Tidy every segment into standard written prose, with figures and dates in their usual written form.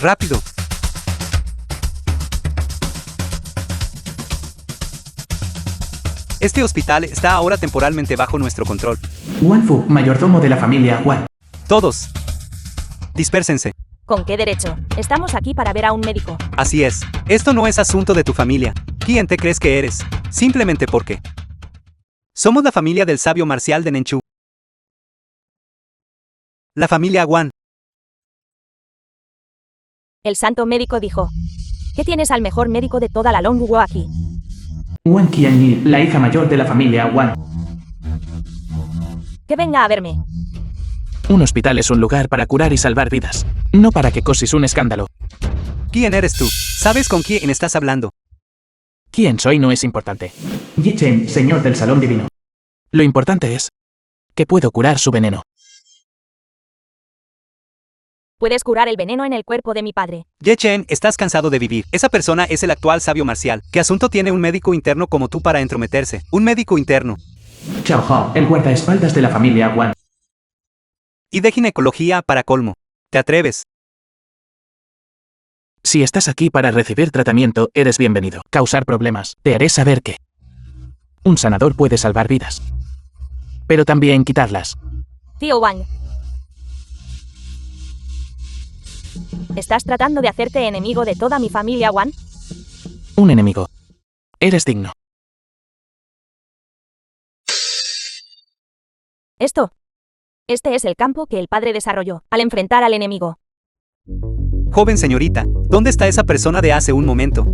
Rápido. Este hospital está ahora temporalmente bajo nuestro control. Wan Fu, mayordomo de la familia Wan. Todos. Dispérsense. ¿Con qué derecho? Estamos aquí para ver a un médico. Así es. Esto no es asunto de tu familia. ¿Quién te crees que eres? Simplemente porque somos la familia del sabio marcial de Nenchu. La familia Wan. El santo médico dijo: ¿qué tienes al mejor médico de toda la Longguo aquí? Wan Qianyi, la hija mayor de la familia Wan. Que venga a verme. Un hospital es un lugar para curar y salvar vidas, no para que causes un escándalo. ¿Quién eres tú? ¿Sabes con quién estás hablando? Quién soy no es importante. Yi Chen, señor del salón divino. Lo importante es que puedo curar su veneno. Puedes curar el veneno en el cuerpo de mi padre. Ye Chen, estás cansado de vivir. Esa persona es el actual sabio marcial. ¿Qué asunto tiene un médico interno como tú para entrometerse? Un médico interno. Chao Hao, el guardaespaldas de la familia Wan. Y de ginecología para colmo. ¿Te atreves? Si estás aquí para recibir tratamiento, eres bienvenido. Causar problemas. Te haré saber que un sanador puede salvar vidas, pero también quitarlas. Tío Wang. ¿Estás tratando de hacerte enemigo de toda mi familia Wan? Un enemigo. Eres digno. Este es el campo que el padre desarrolló al enfrentar al enemigo. Joven señorita, ¿dónde está esa persona de hace un momento?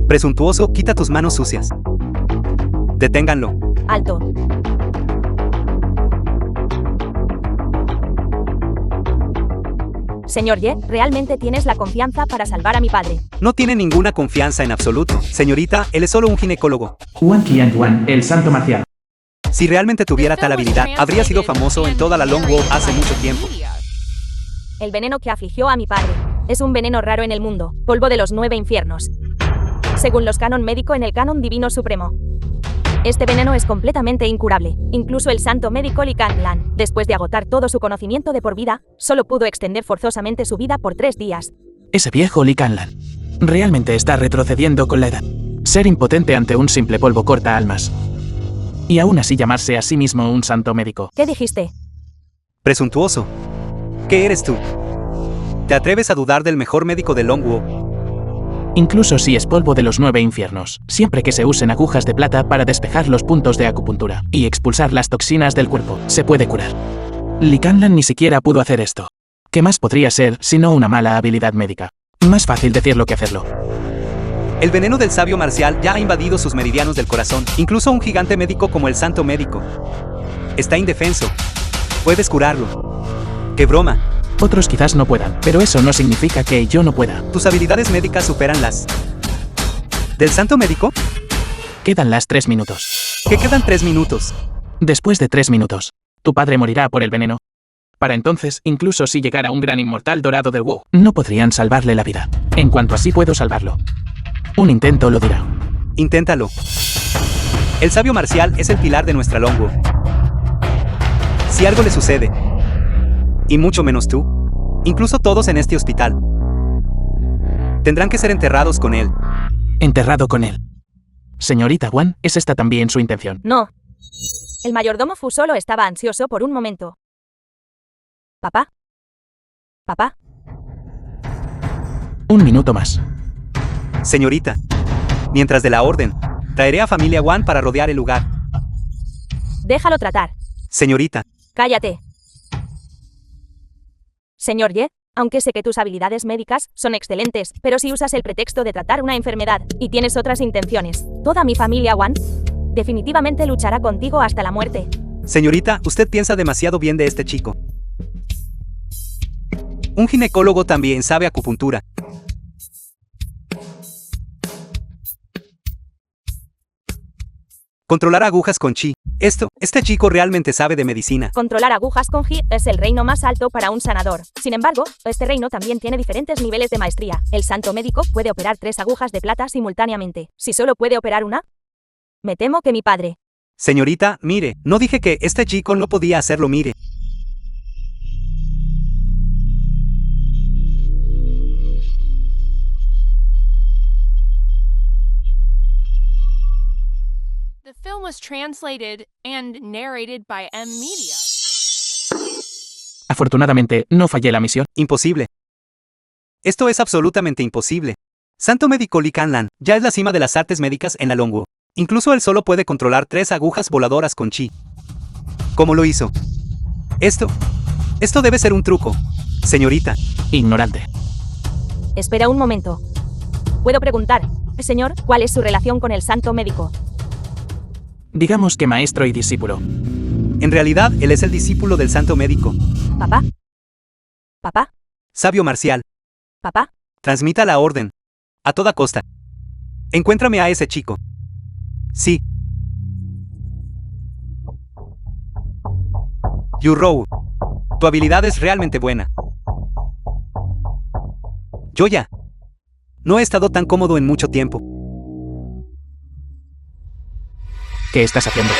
Presuntuoso, quita tus manos sucias. Deténganlo. Alto. Señor Ye, ¿realmente tienes la confianza para salvar a mi padre? No tiene ninguna confianza en absoluto. Señorita, él es solo un ginecólogo. Wan Qianyuan, el santo marcial. Si realmente tuviera tal habilidad, habría sido famoso en toda la Longguo hace mucho tiempo. El veneno que afligió a mi padre es un veneno raro en el mundo, polvo de los 9 infiernos. Según los canon médico en el canon divino supremo, este veneno es completamente incurable. Incluso el santo médico Li Kanglan, después de agotar todo su conocimiento de por vida, solo pudo extender forzosamente su vida por 3 días. Ese viejo Li Kanglan realmente está retrocediendo con la edad. Ser impotente ante un simple polvo corta almas. Y aún así llamarse a sí mismo un santo médico. ¿Qué dijiste? Presuntuoso. ¿Qué eres tú? ¿Te atreves a dudar del mejor médico de Longguo? Incluso si es polvo de los 9 infiernos, siempre que se usen agujas de plata para despejar los puntos de acupuntura y expulsar las toxinas del cuerpo, se puede curar. Li Kanglan ni siquiera pudo hacer esto. ¿Qué más podría ser sino una mala habilidad médica? Más fácil decirlo que hacerlo. El veneno del sabio marcial ya ha invadido sus meridianos del corazón. Incluso un gigante médico como el santo médico está indefenso. Puedes curarlo. ¡Qué broma! Otros quizás no puedan, pero eso no significa que yo no pueda. Tus habilidades médicas superan las ¿del santo médico? Quedan las 3 minutos. ¿Qué quedan 3 minutos? Después de 3 minutos, tu padre morirá por el veneno. Para entonces, incluso si llegara un gran inmortal dorado del WoW, no podrían salvarle la vida. En cuanto así puedo salvarlo. Un intento lo dirá. Inténtalo. El sabio marcial es el pilar de nuestra Longguo. Si algo le sucede, y mucho menos tú, incluso todos en este hospital, tendrán que ser enterrados con él. Enterrado con él. Señorita Wan, ¿es esta también su intención? No. El mayordomo Fu solo estaba ansioso por un momento. ¿Papá? ¿Papá? Un minuto más. Señorita, mientras de la orden, traeré a familia Wan para rodear el lugar. Déjalo tratar. Señorita. Cállate. Señor Ye, aunque sé que tus habilidades médicas son excelentes, pero si usas el pretexto de tratar una enfermedad y tienes otras intenciones, toda mi familia Wan definitivamente luchará contigo hasta la muerte. Señorita, usted piensa demasiado bien de este chico. Un ginecólogo también sabe acupuntura. Controlar agujas con chi. Este chico realmente sabe de medicina. Controlar agujas con Ji es el reino más alto para un sanador. Sin embargo, este reino también tiene diferentes niveles de maestría. El santo médico puede operar 3 agujas de plata simultáneamente. Si solo puede operar una, me temo que mi padre. Señorita, mire, no dije que este chico no podía hacerlo, mire. was translated and narrated by M-Media. Afortunadamente, no fallé la misión. Imposible. Esto es absolutamente imposible. Santo médico Li Canlan ya es la cima de las artes médicas en la Longwu. Incluso él solo puede controlar 3 agujas voladoras con chi. ¿Cómo lo hizo? Esto debe ser un truco, señorita. Ignorante. Espera un momento. Puedo preguntar, señor, ¿cuál es su relación con el santo médico? Digamos que maestro y discípulo. En realidad, él es el discípulo del santo médico. ¿Papá? ¿Papá? Sabio marcial. ¿Papá? Transmita la orden. A toda costa. Encuéntrame a ese chico. Sí. Yurou. Tu habilidad es realmente buena. Joya. No he estado tan cómodo en mucho tiempo. ¿Qué estás haciendo?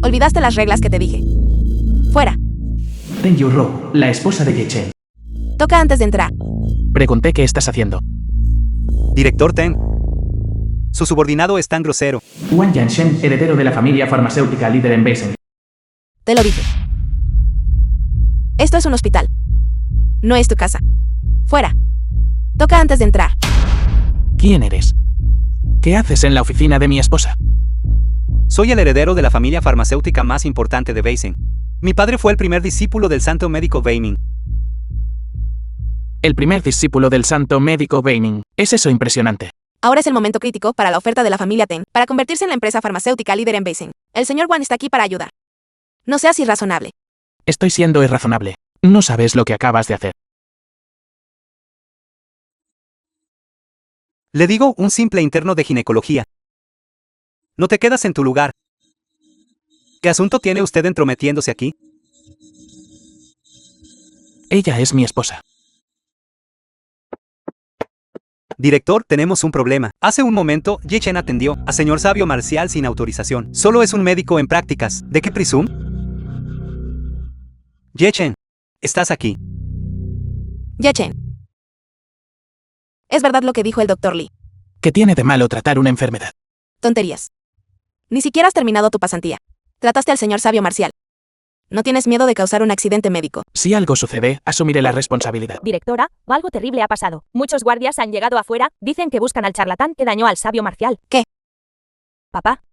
Olvidaste las reglas que te dije. Fuera. Ten Yurou, la esposa de Ye Chen. Toca antes de entrar. Pregunté qué estás haciendo. Director Ten. Su subordinado es tan grosero. Wang Yanshen, heredero de la familia farmacéutica líder en Beisen. Te lo dije. Esto es un hospital. No es tu casa. Fuera. Toca antes de entrar. ¿Quién eres? ¿Qué haces en la oficina de mi esposa? Soy el heredero de la familia farmacéutica más importante de Beisen. Mi padre fue el primer discípulo del santo médico Wei Ming. El primer discípulo del santo médico Wei Ming. ¿Es eso impresionante? Ahora es el momento crítico para la oferta de la familia Ten para convertirse en la empresa farmacéutica líder en Beijing. El señor Wan está aquí para ayudar. No seas irrazonable. Estoy siendo irrazonable. No sabes lo que acabas de hacer. Le digo, un simple interno de ginecología. No te quedas en tu lugar. ¿Qué asunto tiene usted entrometiéndose aquí? Ella es mi esposa. Director, tenemos un problema. Hace un momento, Ye Chen atendió a señor sabio marcial sin autorización. Solo es un médico en prácticas. ¿De qué presume? Ye Chen, estás aquí. Ye Chen. Es verdad lo que dijo el Dr. Lee. ¿Qué tiene de malo tratar una enfermedad? Tonterías. Ni siquiera has terminado tu pasantía. Trataste al señor sabio marcial. ¿No tienes miedo de causar un accidente médico? Si algo sucede, asumiré la responsabilidad. Directora, algo terrible ha pasado. Muchos guardias han llegado afuera, dicen que buscan al charlatán que dañó al sabio marcial. ¿Qué? Papá.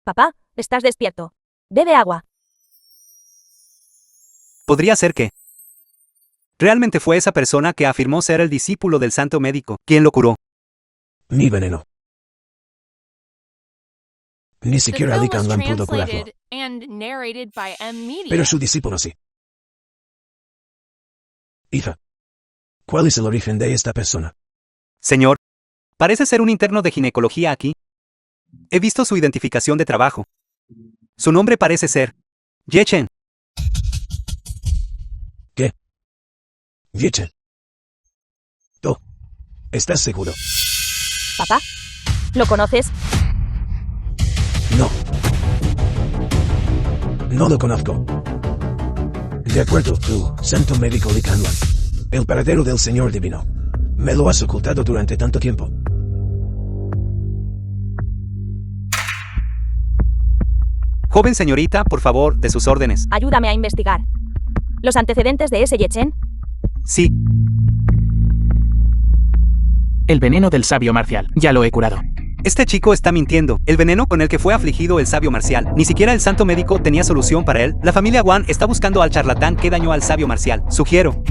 Papá, estás despierto. Bebe agua. Podría ser que realmente fue esa persona que afirmó ser el discípulo del santo médico quien lo curó. Mi veneno. Ni The siquiera film Li was Canlan pudo curarlo. translated and narrated by M-Media. Pero su discípulo sí. Hija, ¿cuál es el origen de esta persona? Señor, parece ser un interno de ginecología aquí. He visto su identificación de trabajo. Su nombre parece ser Ye Chen. ¿Qué? Ye Chen. Oh, ¿estás seguro? Papá, ¿lo conoces? No. No lo conozco. De acuerdo, tú, santo médico Li Canlan. El paradero del señor divino. Me lo has ocultado durante tanto tiempo. Joven señorita, por favor, de sus órdenes. Ayúdame a investigar. ¿Los antecedentes de ese Ye Chen? Sí, El veneno del sabio marcial. Ya lo he curado. este chico está mintiendo. El veneno con el que fue afligido el sabio marcial. Ni siquiera el santo médico tenía solución para él. La familia Wan está buscando al charlatán que dañó al sabio marcial. Sugiero.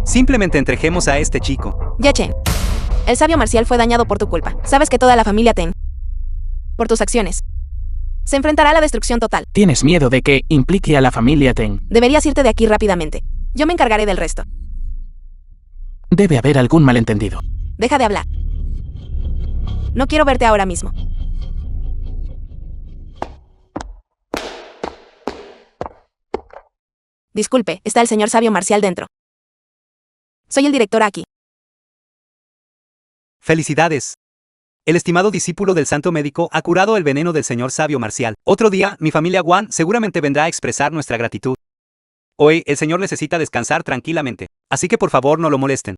Simplemente entregemos a este chico. Ye Chen. El sabio marcial fue dañado por tu culpa. Sabes que toda la familia Ten, por tus acciones, se enfrentará a la destrucción total. ¿Tienes miedo de que implique a la familia Ten? Deberías irte de aquí rápidamente. Yo me encargaré del resto. Debe haber algún malentendido. Deja de hablar. No quiero verte ahora mismo. Disculpe, está el señor sabio marcial dentro. Soy el director aquí. Felicidades. El estimado discípulo del santo médico ha curado el veneno del señor sabio marcial. Otro día, mi familia Wan seguramente vendrá a expresar nuestra gratitud. Hoy, el señor necesita descansar tranquilamente. Así que por favor no lo molesten.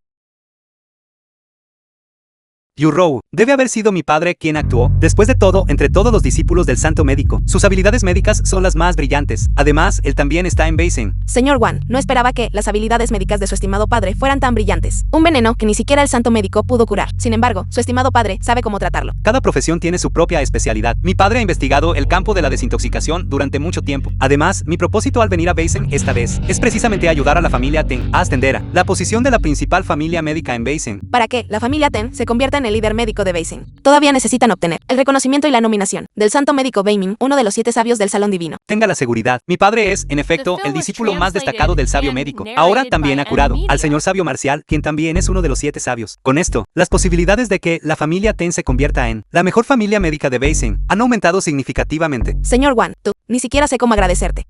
Yurou, debe haber sido mi padre quien actuó. Después de todo, entre todos los discípulos del santo médico, sus habilidades médicas son las más brillantes. Además, él también está en Beiseng. Señor Wan, no esperaba que las habilidades médicas de su estimado padre fueran tan brillantes. Un veneno que ni siquiera el santo médico pudo curar. Sin embargo, su estimado padre sabe cómo tratarlo. Cada profesión tiene su propia especialidad. Mi padre ha investigado el campo de la desintoxicación durante mucho tiempo. Además, mi propósito al venir a Beiseng esta vez es precisamente ayudar a la familia Ten a ascender a la posición de la principal familia médica en Beiseng. Para que la familia Ten se convierta en el líder médico de Beiseng, todavía necesitan obtener el reconocimiento y la nominación del santo médico Beiming, uno de los 7 sabios del Salón Divino. Tenga la seguridad, mi padre es, en efecto, el discípulo más destacado del sabio médico. Ahora también ha curado al señor sabio marcial, quien también es uno de los 7 sabios. Con esto, las posibilidades de que la familia Ten se convierta en la mejor familia médica de Beiseng han aumentado significativamente. Señor Wan, tú, ni siquiera sé cómo agradecerte.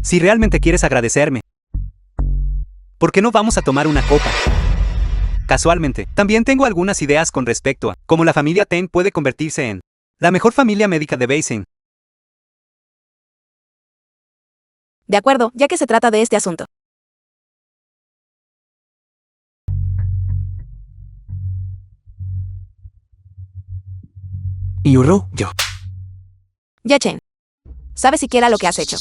Si realmente quieres agradecerme, ¿por qué no vamos a tomar una copa? Casualmente, también tengo algunas ideas con respecto a cómo la familia Ten puede convertirse en la mejor familia médica de Beiseng. De acuerdo, ya que se trata de este asunto. Yurou, yo. Ye Chen, ¿sabes siquiera lo que has hecho?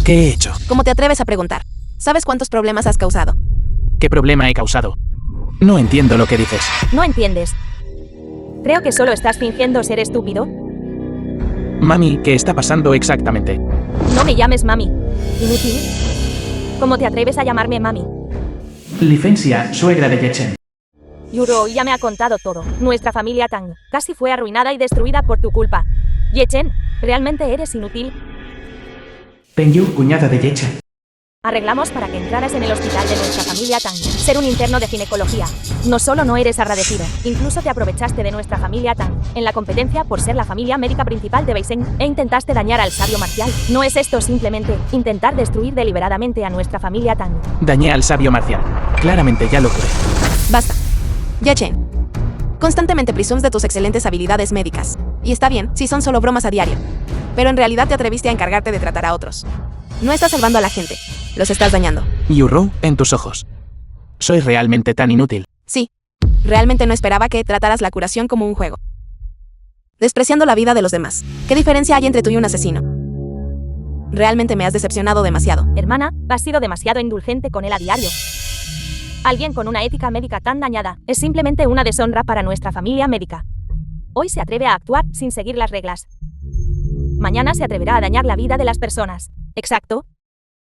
¿Qué he hecho? ¿Cómo te atreves a preguntar? ¿Sabes cuántos problemas has causado? ¿Qué problema he causado? No entiendo lo que dices. No entiendes. Creo que solo estás fingiendo ser estúpido. Mami, ¿qué está pasando exactamente? No me llames mami. Inútil. ¿Cómo te atreves a llamarme mami? Licencia, suegra de Ye Chen. Yurou ya me ha contado todo. Nuestra familia Tang casi fue arruinada y destruida por tu culpa. Ye Chen, ¿realmente eres inútil? Pengyu, cuñada de Ye Chen. Arreglamos para que entraras en el hospital de nuestra familia Tang. Ser un interno de ginecología. No solo no eres agradecido, incluso te aprovechaste de nuestra familia Tang en la competencia por ser la familia médica principal de Beiseng e intentaste dañar al sabio marcial. ¿No es esto simplemente intentar destruir deliberadamente a nuestra familia Tang? Dañé al sabio marcial. Claramente ya lo creo. Basta. Ye Chen. Constantemente presumes de tus excelentes habilidades médicas. Y está bien, si son solo bromas a diario. Pero en realidad te atreviste a encargarte de tratar a otros. No estás salvando a la gente. Los estás dañando. Yurou, en tus ojos. ¿Soy realmente tan inútil? Sí. Realmente no esperaba que trataras la curación como un juego. Despreciando la vida de los demás. ¿Qué diferencia hay entre tú y un asesino? Realmente me has decepcionado demasiado. Hermana, has sido demasiado indulgente con él a diario. Alguien con una ética médica tan dañada es simplemente una deshonra para nuestra familia médica. Hoy se atreve a actuar sin seguir las reglas. Mañana se atreverá a dañar la vida de las personas. ¿Exacto?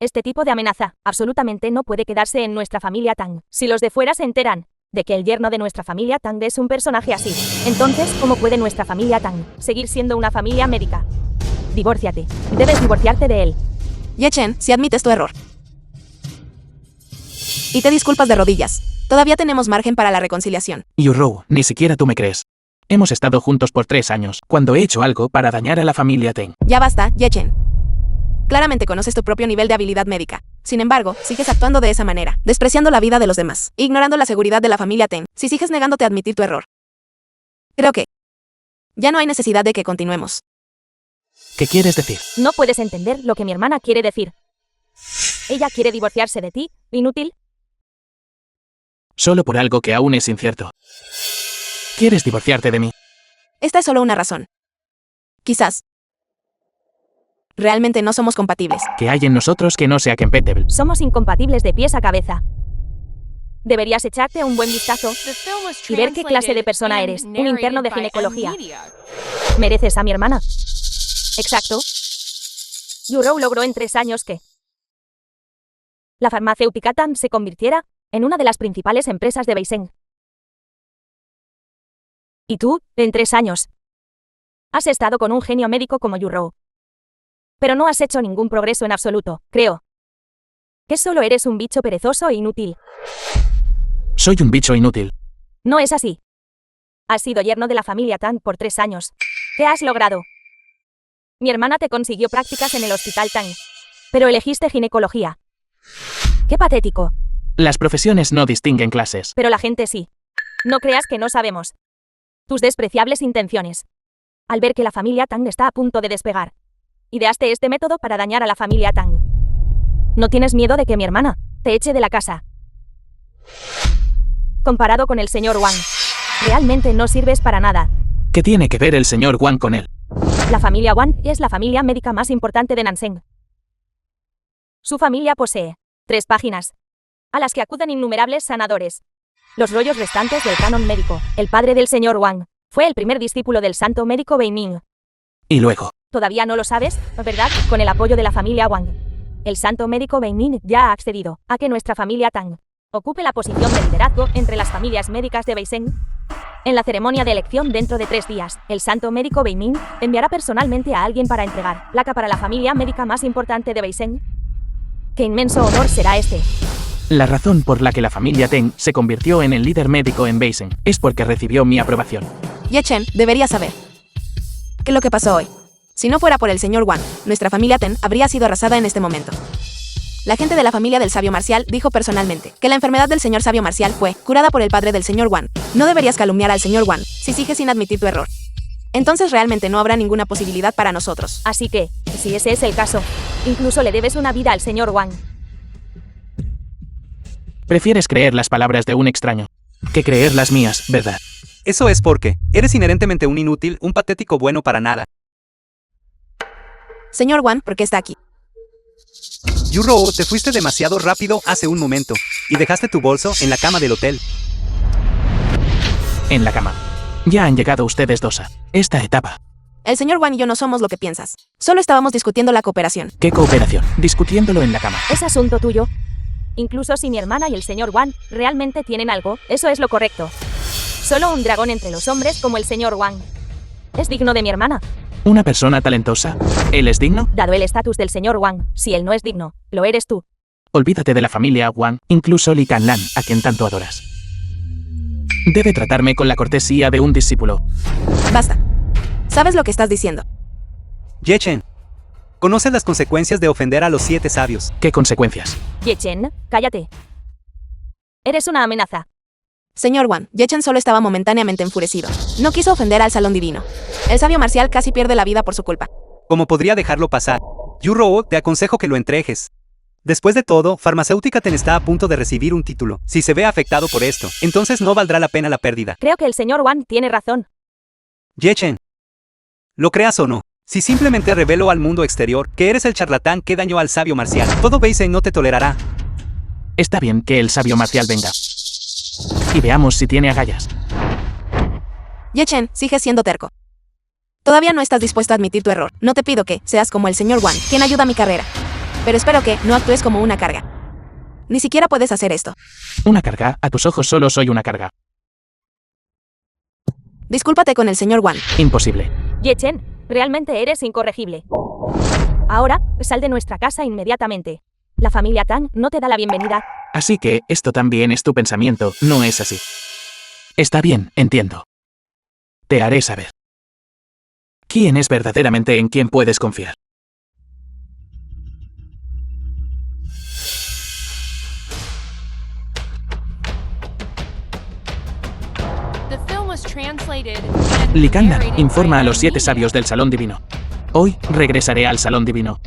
Este tipo de amenaza absolutamente no puede quedarse en nuestra familia Tang. Si los de fuera se enteran de que el yerno de nuestra familia Tang es un personaje así, entonces, ¿cómo puede nuestra familia Tang seguir siendo una familia médica? Divórciate. Debes divorciarte de él. Ye Chen, si admites tu error. Y te disculpas de rodillas. Todavía tenemos margen para la reconciliación. Yurou, ni siquiera tú me crees. Hemos estado juntos por 3 años, cuando he hecho algo para dañar a la familia Ten. Ya basta, Ye Chen. Claramente conoces tu propio nivel de habilidad médica. Sin embargo, sigues actuando de esa manera, despreciando la vida de los demás, ignorando la seguridad de la familia Ten, si sigues negándote a admitir tu error. Creo que ya no hay necesidad de que continuemos. ¿Qué quieres decir? No puedes entender lo que mi hermana quiere decir. Ella quiere divorciarse de ti, inútil. Solo por algo que aún es incierto. ¿Quieres divorciarte de mí? Esta es solo una razón. Quizás. Realmente no somos compatibles. ¿Qué hay en nosotros que no sea compatible? Somos incompatibles de pies a cabeza. Deberías echarte un buen vistazo y ver qué clase de persona eres, un interno de ginecología. Mereces a mi hermana. Exacto. Yurou logró en 3 años que la farmacéutica Tang se convirtiera en una de las principales empresas de Beiseng. ¿Y tú, en 3 años? Has estado con un genio médico como Yurou. Pero no has hecho ningún progreso en absoluto, creo. Que solo eres un bicho perezoso e inútil. Soy un bicho inútil. No es así. Has sido yerno de la familia Tang por 3 años. ¿Qué has logrado? Mi hermana te consiguió prácticas en el hospital Tang, pero elegiste ginecología. ¡Qué patético! Las profesiones no distinguen clases. Pero la gente sí. No creas que no sabemos. Tus despreciables intenciones. Al ver que la familia Tang está a punto de despegar, ideaste este método para dañar a la familia Tang. ¿No tienes miedo de que mi hermana te eche de la casa? Comparado con el señor Wang, Realmente no sirves para nada. ¿Qué tiene que ver el señor Wang con él? La familia Wang es la familia médica más importante de Nanseng. Su familia posee 3 páginas, a las que acuden innumerables sanadores. Los rollos restantes del canon médico. El padre del señor Wang fue el primer discípulo del santo médico Wei Ming. Y luego, Todavía no lo sabes, ¿verdad? Con el apoyo de la familia Wang. El santo médico Wei Ming ya ha accedido a que nuestra familia Tang ocupe la posición de liderazgo entre las familias médicas de Beizeng. En la ceremonia de elección dentro de 3 días, el santo médico Wei Ming enviará personalmente a alguien para entregar placa para la familia médica más importante de Beizeng. ¡Qué inmenso honor será este! la razón por la que la familia Teng se convirtió en el líder médico en Beizeng es porque recibió mi aprobación. Ye Chen debería saber qué es lo que pasó hoy. Si no fuera por el señor Wang, nuestra familia Ten habría sido arrasada en este momento. La gente de la familia del sabio marcial dijo personalmente que la enfermedad del señor sabio marcial fue curada por el padre del señor Wang. No deberías calumniar al señor Wang si sigues sin admitir tu error. Entonces realmente no habrá ninguna posibilidad para nosotros. Así que, si ese es el caso, incluso le debes una vida al señor Wang. Prefieres creer las palabras de un extraño que creer las mías, ¿verdad? Eso es porque eres inherentemente un inútil, un patético bueno para nada. Señor Wang, ¿por qué está aquí? Yuro, te fuiste demasiado rápido hace un momento y dejaste tu bolso en la cama del hotel. En la cama. Ya han llegado ustedes dos a esta etapa. El señor Wang y yo no somos lo que piensas. Solo estábamos discutiendo la cooperación. ¿Qué cooperación? Discutiéndolo en la cama. Es asunto tuyo. Incluso si mi hermana y el señor Wang realmente tienen algo, eso es lo correcto. Solo un dragón entre los hombres como el señor Wang es digno de mi hermana. ¿Una persona talentosa? ¿Él es digno? Dado el estatus del señor Wang, si él no es digno, lo eres tú. Olvídate de la familia Wang, incluso Li Canlan, a quien tanto adoras. Debe tratarme con la cortesía de un discípulo. Basta. ¿Sabes lo que estás diciendo? Ye Chen, conoces las consecuencias de ofender a los 7 sabios. ¿Qué consecuencias? Ye Chen, cállate. Eres una amenaza. Señor Wang, Ye Chen solo estaba momentáneamente enfurecido. No quiso ofender al salón divino. El sabio marcial casi pierde la vida por su culpa. ¿Cómo podría dejarlo pasar? Yuro, te aconsejo que lo entregues. Después de todo, Farmacéutica Ten está a punto de recibir un título. Si se ve afectado por esto, entonces no valdrá la pena la pérdida. Creo que el señor Wang tiene razón. Ye Chen, lo creas o no, si simplemente revelo al mundo exterior que eres el charlatán que dañó al sabio marcial, todo Beizeng no te tolerará. Está bien que el sabio marcial venga. Y veamos si tiene agallas. Ye Chen, sigue siendo terco. Todavía no estás dispuesto a admitir tu error. No te pido que seas como el señor Wang, quien ayuda a mi carrera. Pero espero que no actúes como una carga. Ni siquiera puedes hacer esto. Una carga, a tus ojos solo soy una carga. Discúlpate con el señor Wang. Imposible. Ye Chen, realmente eres incorregible. Ahora, sal de nuestra casa inmediatamente. La familia Tang no te da la bienvenida. Así que, esto también es tu pensamiento, no es así. Está bien, entiendo. Te haré saber. ¿Quién es verdaderamente en quien puedes confiar? The film was translated and Li Canlan narrated informa by a los 7 Media. sabios del Salón Divino. Hoy regresaré al Salón Divino.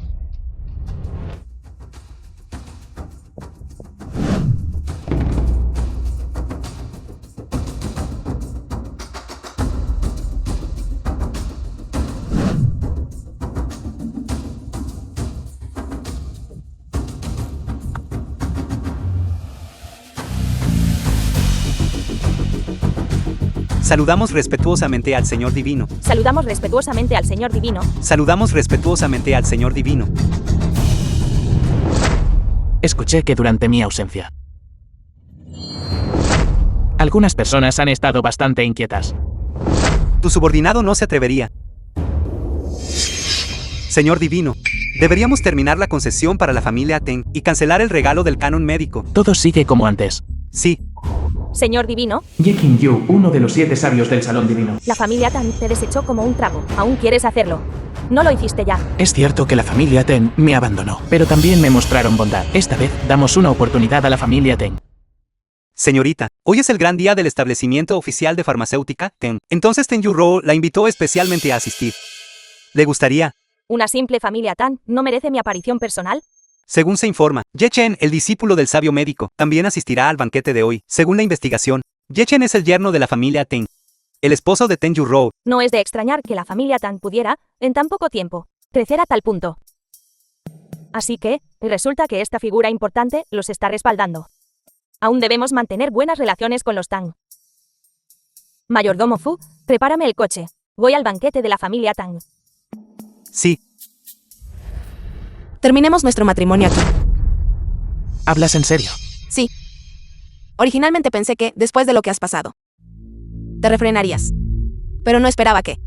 Saludamos respetuosamente al Señor Divino. Saludamos respetuosamente al señor divino. Saludamos respetuosamente al Señor Divino. Escuché que durante mi ausencia, algunas personas han estado bastante inquietas. Tu subordinado no se atrevería. Señor Divino, deberíamos terminar la concesión para la familia Teng y cancelar el regalo del canon médico. Todo sigue como antes. Sí, Señor divino, Ye Qingyu, uno de los 7 sabios del Salón Divino. la familia Tang te desechó como un trapo. Aún quieres hacerlo. No lo hiciste ya. Es cierto que la familia Ten me abandonó, pero también me mostraron bondad. Esta vez damos una oportunidad a la familia Ten. señorita, hoy es el gran día del establecimiento oficial de Farmacéutica Ten. Entonces Ten Yuro la invitó especialmente a asistir. ¿Le gustaría? ¿Una simple familia Tang no merece mi aparición personal? Según se informa, Ye Chen, el discípulo del sabio médico, también asistirá al banquete de hoy. Según la investigación, Yechen es el yerno de la familia Teng, el esposo de Teng Yurou. No es de extrañar que la familia Tang pudiera, en tan poco tiempo, crecer a tal punto. Así que, resulta que esta figura importante los está respaldando. Aún debemos mantener buenas relaciones con los Tang. Mayordomo Fu, prepárame el coche. Voy al banquete de la familia Tang. Sí, Terminemos nuestro matrimonio aquí. ¿Hablas en serio? Sí. Originalmente pensé que, después de lo que has pasado, te refrenarías. Pero no esperaba que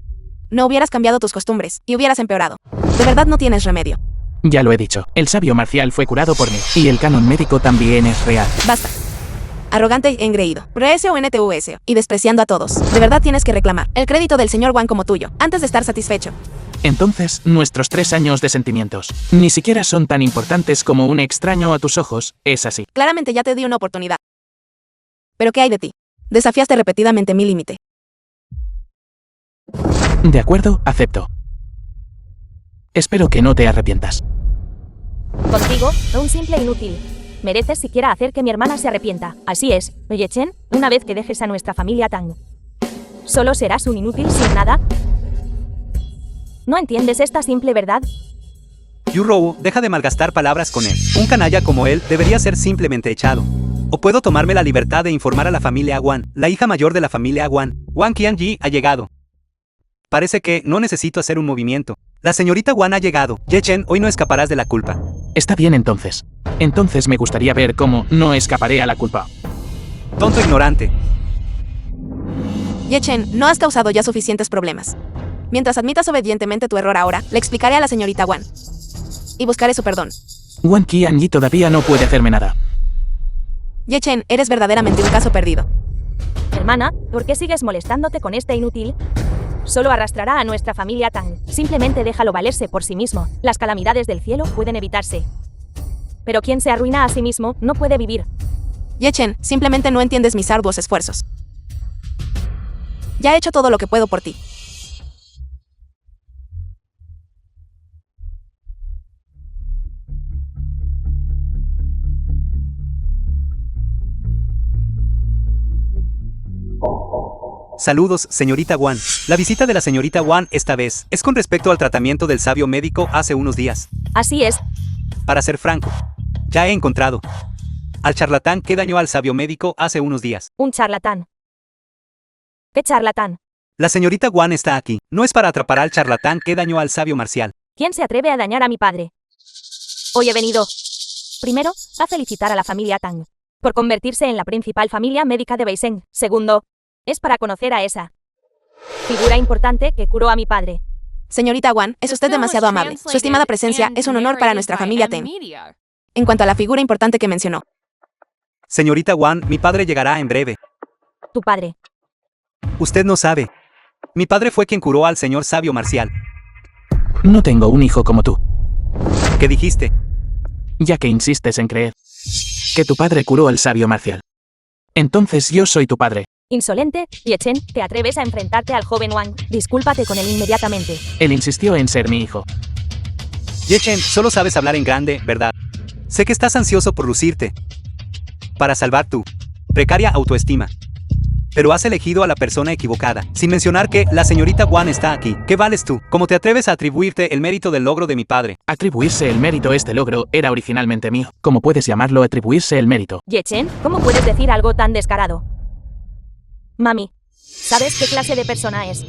no hubieras cambiado tus costumbres y hubieras empeorado. De verdad no tienes remedio. Ya lo he dicho, el sabio marcial fue curado por mí, y el canon médico también es real. Basta. Arrogante e engreído. RSONTUS. Y despreciando a todos. De verdad tienes que reclamar el crédito del señor Wang como tuyo, antes de estar satisfecho. Entonces, nuestros 3 años de sentimientos ni siquiera son tan importantes como un extraño a tus ojos, ¿es así? Claramente ya te di una oportunidad. ¿Pero qué hay de ti? Desafiaste repetidamente mi límite. De acuerdo, acepto. Espero que no te arrepientas. Contigo, un simple inútil. Mereces siquiera hacer que mi hermana se arrepienta. Así es, Yechen, una vez que dejes a nuestra familia Tang. ¿Solo serás un inútil sin nada? ¿No entiendes esta simple verdad? Yurou, deja de malgastar palabras con él. Un canalla como él debería ser simplemente echado. O puedo tomarme la libertad de informar a la familia Wan, la hija mayor de la familia Wan. Wang Qianji ha llegado. Parece que no necesito hacer un movimiento. La señorita Wan ha llegado. Yechen, hoy no escaparás de la culpa. Está bien entonces. Entonces me gustaría ver cómo no escaparé a la culpa. Tonto ignorante. Yechen, no has causado ya suficientes problemas. Mientras admitas obedientemente tu error ahora, le explicaré a la señorita Wan. Y buscaré su perdón. Wang Qianji todavía no puede hacerme nada. Yechen, eres verdaderamente un caso perdido. Hermana, ¿por qué sigues molestándote con este inútil? Solo arrastrará a nuestra familia Tang. Simplemente déjalo valerse por sí mismo. Las calamidades del cielo pueden evitarse. Pero quien se arruina a sí mismo no puede vivir. Yechen, simplemente no entiendes mis arduos esfuerzos. Ya he hecho todo lo que puedo por ti. Saludos, señorita Wan. La visita de la señorita Wan esta vez es con respecto al tratamiento del sabio médico hace unos días. Así es, Para ser franco, ya he encontrado al charlatán que dañó al sabio médico hace unos días. un charlatán. ¿Qué charlatán? La señorita Wan está aquí. No es para atrapar al charlatán que dañó al sabio marcial. ¿Quién se atreve a dañar a mi padre? Hoy he venido, primero, a felicitar a la familia Tang por convertirse en la principal familia médica de Beizeng. Segundo, es para conocer a esa figura importante que curó a mi padre. Señorita Wan, es usted demasiado amable. Su estimada presencia es un honor para nuestra familia Teng. En cuanto a la figura importante que mencionó, Señorita Wan, mi padre llegará en breve. Tu padre. Usted no sabe. Mi padre fue quien curó al señor sabio marcial. No tengo un hijo como tú, ¿Qué dijiste? ya que insistes en creer que tu padre curó al sabio marcial. Entonces yo soy tu padre. Insolente, Yechen, ¿te atreves a enfrentarte al joven Wang? Discúlpate con él inmediatamente. Él insistió en ser mi hijo. Yechen, solo sabes hablar en grande, ¿verdad? Sé que estás ansioso por lucirte para salvar tu precaria autoestima. Pero has elegido a la persona equivocada, sin mencionar que la señorita Wan está aquí. ¿Qué vales tú? ¿Cómo te atreves a atribuirte el mérito del logro de mi padre? Atribuirse el mérito a este logro era originalmente mío. ¿Cómo puedes llamarlo atribuirse el mérito? Yechen, ¿cómo puedes decir algo tan descarado? Mami, ¿sabes qué clase de persona es?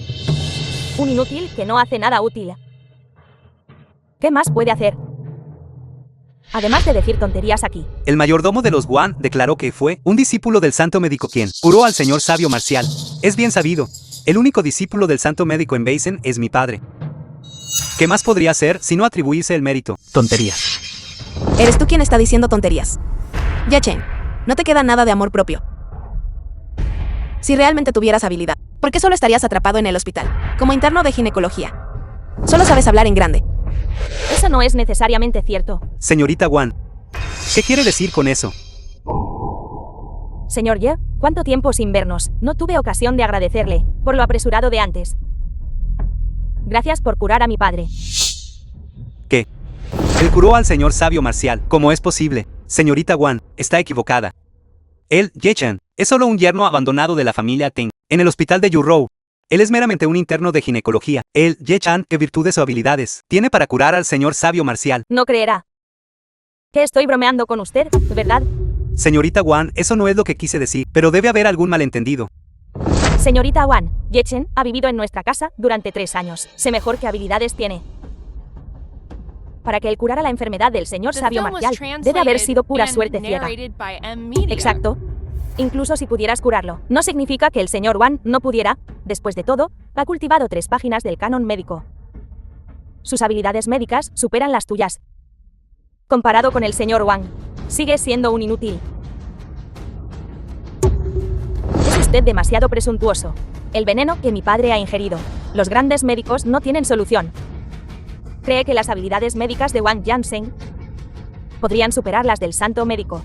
Un inútil que no hace nada útil. ¿Qué más puede hacer? Además de decir tonterías aquí. El mayordomo de los Wan declaró que fue un discípulo del santo médico quien curó al señor sabio marcial. Es bien sabido, el único discípulo del santo médico en Beisen es mi padre. ¿Qué más podría hacer si no atribuirse el mérito? Tonterías. eres tú quien está diciendo tonterías. Yechen, no te queda nada de amor propio. Si realmente tuvieras habilidad, ¿por qué solo estarías atrapado en el hospital, como interno de ginecología? Solo sabes hablar en grande. Eso no es necesariamente cierto. Señorita Wan, ¿qué quiere decir con eso? Señor Ye, ¿cuánto tiempo sin vernos? No tuve ocasión de agradecerle por lo apresurado de antes. Gracias por curar a mi padre. ¿Qué? Él curó al señor sabio marcial. ¿Cómo es posible? Señorita Wan, está equivocada. Él, Yechen, Es solo un yerno abandonado de la familia Teng, en el hospital de Yurou. Él es meramente un interno de ginecología. Él, Ye-chan, ¿qué virtudes o habilidades tiene para curar al señor sabio marcial? No creerá. Que estoy bromeando con usted, ¿verdad? Señorita Wan, eso no es lo que quise decir, pero debe haber algún malentendido. Señorita Wan, Ye-chen ha vivido en nuestra casa durante 3 años. Sé mejor qué habilidades tiene. Para que él curara la enfermedad del señor The sabio film was marcial, debe haber sido pura translated suerte and ciega. narrated by M Media. Exacto. Incluso si pudieras curarlo, no significa que el señor Wan no pudiera. Después de todo, ha cultivado 3 páginas del canon médico. Sus habilidades médicas superan las tuyas. Comparado con el señor Wang, sigue siendo un inútil. Es usted demasiado presuntuoso. El veneno que mi padre ha ingerido. Los grandes médicos no tienen solución. ¿Cree que las habilidades médicas de Wang Yanseng podrían superar las del santo médico?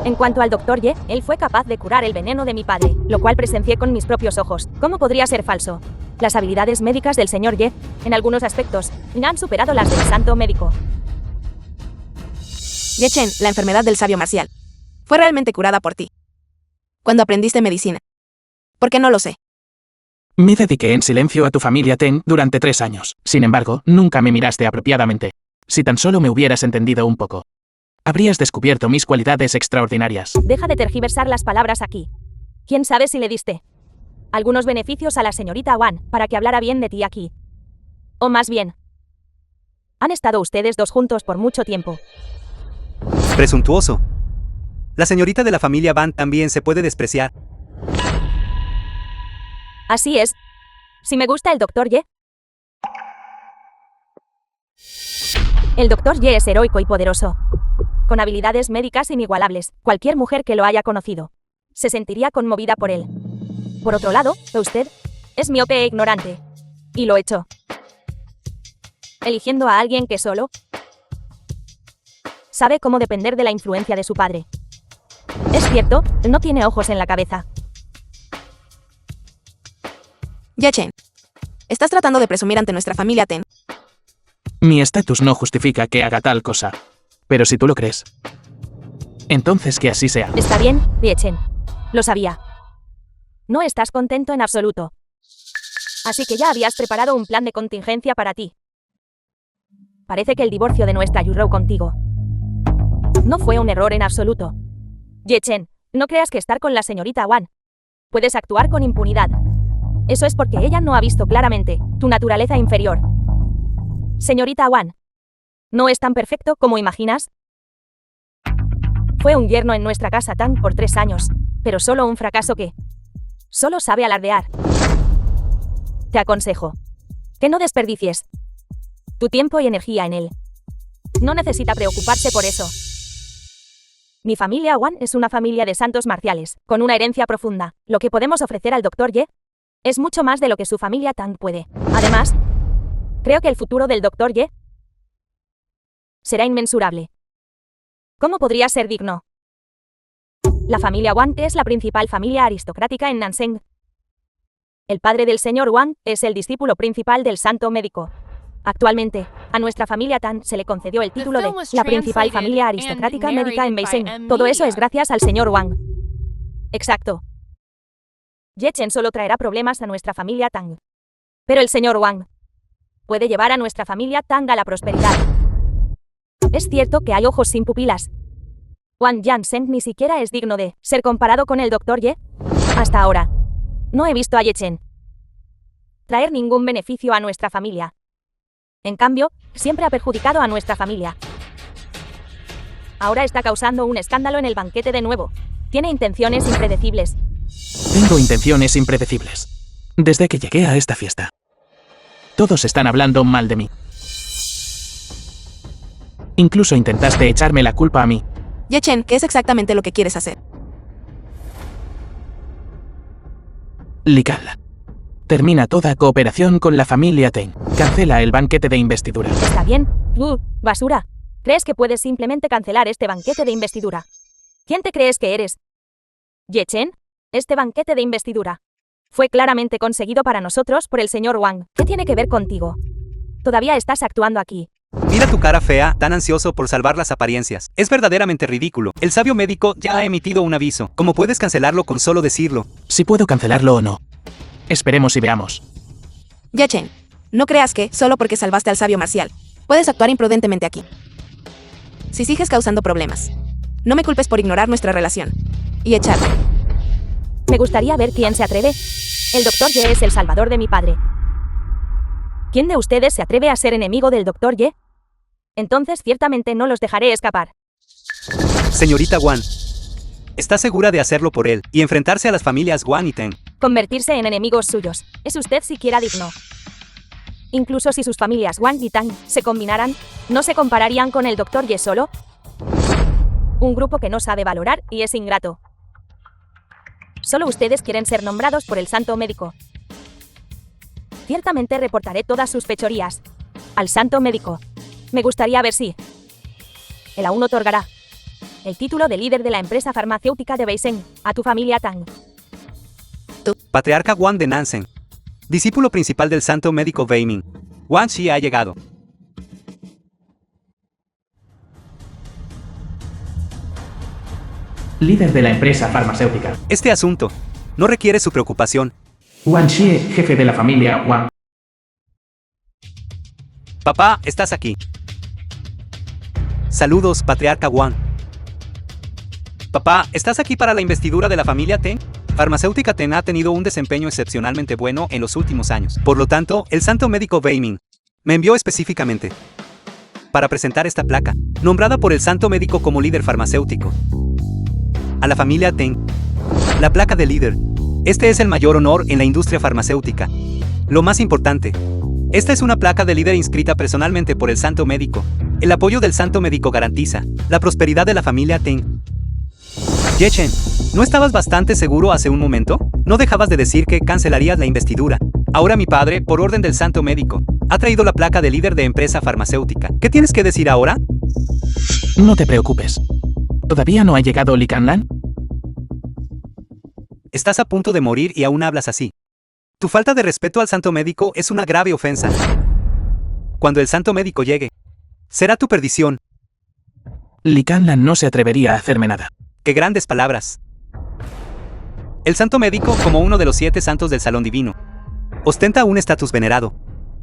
En cuanto al Dr. Ye, él fue capaz de curar el veneno de mi padre, lo cual presencié con mis propios ojos. ¿Cómo podría ser falso? Las habilidades médicas del señor Ye, en algunos aspectos, han superado las del santo médico. Ye-chen, la enfermedad del sabio marcial, fue realmente curada por ti. Cuando aprendiste medicina. ¿Por qué no lo sé? Me dediqué en silencio a tu familia Teng durante 3 años. Sin embargo, nunca me miraste apropiadamente. Si tan solo me hubieras entendido un poco, habrías descubierto mis cualidades extraordinarias. Deja de tergiversar las palabras aquí. ¿Quién sabe si le diste algunos beneficios a la señorita Wan para que hablara bien de ti aquí? O más bien, han estado ustedes 2 juntos por mucho tiempo. Presuntuoso. La señorita de la familia Van también se puede despreciar. Así es. Si me gusta el Dr. Ye. El Dr. Ye es heroico y poderoso, con habilidades médicas inigualables. Cualquier mujer que lo haya conocido se sentiría conmovida por él. Por otro lado, usted es miope e ignorante. Y lo echó. Eligiendo a alguien que solo sabe cómo depender de la influencia de su padre. Es cierto, no tiene ojos en la cabeza. Ye-chen, estás tratando de presumir ante nuestra familia Ten. Mi estatus no justifica que haga tal cosa. Pero si tú lo crees, entonces que así sea. Está bien, Ye-chen. Lo sabía. No estás contento en absoluto. Así que ya habías preparado un plan de contingencia para ti. Parece que el divorcio de nuestra Yurou contigo no fue un error en absoluto. Ye-chen, no creas que estar con la señorita Wan puedes actuar con impunidad. Eso es porque ella no ha visto claramente tu naturaleza inferior. Señorita Wan, ¿no es tan perfecto como imaginas? Fue un yerno en nuestra casa Tang por 3 años, pero solo un fracaso que solo sabe alardear. Te aconsejo que no desperdicies tu tiempo y energía en él. No necesita preocuparse por eso. Mi familia Wan es una familia de santos marciales, con una herencia profunda. Lo que podemos ofrecer al Dr. Ye es mucho más de lo que su familia Tang puede. Además, creo que el futuro del Dr. Ye será inmensurable. ¿Cómo podría ser digno? La familia Wang es la principal familia aristocrática en Nanseng. El padre del señor Wang es el discípulo principal del santo médico. Actualmente, a nuestra familia Tan se le concedió el título de la principal familia aristocrática médica en Beijing. Todo eso es gracias al señor Wang. Exacto. Ye-chen solo traerá problemas a nuestra familia Tang. Pero el señor Wang puede llevar a nuestra familia Tang a la prosperidad. Es cierto que hay ojos sin pupilas. Wang Yanseng ni siquiera es digno de ser comparado con el Dr. Ye. Hasta ahora, no he visto a Ye-chen traer ningún beneficio a nuestra familia. En cambio, siempre ha perjudicado a nuestra familia. Ahora está causando un escándalo en el banquete de nuevo. Tiene intenciones impredecibles. Tengo intenciones impredecibles. Desde que llegué a esta fiesta, todos están hablando mal de mí. Incluso intentaste echarme la culpa a mí. Ye-chen, ¿qué es exactamente lo que quieres hacer? Lical. Termina toda cooperación con la familia Teng. Cancela el banquete de investidura. Está bien. Basura. ¿Crees que puedes simplemente cancelar este banquete de investidura? ¿Quién te crees que eres? Ye-chen, este banquete de investidura fue claramente conseguido para nosotros por el señor Wang. ¿Qué tiene que ver contigo? Todavía estás actuando aquí Mira tu cara fea, tan ansioso por salvar las apariencias. Es verdaderamente ridículo. El sabio médico ya ha emitido un aviso. ¿Cómo puedes cancelarlo con solo decirlo? Si puedo cancelarlo o no. Esperemos y veamos. Yechen, no creas que, solo porque salvaste al sabio marcial, puedes actuar imprudentemente aquí. Si sigues causando problemas, no me culpes por ignorar nuestra relación. Y echarme. Me gustaría ver quién se atreve. El Dr. Ye es el salvador de mi padre. ¿Quién de ustedes se atreve a ser enemigo del Dr. Ye? Entonces ciertamente no los dejaré escapar. Señorita Wang, ¿está segura de hacerlo por él y enfrentarse a las familias Wang y Teng? Convertirse en enemigos suyos. ¿Es usted siquiera digno? Incluso si sus familias Wang y Tang se combinaran, ¿no se compararían con el Dr. Ye solo? Un grupo que no sabe valorar y es ingrato. Solo ustedes quieren ser nombrados por el santo médico. Ciertamente reportaré todas sus fechorías al santo médico. Me gustaría ver si él aún otorgará el título de líder de la empresa farmacéutica de Beisen a tu familia Tang. Patriarca Wang de Nansen, discípulo principal del santo médico Wei Ming. Wang Xi ha llegado. Líder de la empresa farmacéutica. Este asunto no requiere su preocupación. Wang Xie, jefe de la familia Wang. Papá, estás aquí. Saludos, Patriarca Wang. Papá, ¿estás aquí para la investidura de la familia Teng? Farmacéutica Teng ha tenido un desempeño excepcionalmente bueno en los últimos años. Por lo tanto, el santo médico Wei Ming me envió específicamente para presentar esta placa, nombrada por el santo médico como líder farmacéutico a la familia Teng. La placa de líder. Este es el mayor honor en la industria farmacéutica. Lo más importante, esta es una placa de líder inscrita personalmente por el santo médico. El apoyo del santo médico garantiza la prosperidad de la familia Teng. Yechen, ¿no estabas bastante seguro hace un momento? No dejabas de decir que cancelarías la investidura. Ahora mi padre, por orden del santo médico, ha traído la placa de líder de empresa farmacéutica. ¿Qué tienes que decir ahora? No te preocupes. ¿Todavía no ha llegado Li Canlan? Estás a punto de morir y aún hablas así. Tu falta de respeto al santo médico es una grave ofensa. Cuando el santo médico llegue, será tu perdición. Li Canlan no se atrevería a hacerme nada. ¡Qué grandes palabras! El santo médico, como uno de los 7 santos del salón divino, ostenta un estatus venerado.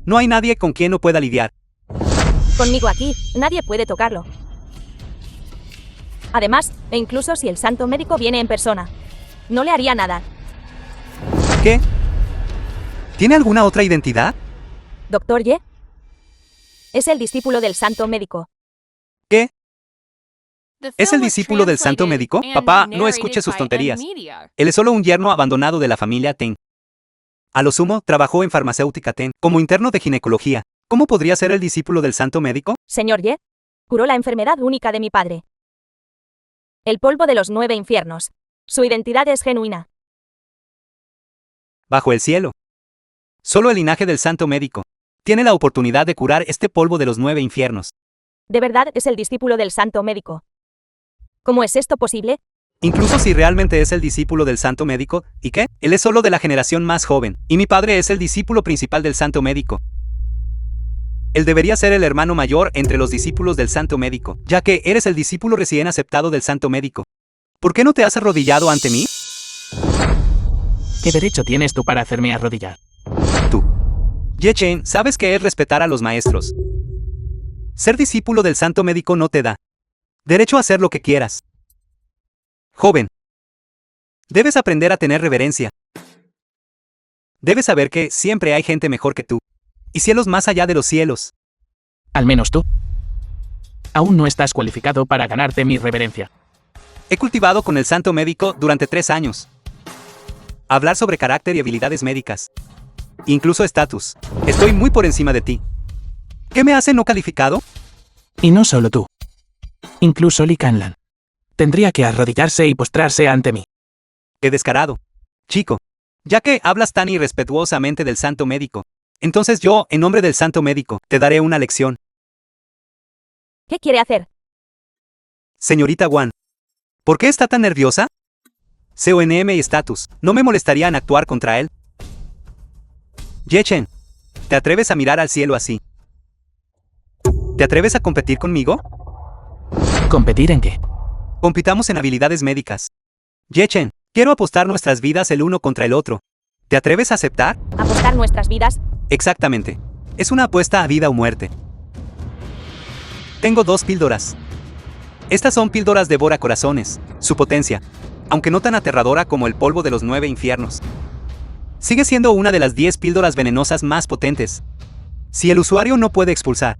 No hay nadie con quien no pueda lidiar. Conmigo aquí, nadie puede tocarlo. Además, e incluso si el santo médico viene en persona, no le haría nada. ¿Qué? ¿Tiene alguna otra identidad? ¿Dr. Ye? Es el discípulo del santo médico. ¿Qué? The ¿Es el film was discípulo del santo translated médico? and Papá, no narrated escuche sus by tonterías. M-Media. Él es solo un yerno abandonado de la familia Teng. A lo sumo, trabajó en farmacéutica Teng, como interno de ginecología. ¿Cómo podría ser el discípulo del santo médico? Señor Ye, curó la enfermedad única de mi padre. El polvo de los 9 infiernos. Su identidad es genuina. Bajo el cielo. Solo el linaje del santo médico tiene la oportunidad de curar este polvo de los 9 infiernos. De verdad es el discípulo del santo médico. ¿Cómo es esto posible? Incluso si realmente es el discípulo del santo médico, ¿y qué? Él es solo de la generación más joven, y mi padre es el discípulo principal del santo médico. Él debería ser el hermano mayor entre los discípulos del santo médico, ya que eres el discípulo recién aceptado del santo médico. ¿Por qué no te has arrodillado ante mí? ¿Qué derecho tienes tú para hacerme arrodillar? Tú. Yechen, sabes que es respetar a los maestros. Ser discípulo del santo médico no te da derecho a hacer lo que quieras. Joven, debes aprender a tener reverencia. Debes saber que siempre hay gente mejor que tú, y cielos más allá de los cielos. Al menos tú. Aún no estás cualificado para ganarte mi reverencia. He cultivado con el santo médico durante 3 años. Hablar sobre carácter y habilidades médicas. Incluso estatus. Estoy muy por encima de ti. ¿Qué me hace no calificado? Y no solo tú. Incluso Li Canlan. Tendría que arrodillarse y postrarse ante mí. ¡Qué descarado! Chico, ya que hablas tan irrespetuosamente del santo médico, entonces yo, en nombre del santo médico, te daré una lección. ¿Qué quiere hacer? Señorita Wang, ¿por qué está tan nerviosa? CONM y estatus, no me molestarían actuar contra él. Yechen, ¿te atreves a mirar al cielo así? ¿Te atreves a competir conmigo? ¿Competir en qué? Compitamos en habilidades médicas. Ye-Chen, quiero apostar nuestras vidas el uno contra el otro. ¿Te atreves a aceptar? ¿Apostar nuestras vidas? Exactamente. Es una apuesta a vida o muerte. Tengo 2 píldoras. Estas son píldoras devora corazones. Su potencia, aunque no tan aterradora como el polvo de los 9 infiernos, sigue siendo una de las 10 píldoras venenosas más potentes. Si el usuario no puede expulsar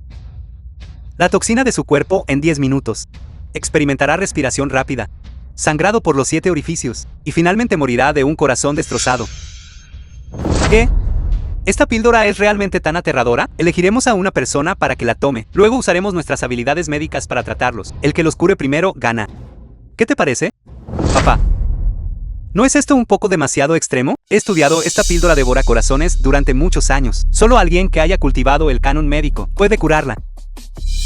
la toxina de su cuerpo en 10 minutos, experimentará respiración rápida, sangrado por los 7 orificios, y finalmente morirá de un corazón destrozado. ¿Qué? ¿Esta píldora es realmente tan aterradora? Elegiremos a una persona para que la tome. Luego usaremos nuestras habilidades médicas para tratarlos. El que los cure primero, gana. ¿Qué te parece? Papá. ¿No es esto un poco demasiado extremo? He estudiado esta píldora devora corazones durante muchos años. Solo alguien que haya cultivado el canon médico puede curarla.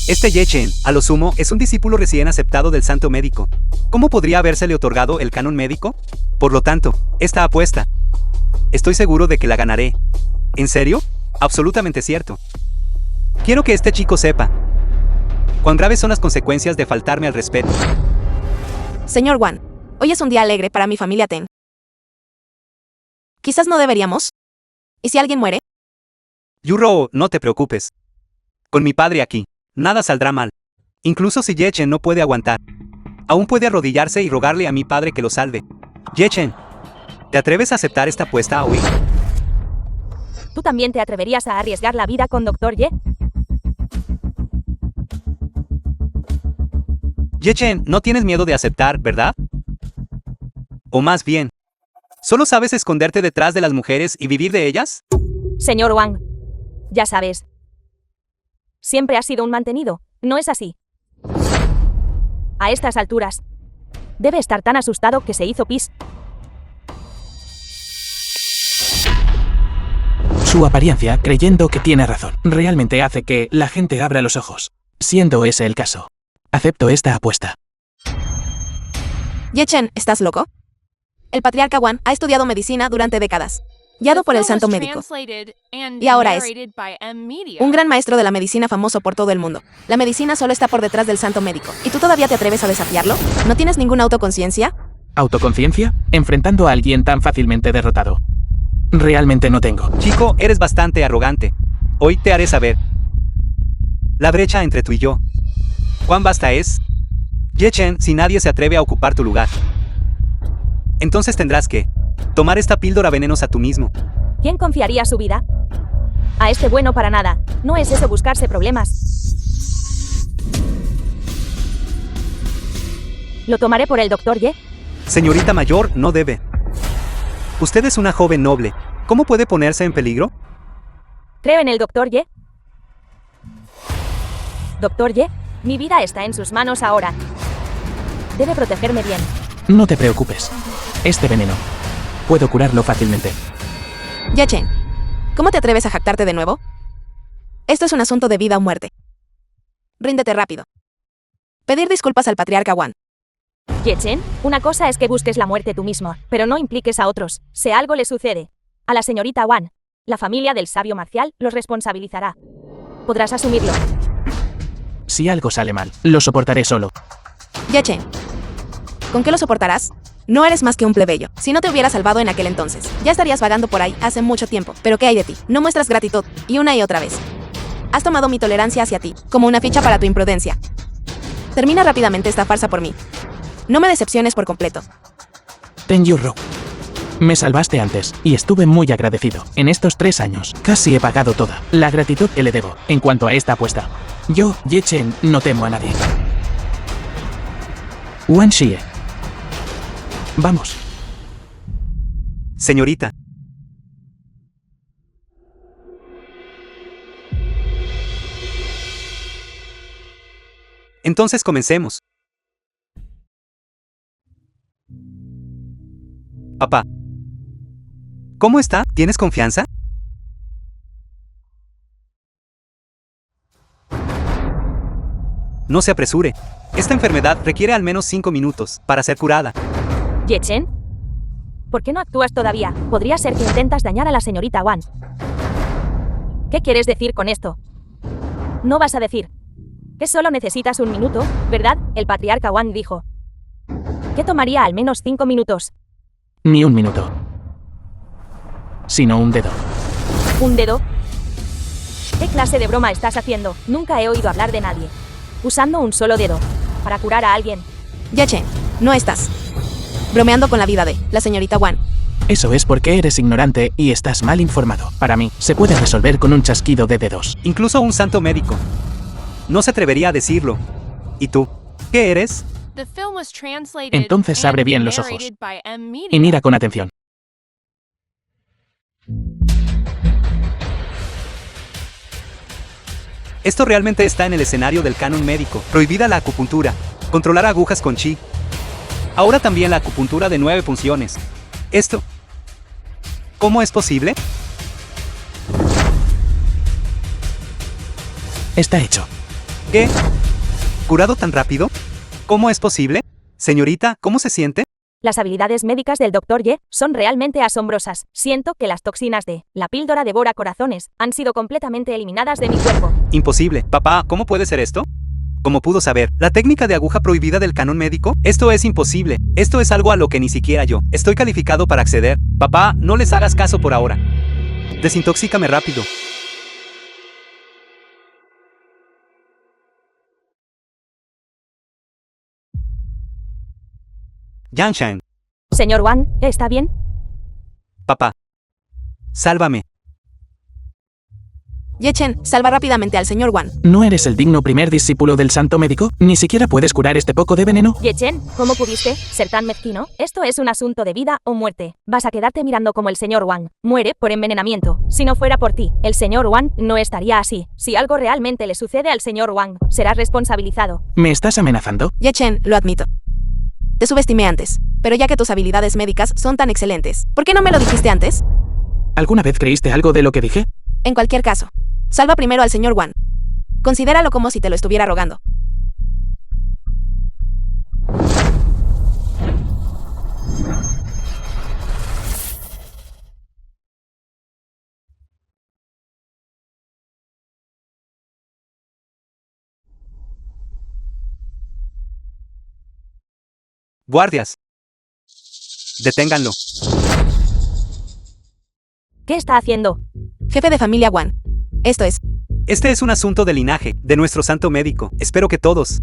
Este Ye-Chen, a lo sumo, es un discípulo recién aceptado del santo médico. ¿Cómo podría habérsele otorgado el canon médico? Por lo tanto, esta apuesta, estoy seguro de que la ganaré. ¿En serio? Absolutamente cierto. Quiero que este chico sepa cuán graves son las consecuencias de faltarme al respeto. Señor Wan, hoy es un día alegre para mi familia Ten. Quizás no deberíamos. ¿Y si alguien muere? Yuro, no te preocupes. Con mi padre aquí, nada saldrá mal. Incluso si Ye-Chen no puede aguantar, aún puede arrodillarse y rogarle a mi padre que lo salve. Ye-Chen, ¿te atreves a aceptar esta apuesta hoy? ¿Tú también te atreverías a arriesgar la vida con Dr. Ye? Ye-Chen, no tienes miedo de aceptar, ¿verdad? O más bien, ¿solo sabes esconderte detrás de las mujeres y vivir de ellas? Señor Wang, ya sabes. Siempre ha sido un mantenido, ¿no es así? A estas alturas, debe estar tan asustado que se hizo pis. Su apariencia, creyendo que tiene razón, realmente hace que la gente abra los ojos. Siendo ese el caso, acepto esta apuesta. Ye-Chen, ¿estás loco? El patriarca Wan ha estudiado medicina durante décadas, guiado por el santo médico. Y ahora es un gran maestro de la medicina famoso por todo el mundo. La medicina solo está por detrás del santo médico. ¿Y tú todavía te atreves a desafiarlo? ¿No tienes ninguna autoconciencia? ¿Autoconciencia? Enfrentando a alguien tan fácilmente derrotado. Realmente no tengo. Chico, eres bastante arrogante. Hoy te haré saber la brecha entre tú y yo. ¿Cuán vasta es? Ye-Chen, si nadie se atreve a ocupar tu lugar, entonces tendrás que tomar esta píldora venenosa tú mismo. ¿Quién confiaría su vida a este bueno para nada? ¿No es eso buscarse problemas? ¿Lo tomaré por el Dr. Ye? Señorita mayor, no debe. Usted es una joven noble. ¿Cómo puede ponerse en peligro? Creo en el Dr. Ye. Dr. Ye, mi vida está en sus manos ahora. Debe protegerme bien. No te preocupes. Este veneno, puedo curarlo fácilmente. Ye-Chen, ¿cómo te atreves a jactarte de nuevo? Esto es un asunto de vida o muerte. Ríndete rápido. Pedir disculpas al patriarca Wan. Ye-Chen, una cosa es que busques la muerte tú mismo, pero no impliques a otros. Si algo le sucede a la señorita Wan, la familia del sabio marcial los responsabilizará. Podrás asumirlo. Si algo sale mal, lo soportaré solo. Ye-Chen, ¿con qué lo soportarás? No eres más que un plebeyo. Si no te hubiera salvado en aquel entonces, ya estarías vagando por ahí hace mucho tiempo. Pero ¿qué hay de ti? No muestras gratitud, y una y otra vez. Has tomado mi tolerancia hacia ti, como una ficha para tu imprudencia. Termina rápidamente esta farsa por mí. No me decepciones por completo. Tenjuro. Me salvaste antes, y estuve muy agradecido. En estos 3 años, casi he pagado toda la gratitud que le debo, en cuanto a esta apuesta. Yo, Ye-Chen, no temo a nadie. Wan Xie. Vamos. Señorita. Entonces comencemos. Papá. ¿Cómo está? ¿Tienes confianza? No se apresure. Esta enfermedad requiere al menos 5 minutos para ser curada. Ye-Chen, ¿por qué no actúas todavía? Podría ser que intentas dañar a la señorita Wan. ¿Qué quieres decir con esto? No vas a decir Que solo necesitas un minuto, ¿verdad? El patriarca Wang dijo. Que tomaría al menos 5 minutos. Ni un minuto. Sino un dedo. ¿Un dedo? ¿Qué clase de broma estás haciendo? Nunca he oído hablar de nadie usando un solo dedo para curar a alguien. Ye-Chen, no estás bromeando con la vida de la señorita Wang. Eso es porque eres ignorante y estás mal informado. Para mí, se puede resolver con un chasquido de dedos. Incluso un santo médico no se atrevería a decirlo. ¿Y tú? ¿Qué eres? The film was translated Entonces abre and bien los ojos. narrated by M Media. Y mira con atención. Esto realmente está en el escenario del canon médico. Prohibida la acupuntura. Controlar agujas con chi. Ahora también la acupuntura de 9 punciones. Esto... ¿Cómo es posible? Está hecho. ¿Qué? ¿Curado tan rápido? ¿Cómo es posible? Señorita, ¿cómo se siente? Las habilidades médicas del Dr. Ye son realmente asombrosas. Siento que las toxinas de la píldora devora corazones han sido completamente eliminadas de mi cuerpo. Imposible. Papá, ¿cómo puede ser esto? ¿Cómo pudo saber? ¿La técnica de aguja prohibida del canon médico? Esto es imposible. Esto es algo a lo que ni siquiera yo estoy calificado para acceder. Papá, no les hagas caso por ahora. Desintoxícame rápido. Yanshan, Señor Wang, ¿está bien? papá. Sálvame. Ye-Chen, salva rápidamente al señor Wang. ¿No eres el digno primer discípulo del santo médico? ¿Ni siquiera puedes curar este poco de veneno? Ye-Chen, ¿cómo pudiste ser tan mezquino? Esto es un asunto de vida o muerte. Vas a quedarte mirando como el señor Wang muere por envenenamiento. Si no fuera por ti, el señor Wang no estaría así. Si algo realmente le sucede al señor Wang, serás responsabilizado. ¿Me estás amenazando? Ye-Chen, lo admito. Te subestimé antes, pero ya que tus habilidades médicas son tan excelentes, ¿por qué no me lo dijiste antes? ¿Alguna vez creíste algo de lo que dije? En cualquier caso, salva primero al señor Wang. Considéralo como si te lo estuviera rogando. Guardias. Deténganlo. ¿Qué está haciendo? Jefe de familia Wang. Esto es. Este es un asunto de linaje, de nuestro santo médico. Espero que todos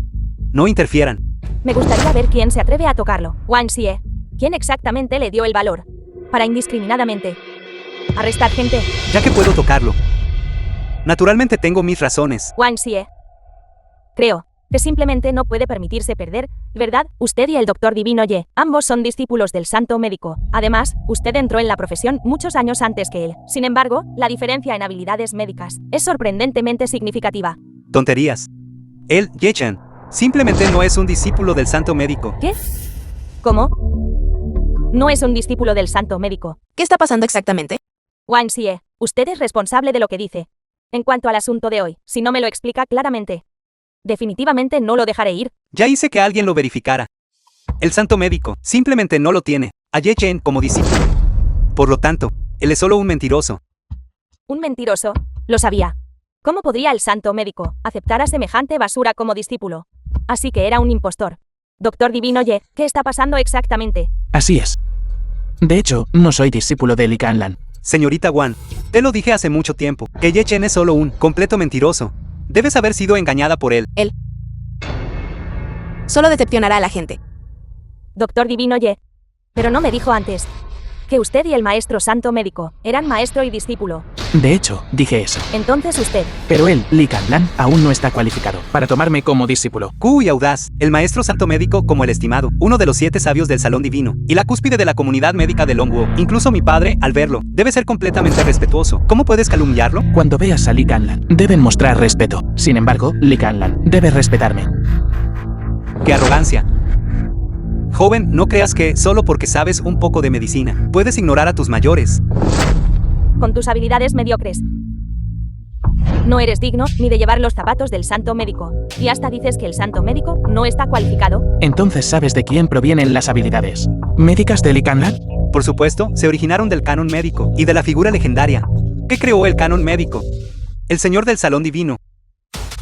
no interfieran. Me gustaría ver quién se atreve a tocarlo. Wang Xie. ¿Quién exactamente le dio el valor para indiscriminadamente arrestar gente? Ya que puedo tocarlo. Naturalmente tengo mis razones. Wang Xie. Creo que simplemente no puede permitirse perder, ¿verdad? Usted y el Dr. Divino Ye, ambos son discípulos del santo médico. Además, usted entró en la profesión muchos años antes que él. Sin embargo, la diferencia en habilidades médicas es sorprendentemente significativa. Tonterías. Él, Ye-Chen, simplemente no es un discípulo del santo médico. ¿Qué? ¿Cómo? No es un discípulo del santo médico. ¿Qué está pasando exactamente? Wang Xie, usted es responsable de lo que dice. En cuanto al asunto de hoy, si no me lo explica claramente, definitivamente no lo dejaré ir. Ya hice que alguien lo verificara. El santo médico simplemente no lo tiene a Ye-Chen como discípulo. Por lo tanto, él es solo un mentiroso. Un mentiroso. Lo sabía. ¿Cómo podría el santo médico aceptar a semejante basura como discípulo? Así que era un impostor. Doctor Divino Ye, ¿qué está pasando exactamente? Así es. De hecho, no soy discípulo de Li Canlan. Señorita Wang, te lo dije hace mucho tiempo, que Ye-Chen es solo un completo mentiroso. Debes haber sido engañada por él. Él solo decepcionará a la gente. Doctor Divino Ye. Pero no me dijo antes que usted y el maestro santo médico eran maestro y discípulo. De hecho, dije eso. Entonces usted. Pero él, Li Canlan, aún no está cualificado para tomarme como discípulo. Y audaz, el maestro santo médico como el estimado, uno de los 7 sabios del salón divino, y la cúspide de la comunidad médica de Longwo. Incluso mi padre, al verlo, debe ser completamente respetuoso. ¿Cómo puedes calumniarlo? Cuando veas a Li Canlan, deben mostrar respeto. Sin embargo, Li Canlan debe respetarme. ¡Qué arrogancia! Joven, no creas que, solo porque sabes un poco de medicina, puedes ignorar a tus mayores. Con tus habilidades mediocres. No eres digno ni de llevar los zapatos del santo médico. Y hasta dices que el santo médico no está cualificado. Entonces sabes de quién provienen las habilidades médicas de Li Canlan. Por supuesto, se originaron del canon médico y de la figura legendaria. ¿Qué creó el canon médico? El señor del salón divino.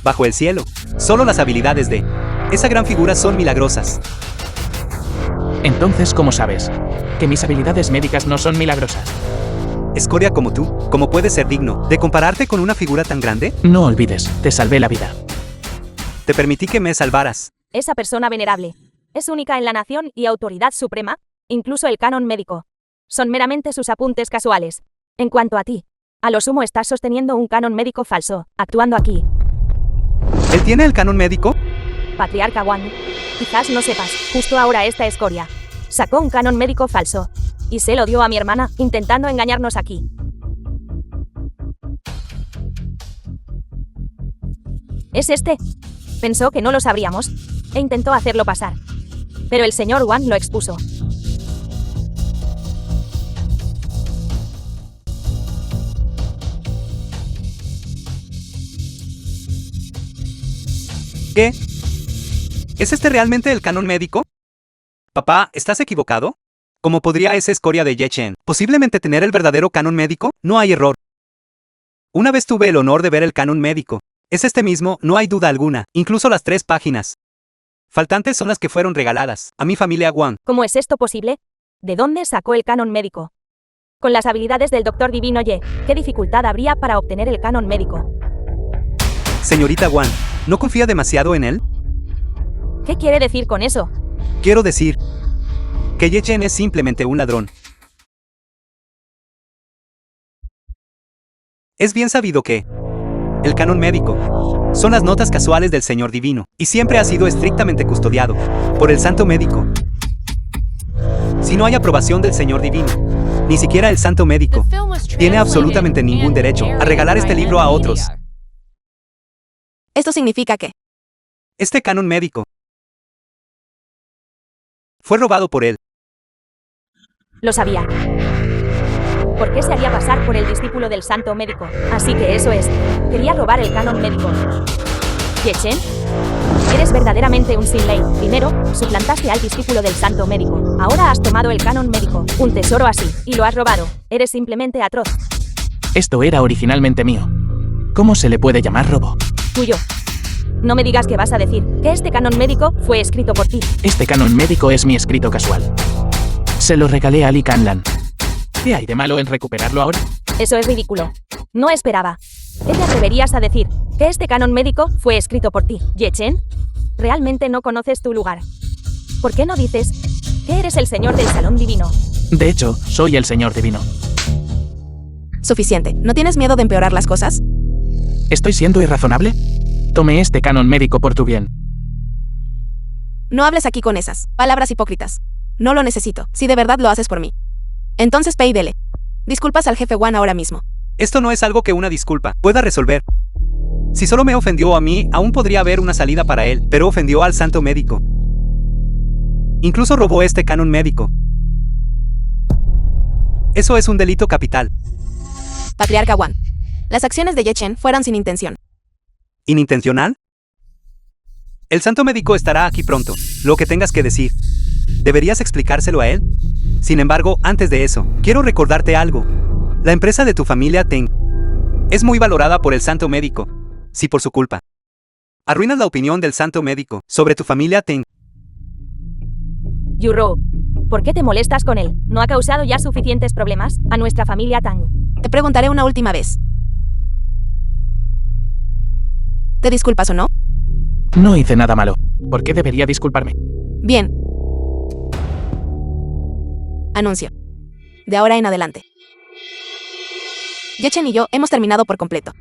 bajo el cielo. Solo las habilidades de esa gran figura son milagrosas. Entonces, ¿cómo sabes que mis habilidades médicas no son milagrosas? Escoria como tú, ¿cómo puedes ser digno de compararte con una figura tan grande? No olvides, te salvé la vida. Te permití que me salvaras. Esa persona venerable es única en la nación y autoridad suprema, incluso el canon médico. Son meramente sus apuntes casuales. En cuanto a ti, a lo sumo estás sosteniendo un canon médico falso, actuando aquí. ¿Él tiene el canon médico? Patriarca Wan, quizás no sepas, justo ahora esta escoria sacó un canon médico falso y se lo dio a mi hermana, intentando engañarnos aquí. ¿Es este? Pensó que no lo sabríamos e intentó hacerlo pasar. Pero el señor Wan lo expuso. ¿Qué? ¿Es este realmente el canon médico? Papá, ¿estás equivocado? ¿Cómo podría esa escoria de Ye Chen posiblemente tener el verdadero canon médico? No hay error. Una vez tuve el honor de ver el canon médico. Es este mismo, no hay duda alguna, incluso las 3 páginas faltantes son las que fueron regaladas a mi familia Wang. ¿Cómo es esto posible? ¿De dónde sacó el canon médico? Con las habilidades del Doctor Divino Ye, ¿qué dificultad habría para obtener el canon médico? Señorita Wang, ¿no confía demasiado en él? ¿Qué quiere decir con eso? Quiero decir que Ye Chen es simplemente un ladrón. Es bien sabido que el canon médico son las notas casuales del Señor Divino, y siempre ha sido estrictamente custodiado por el Santo Médico. Si no hay aprobación del Señor Divino, ni siquiera el Santo Médico tiene absolutamente ningún derecho a regalar este libro a otros. Esto significa que Este canon médico fue robado por él. Lo sabía. ¿Por qué se haría pasar por el discípulo del Santo Médico? Así que eso es. Quería robar el canon médico. Ye Chen, eres verdaderamente un Sin Lei. Primero, suplantaste al discípulo del Santo Médico. Ahora has tomado el canon médico, un tesoro así, y lo has robado. Eres simplemente atroz. Esto era originalmente mío. ¿Cómo se le puede llamar robo? Tuyo. No me digas que vas a decir que este canon médico fue escrito por ti. Este canon médico es mi escrito casual. Se lo regalé a Li Canlan. ¿Qué hay de malo en recuperarlo ahora? Eso es ridículo. No esperaba. ¿Qué te atreverías a decir que este canon médico fue escrito por ti, Ye Chen? Realmente no conoces tu lugar. ¿Por qué no dices que eres el señor del Salón Divino? De hecho, soy el Señor Divino. suficiente. ¿No tienes miedo de empeorar las cosas? ¿Estoy siendo irrazonable? Tomé este canon médico por tu bien. No hables aquí con esas palabras hipócritas. No lo necesito, si de verdad lo haces por mí. Entonces ve y dele disculpas al jefe Wan ahora mismo. Esto no es algo que una disculpa pueda resolver. Si solo me ofendió a mí, aún podría haber una salida para él, pero ofendió al santo médico. Incluso robó este canon médico. Eso es un delito capital. Patriarca Wan. Las acciones de Ye Chen fueron sin intención. ¿Inintencional? El santo médico estará aquí pronto. Lo que tengas que decir. ¿Deberías explicárselo a él? Sin embargo, antes de eso, quiero recordarte algo. La empresa de tu familia Teng es muy valorada por el santo médico. Sí, por su culpa arruinas la opinión del santo médico sobre tu familia Teng. Yuro, ¿por qué te molestas con él? ¿No ha causado ya suficientes problemas a nuestra familia Tang? Te preguntaré una última vez. ¿Te disculpas o no? No hice nada malo. ¿Por qué debería disculparme? Bien. Anuncio. De ahora en adelante. Ye Chen y yo hemos terminado por completo.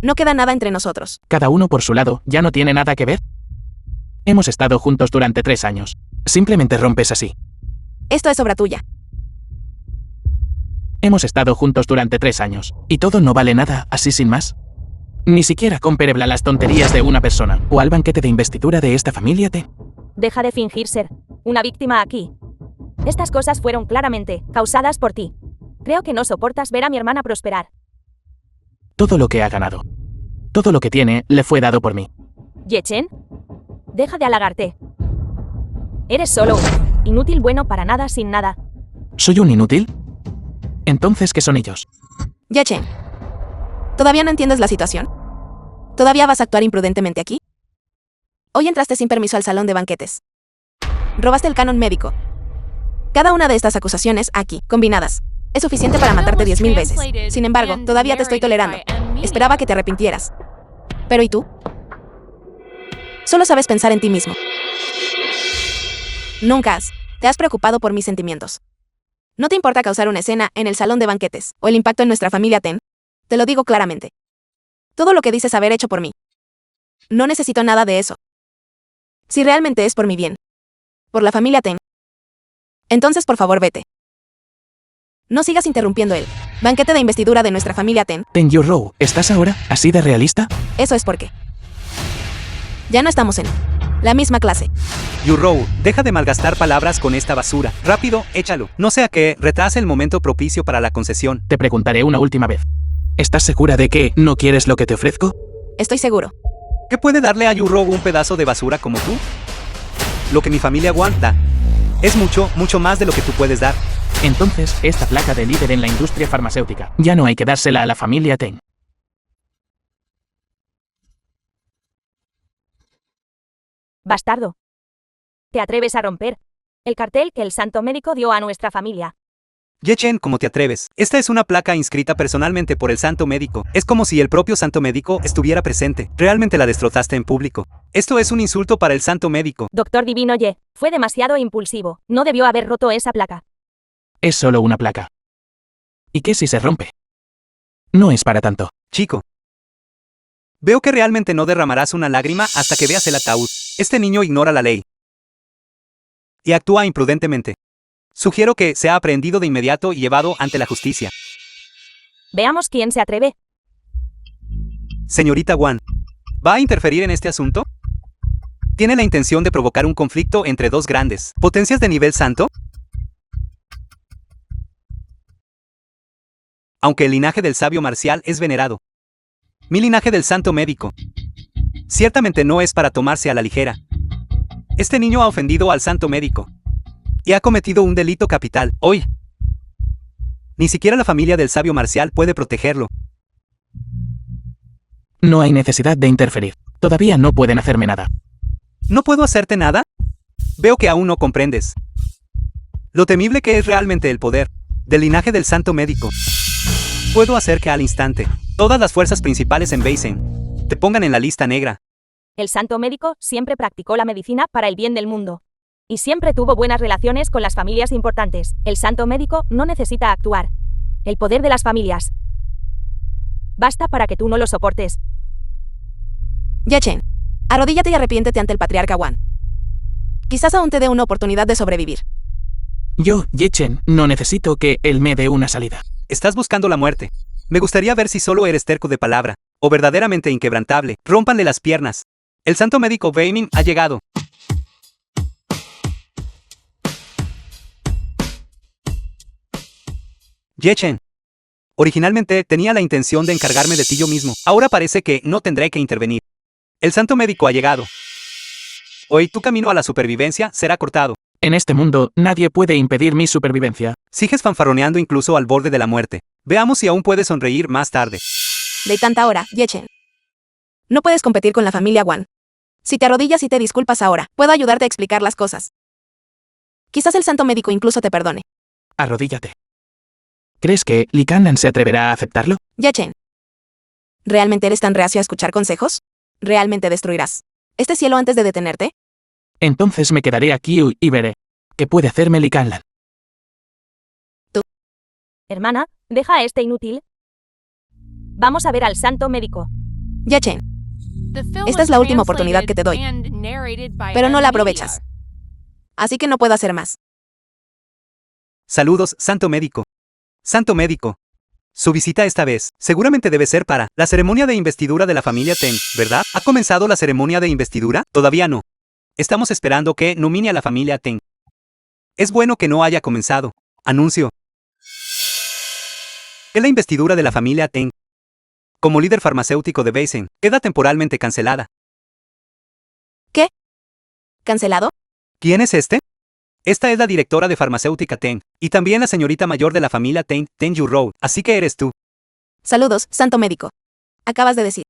No queda nada entre nosotros. Cada uno por su lado, ¿ya no tiene nada que ver? Hemos estado juntos durante 3 años. Simplemente rompes así. Esto es obra tuya. Hemos estado juntos durante 3 años. ¿Y todo no vale nada, así sin más? Ni siquiera comperebla las tonterías de una persona, o al banquete de investidura de esta familia T. Deja de fingir ser una víctima aquí. Estas cosas fueron claramente causadas por ti. Creo que no soportas ver a mi hermana prosperar. Todo lo que ha ganado, todo lo que tiene, le fue dado por mí. Ye Chen, deja de halagarte. Eres solo un inútil bueno para nada sin nada. ¿Soy un inútil? Entonces, ¿qué son ellos? Ye Chen. ¿Todavía no entiendes la situación? ¿Todavía vas a actuar imprudentemente aquí? Hoy entraste sin permiso al salón de banquetes. Robaste el canon médico. Cada una de estas acusaciones, aquí, combinadas, es suficiente para matarte 10.000 veces. Sin embargo, todavía te estoy tolerando. Esperaba que te arrepintieras. Pero ¿y tú? Solo sabes pensar en ti mismo. Nunca te has preocupado por mis sentimientos. No te importa causar una escena en el salón de banquetes, o el impacto en nuestra familia Ten. Te lo digo claramente. Todo lo que dices haber hecho por mí. No necesito nada de eso. Si realmente es por mi bien, por la familia Ten, entonces por favor vete. No sigas interrumpiendo el banquete de investidura de nuestra familia Ten. Tenyu-Rou, ¿estás ahora así de realista? Eso es porque ya no estamos en la misma clase. Yu-Rou, deja de malgastar palabras con esta basura. Rápido, échalo. No sea que retrase el momento propicio para la concesión. Te preguntaré una última vez. ¿Estás segura de que no quieres lo que te ofrezco? Estoy seguro. ¿Qué puede darle a Yu-Rou un pedazo de basura como tú? Lo que mi familia aguanta es mucho, mucho más de lo que tú puedes dar. Entonces, esta placa de líder en la industria farmacéutica ya no hay que dársela a la familia Ten. Bastardo. ¿Te atreves a romper el cartel que el santo médico dio a nuestra familia? Ye-Chen, ¿cómo te atreves? Esta es una placa inscrita personalmente por el santo médico. Es como si el propio santo médico estuviera presente. Realmente la destrozaste en público. Esto es un insulto para el santo médico. Doctor Divino Ye, fue demasiado impulsivo. No debió haber roto esa placa. Es solo una placa. ¿Y qué si se rompe? No es para tanto. Chico. Veo que realmente no derramarás una lágrima hasta que veas el ataúd. Este niño ignora la ley y actúa imprudentemente. Sugiero que sea aprehendido de inmediato y llevado ante la justicia. Veamos quién se atreve. Señorita Wan, ¿va a interferir en este asunto? ¿Tiene la intención de provocar un conflicto entre dos grandes potencias de nivel santo? Aunque el linaje del sabio marcial es venerado, mi linaje del santo médico ciertamente no es para tomarse a la ligera. Este niño ha ofendido al santo médico y ha cometido un delito capital. Hoy, ni siquiera la familia del sabio marcial puede protegerlo. No hay necesidad de interferir. Todavía no pueden hacerme nada. ¿No puedo hacerte nada? Veo que aún no comprendes lo temible que es realmente el poder del linaje del santo médico. Puedo hacer que al instante todas las fuerzas principales en Beisen te pongan en la lista negra. El santo médico siempre practicó la medicina para el bien del mundo. Y siempre tuvo buenas relaciones con las familias importantes. El santo médico no necesita actuar. El poder de las familias basta para que tú no lo soportes. Ye-Chen, arrodíllate y arrepiéntete ante el patriarca Wan. Quizás aún te dé una oportunidad de sobrevivir. Yo, Ye-Chen, no necesito que él me dé una salida. Estás buscando la muerte. Me gustaría ver si solo eres terco de palabra o verdaderamente inquebrantable. Rómpanle las piernas. El santo médico Beimin ha llegado. Ye-Chen. Originalmente tenía la intención de encargarme de ti yo mismo. Ahora parece que no tendré que intervenir. El santo médico ha llegado. Hoy tu camino a la supervivencia será cortado. En este mundo, nadie puede impedir mi supervivencia. Sigues fanfarroneando incluso al borde de la muerte. Veamos si aún puedes sonreír más tarde. De tanta hora, Ye-Chen. No puedes competir con la familia Wan. Si te arrodillas y te disculpas ahora, puedo ayudarte a explicar las cosas. Quizás el santo médico incluso te perdone. Arrodíllate. ¿Crees que Li Kanlan se atreverá a aceptarlo? Ye-Chen. ¿Realmente eres tan reacio a escuchar consejos? ¿Realmente destruirás este cielo antes de detenerte? Entonces me quedaré aquí y veré qué puede hacerme Li Kanlan. Hermana, deja a este inútil. Vamos a ver al santo médico. Ye-Chen, esta es la última oportunidad que te doy, pero no la aprovechas. Así que no puedo hacer más. Saludos, santo médico. Santo médico. Su visita esta vez seguramente debe ser para la ceremonia de investidura de la familia Ten, ¿verdad? ¿Ha comenzado la ceremonia de investidura? Todavía no. Estamos esperando que nomine a la familia Ten. Es bueno que no haya comenzado. Anuncio que la investidura de la familia Ten como líder farmacéutico de Beisen queda temporalmente cancelada. ¿Qué? ¿Cancelado? ¿Quién es este? Esta es la directora de farmacéutica Ten, y también la señorita mayor de la familia Ten, Tenyu-Rou, así que eres tú. Saludos, santo médico. Acabas de decir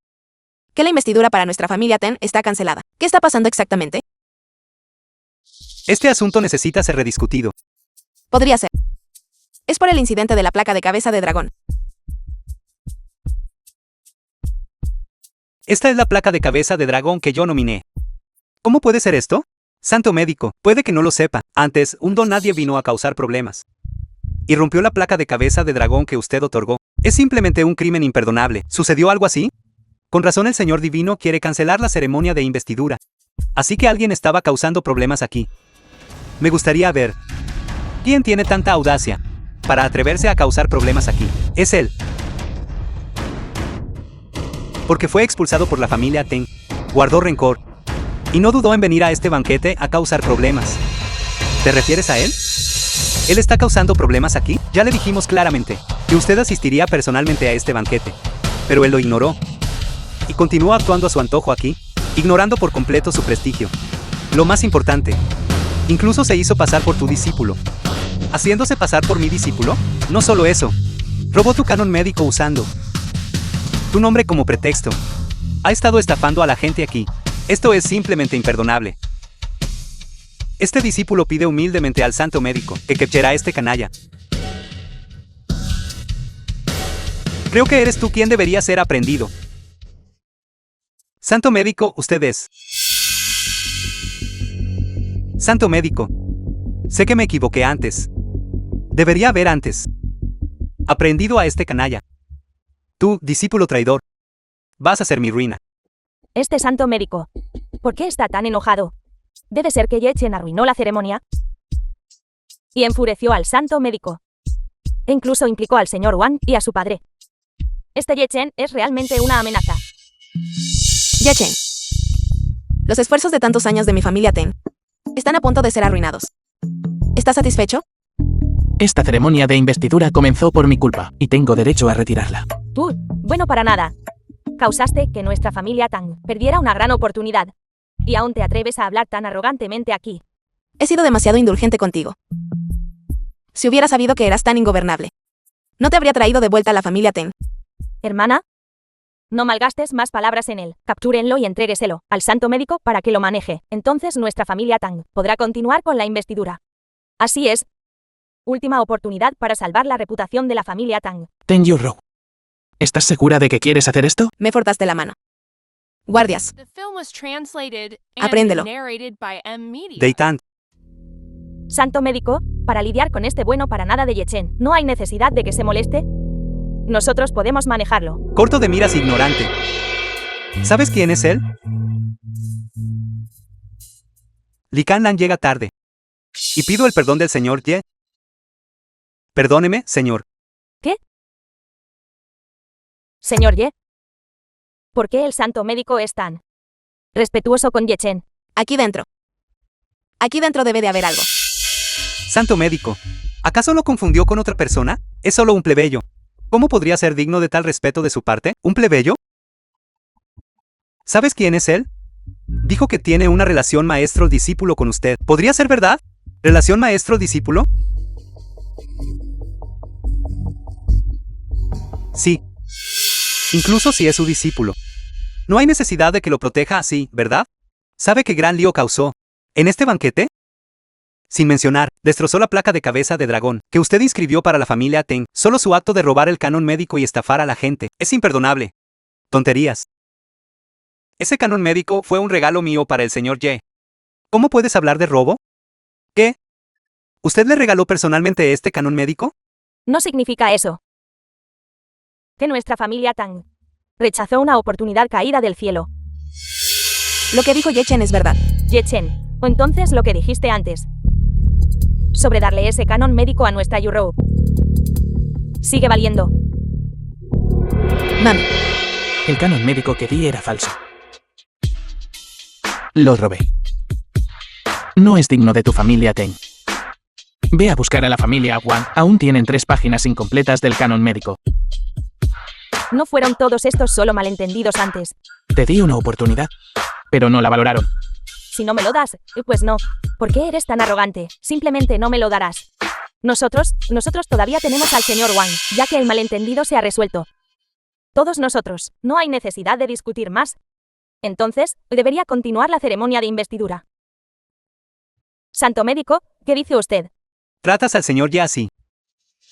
que la investidura para nuestra familia Ten está cancelada. ¿Qué está pasando exactamente? Este asunto necesita ser rediscutido. Podría ser. Es por el incidente de la placa de cabeza de dragón. Esta es la placa de cabeza de dragón que yo nominé. ¿Cómo puede ser esto? Santo médico, puede que no lo sepa. Antes, un don nadie vino a causar problemas. Y rompió la placa de cabeza de dragón que usted otorgó. Es simplemente un crimen imperdonable. ¿Sucedió algo así? Con razón el señor divino quiere cancelar la ceremonia de investidura. Así que alguien estaba causando problemas aquí. Me gustaría ver. ¿Quién tiene tanta audacia para atreverse a causar problemas aquí? Es él. Porque fue expulsado por la familia Ten. Guardó rencor. Y no dudó en venir a este banquete a causar problemas. ¿Te refieres a él? ¿Él está causando problemas aquí? Ya le dijimos claramente que usted asistiría personalmente a este banquete. Pero él lo ignoró. Y continuó actuando a su antojo aquí, ignorando por completo su prestigio. Lo más importante, incluso se hizo pasar por tu discípulo. ¿Haciéndose pasar por mi discípulo? No solo eso, robó tu canon médico usando tu nombre como pretexto. Ha estado estafando a la gente aquí. Esto es simplemente imperdonable. Este discípulo pide humildemente al santo médico que capture a este canalla. Creo que eres tú quien debería ser aprendido. Santo médico, usted es. Santo médico. Sé que me equivoqué antes. Debería haber antes aprendido a este canalla. Tú, discípulo traidor, vas a ser mi ruina. Este santo médico. ¿Por qué está tan enojado? Debe ser que Ye Chen arruinó la ceremonia y enfureció al santo médico. E incluso implicó al señor Wang y a su padre. Este Ye Chen es realmente una amenaza. Ye Chen. Los esfuerzos de tantos años de mi familia Ten están a punto de ser arruinados. ¿Estás satisfecho? Esta ceremonia de investidura comenzó por mi culpa, y tengo derecho a retirarla. Tú, bueno para nada. Causaste que nuestra familia Tang perdiera una gran oportunidad. Y aún te atreves a hablar tan arrogantemente aquí. He sido demasiado indulgente contigo. Si hubiera sabido que eras tan ingobernable, no te habría traído de vuelta a la familia Ten. Hermana, no malgastes más palabras en él. Captúrenlo y entrégueselo al santo médico para que lo maneje. Entonces nuestra familia Tang podrá continuar con la investidura. Así es. Última oportunidad para salvar la reputación de la familia Tang. Ten Yurou. ¿Estás segura de que quieres hacer esto? Me forzaste la mano. Guardias. The film was translated and Apréndelo. narrated by M Media. Deitan, Santo médico, para lidiar con este bueno para nada de Ye Chen, no hay necesidad de que se moleste. Nosotros podemos manejarlo. corto de miras ignorante. ¿Sabes quién es él? Li Canlan llega tarde. Y pido el perdón del señor Ye. Perdóneme, señor. Señor Ye. ¿Por qué el santo médico es tan respetuoso con Ye Chen? Aquí dentro. Aquí dentro debe de haber algo. Santo médico, ¿acaso lo confundió con otra persona? Es solo un plebeyo. ¿Cómo podría ser digno de tal respeto de su parte? ¿Un plebeyo? ¿Sabes quién es él? Dijo que tiene una relación maestro-discípulo con usted. ¿Podría ser verdad? ¿Relación maestro-discípulo? Sí. Incluso si es su discípulo. No hay necesidad de que lo proteja así, ¿verdad? ¿Sabe qué gran lío causó en este banquete? Sin mencionar, destrozó la placa de cabeza de dragón que usted inscribió para la familia Ten. Solo su acto de robar el canon médico y estafar a la gente es imperdonable. Tonterías. Ese canon médico fue un regalo mío para el señor Ye. ¿Cómo puedes hablar de robo? ¿Qué? ¿Usted le regaló personalmente este canon médico? No significa eso. Que nuestra familia Tang rechazó una oportunidad caída del cielo. Lo que dijo Ye Chen es verdad. Ye Chen, o entonces lo que dijiste antes sobre darle ese canon médico a nuestra Yurou. Sigue valiendo. Mami. El canon médico que di era falso. Lo robé. No es digno de tu familia Ten. Ve a buscar a la familia Wang. Aún tienen 3 páginas incompletas del canon médico. No fueron todos estos solo malentendidos antes. Te di una oportunidad, pero no la valoraron. Si no me lo das, pues no. ¿Por qué eres tan arrogante? Simplemente no me lo darás. Nosotros todavía tenemos al señor Wang, ya que el malentendido se ha resuelto. todos nosotros. No hay necesidad de discutir más. Entonces, debería continuar la ceremonia de investidura. Santo médico, ¿qué dice usted? Tratas al señor Ye así.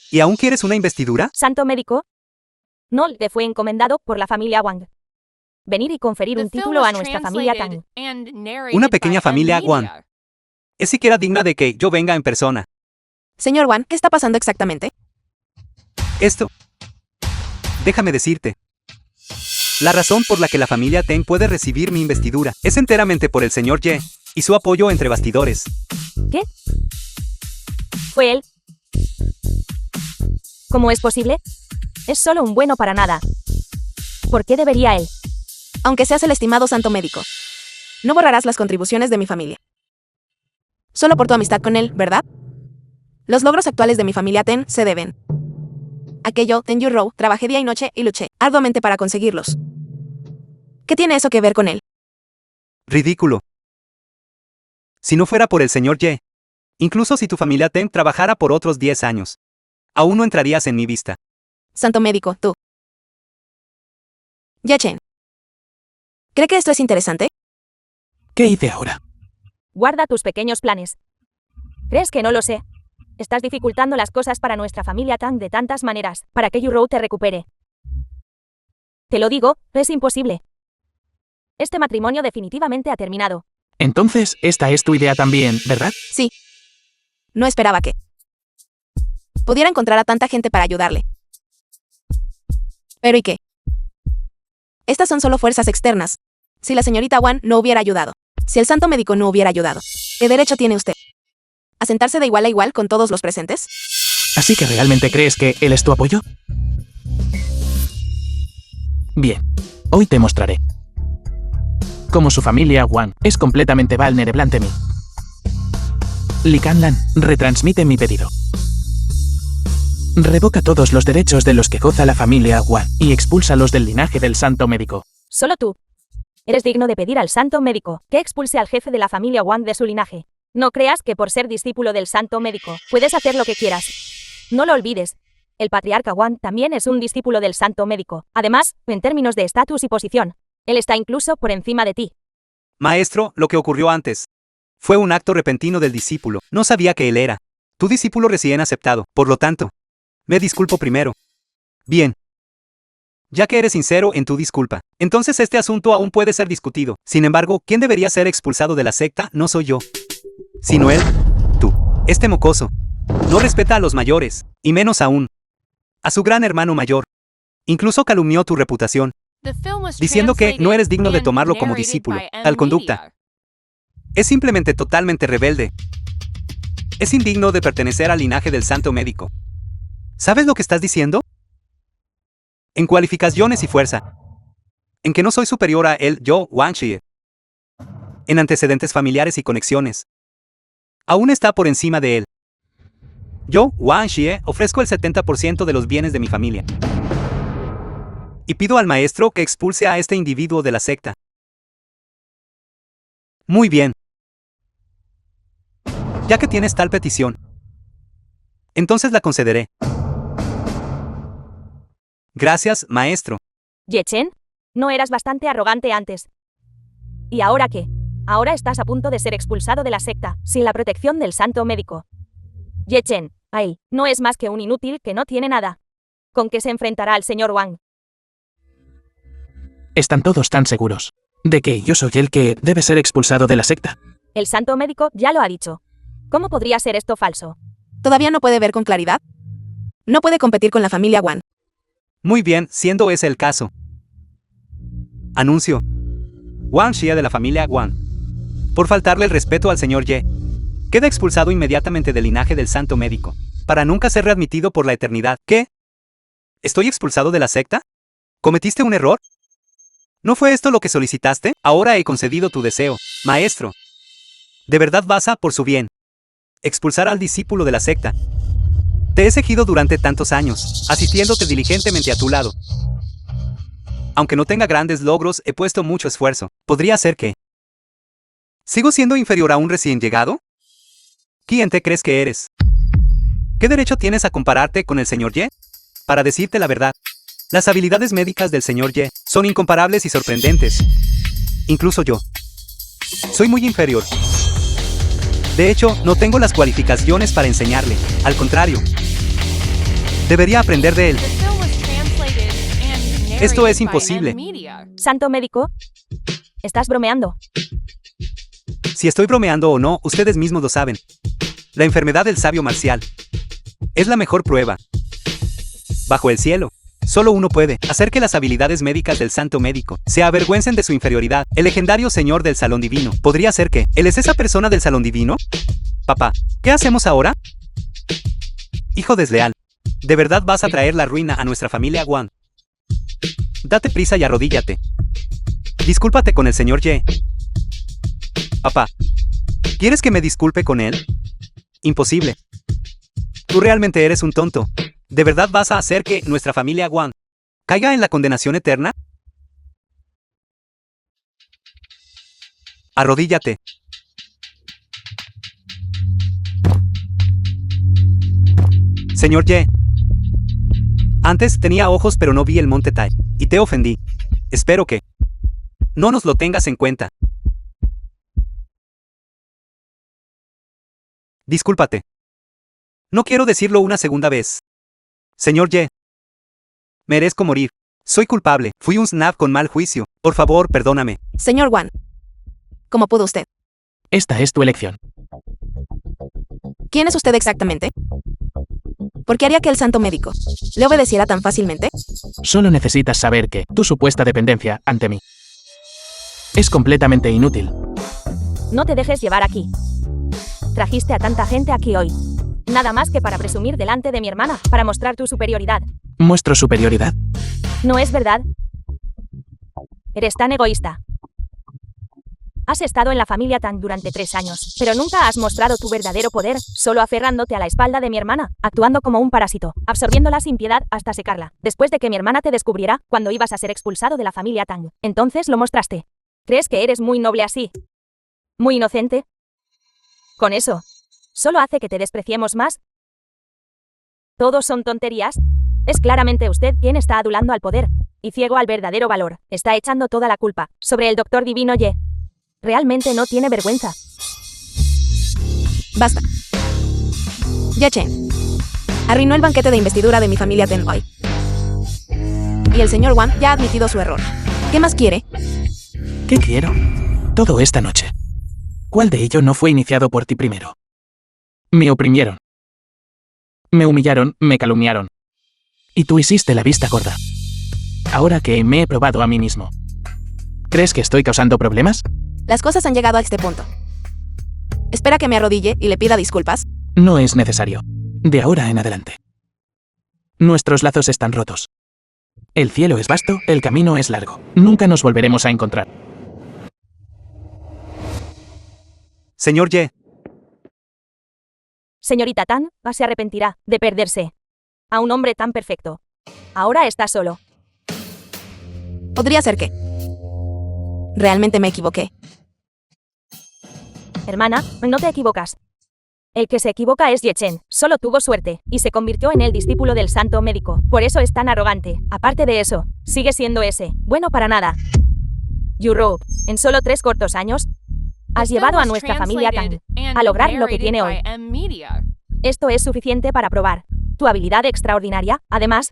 ¿Y aún quieres una investidura? Santo médico, no le fue encomendado por la familia Wang venir y conferir un título a nuestra familia Tang. Una pequeña familia Wang. ¿Es siquiera digna de que yo venga en persona? Señor Wan, ¿qué está pasando exactamente? Esto. Déjame decirte. La razón por la que la familia Teng puede recibir mi investidura es enteramente por el señor Ye y su apoyo entre bastidores. ¿Qué? ¿Fue él? ¿Cómo es posible? Es solo un bueno para nada. ¿Por qué debería él? Aunque seas el estimado santo médico, no borrarás las contribuciones de mi familia. Solo por tu amistad con él, ¿verdad? Los logros actuales de mi familia Ten se deben a que yo, Ten Yurou, trabajé día y noche y luché arduamente para conseguirlos. ¿Qué tiene eso que ver con él? Ridículo. Si no fuera por el señor Ye, incluso si tu familia Teng trabajara por otros 10 años, aún no entrarías en mi vista. Santo médico, tú. Ye Chen. ¿Cree que esto es interesante? ¿Qué hice ahora? Guarda tus pequeños planes. ¿Crees que no lo sé? Estás dificultando las cosas para nuestra familia Tang de tantas maneras, para que Yurou te recupere. Te lo digo, es imposible. Este matrimonio definitivamente ha terminado. Entonces, esta es tu idea también, ¿verdad? Sí. No esperaba que pudiera encontrar a tanta gente para ayudarle. ¿Pero y qué? Estas son solo fuerzas externas. Si la señorita Wan no hubiera ayudado, si el santo médico no hubiera ayudado, ¿qué derecho tiene usted a sentarse de igual a igual con todos los presentes? ¿Así que realmente crees que él es tu apoyo? Bien, hoy te mostraré cómo su familia Wang es completamente vulnerable. Li Canlan, retransmite mi pedido. Revoca todos los derechos de los que goza la familia Wang y expúlsalos del linaje del santo médico. Solo tú eres digno de pedir al santo médico que expulse al jefe de la familia Wang de su linaje. No creas que por ser discípulo del santo médico puedes hacer lo que quieras. No lo olvides. El patriarca Wang también es un discípulo del santo médico. Además, en términos de estatus y posición, él está incluso por encima de ti. Maestro, lo que ocurrió antes fue un acto repentino del discípulo. No sabía que él era tu discípulo recién aceptado. Por lo tanto, me disculpo primero. Bien. Ya que eres sincero en tu disculpa, entonces este asunto aún puede ser discutido. Sin embargo, ¿quién debería ser expulsado de la secta? No soy yo, sino él. Tú. Este mocoso no respeta a los mayores, y menos aún a su gran hermano mayor. Incluso calumnió tu reputación, diciendo que no eres digno de tomarlo como discípulo. Tal conducta es simplemente totalmente rebelde. Es indigno de pertenecer al linaje del santo médico. ¿Sabes lo que estás diciendo? En cualificaciones y fuerza. En que no soy superior a él, yo, Wang Xie. En antecedentes familiares y conexiones. Aún está por encima de él. Yo, Wang Xie, ofrezco el 70% de los bienes de mi familia. Y pido al maestro que expulse a este individuo de la secta. Muy bien. Ya que tienes tal petición, entonces la concederé. Gracias, maestro. Ye Chen, no eras bastante arrogante antes. ¿Y ahora qué? Ahora estás a punto de ser expulsado de la secta, sin la protección del santo médico. Ye Chen, él, no es más que un inútil que no tiene nada. ¿Con qué se enfrentará al señor Wang? ¿Están todos tan seguros de que yo soy el que debe ser expulsado de la secta? El santo médico ya lo ha dicho. ¿Cómo podría ser esto falso? ¿Todavía no puede ver con claridad? No puede competir con la familia Wan. Muy bien, siendo ese el caso. Anuncio. Wang Xie de la familia Wang, por faltarle el respeto al señor Ye, queda expulsado inmediatamente del linaje del santo médico, para nunca ser readmitido por la eternidad. ¿Qué? ¿Estoy expulsado de la secta? ¿Cometiste un error? ¿No fue esto lo que solicitaste? Ahora he concedido tu deseo, maestro. ¿De verdad vas a, por su bien, expulsar al discípulo de la secta? Te he seguido durante tantos años, asistiéndote diligentemente a tu lado. Aunque no tenga grandes logros, he puesto mucho esfuerzo. ¿Podría ser que sigo siendo inferior a un recién llegado? ¿Quién te crees que eres? ¿Qué derecho tienes a compararte con el señor Ye? Para decirte la verdad, Las habilidades médicas del señor Ye son incomparables y sorprendentes. Incluso yo. Soy muy inferior. De hecho, no tengo las cualificaciones para enseñarle. Al contrario. Debería aprender de él. The film was translated and Esto narrated es by imposible. M-Media. ¿Santo médico? ¿Estás bromeando? Si estoy bromeando o no, ustedes mismos lo saben. La enfermedad del sabio marcial es la mejor prueba. Bajo el cielo, solo uno puede hacer que las habilidades médicas del santo médico se avergüencen de su inferioridad. El legendario señor del salón divino podría ser que él es esa persona del salón divino. Papá, ¿qué hacemos ahora? Hijo desleal, ¿de verdad vas a traer la ruina a nuestra familia Wang? Date prisa y arrodíllate. Discúlpate con el señor Ye. Papá, ¿quieres que me disculpe con él? Imposible. Tú realmente eres un tonto. ¿De verdad vas a hacer que nuestra familia Wang caiga en la condenación eterna? Arrodíllate. Señor Ye. Antes tenía ojos pero no vi el monte Tai. Y te ofendí. Espero que no nos lo tengas en cuenta. Discúlpate. No quiero decirlo una segunda vez. Señor Ye. Merezco morir. Soy culpable. Fui un snap con mal juicio. Por favor, perdóname. Señor Wan. ¿Cómo pudo usted? Esta es tu elección. ¿Quién es usted exactamente? ¿Por qué haría que el santo médico le obedeciera tan fácilmente? Solo necesitas saber que tu supuesta dependencia ante mí es completamente inútil. No te dejes llevar aquí. Trajiste a tanta gente aquí hoy. Nada más que para presumir delante de mi hermana, para mostrar tu superioridad. ¿Muestro superioridad? ¿No es verdad? Eres tan egoísta. Has estado en la familia Tang durante 3 años, pero nunca has mostrado tu verdadero poder, solo aferrándote a la espalda de mi hermana, actuando como un parásito, absorbiéndola sin piedad hasta secarla. Después de que mi hermana te descubriera, cuando ibas a ser expulsado de la familia Tang, entonces lo mostraste. ¿Crees que eres muy noble así? ¿Muy inocente? Con eso, ¿solo hace que te despreciemos más? ¿Todos son tonterías? Es claramente usted quien está adulando al poder, y ciego al verdadero valor. Está echando toda la culpa sobre el doctor divino Ye. Realmente no tiene vergüenza. Basta. Ye Chen. Arruinó el banquete de investidura de mi familia Ten hoy. Y el señor Wan ya ha admitido su error. ¿Qué más quiere? ¿Qué quiero? Todo esta noche. ¿Cuál de ello no fue iniciado por ti primero? Me oprimieron. Me humillaron, me calumniaron. Y tú hiciste la vista gorda. Ahora que me he probado a mí mismo. ¿Crees que estoy causando problemas? Las cosas han llegado a este punto. ¿Espera que me arrodille y le pida disculpas? No es necesario. De ahora en adelante. Nuestros lazos están rotos. El cielo es vasto, el camino es largo. Nunca nos volveremos a encontrar. Señor Ye. Señorita Tan, se arrepentirá de perderse a un hombre tan perfecto. Ahora está solo. Podría ser que realmente me equivoqué. Hermana, no te equivocas. El que se equivoca es Ye Chen. Solo tuvo suerte, y se convirtió en el discípulo del santo médico. Por eso es tan arrogante. Aparte de eso, sigue siendo ese. Bueno para nada. Yuro, en solo 3 cortos años, has llevado a nuestra familia Tang a lograr lo que tiene hoy. Esto es suficiente para probar tu habilidad extraordinaria. Además,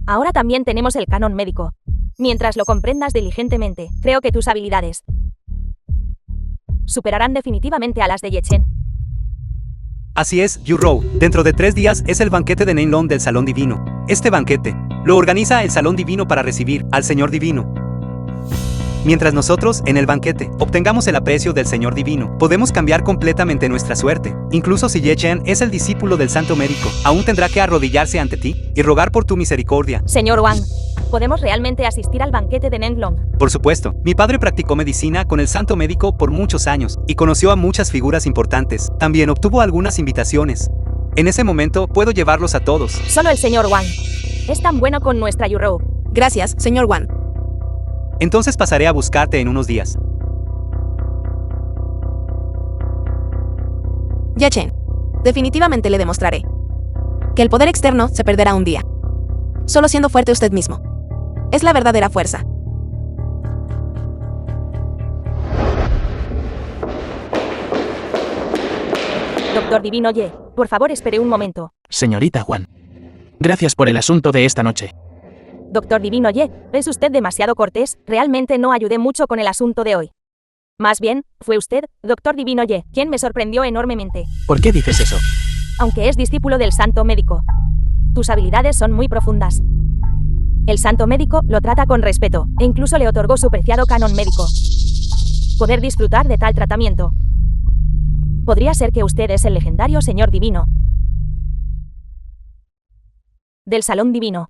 ahora también tenemos el canon médico. Mientras lo comprendas diligentemente, creo que tus habilidades superarán definitivamente a las de Ye Chen. Así es, Yu Rou. Dentro de 3 días es el banquete de Nein Long del Salón Divino. Este banquete lo organiza el Salón Divino para recibir al Señor Divino. Mientras nosotros, en el banquete, obtengamos el aprecio del Señor Divino, podemos cambiar completamente nuestra suerte. Incluso si Ye Chen es el discípulo del Santo Médico, aún tendrá que arrodillarse ante ti y rogar por tu misericordia. Señor Wang, ¿podemos realmente asistir al banquete de Nein Long? Por supuesto, mi padre practicó medicina con el Santo Médico por muchos años y conoció a muchas figuras importantes. También obtuvo algunas invitaciones. En ese momento, puedo llevarlos a todos. Solo el señor Wang es tan bueno con nuestra Yurou. Gracias, señor Wan. Entonces pasaré a buscarte en unos días. Ye Chen. Definitivamente le demostraré que el poder externo se perderá un día. Solo siendo fuerte usted mismo. es la verdadera fuerza. Doctor Divino Ye, por favor espere un momento. Señorita Wan. Gracias por el asunto de esta noche. Doctor Divino Ye, es usted demasiado cortés, realmente no ayudé mucho con el asunto de hoy. Más bien, fue usted, Doctor Divino Ye, quien me sorprendió enormemente. ¿Por qué dices eso? Aunque es discípulo del Santo Médico. Tus habilidades son muy profundas. El Santo Médico lo trata con respeto, e incluso le otorgó su preciado canon médico. Poder disfrutar de tal tratamiento. Podría ser que usted es el legendario Señor Divino. Del Salón Divino.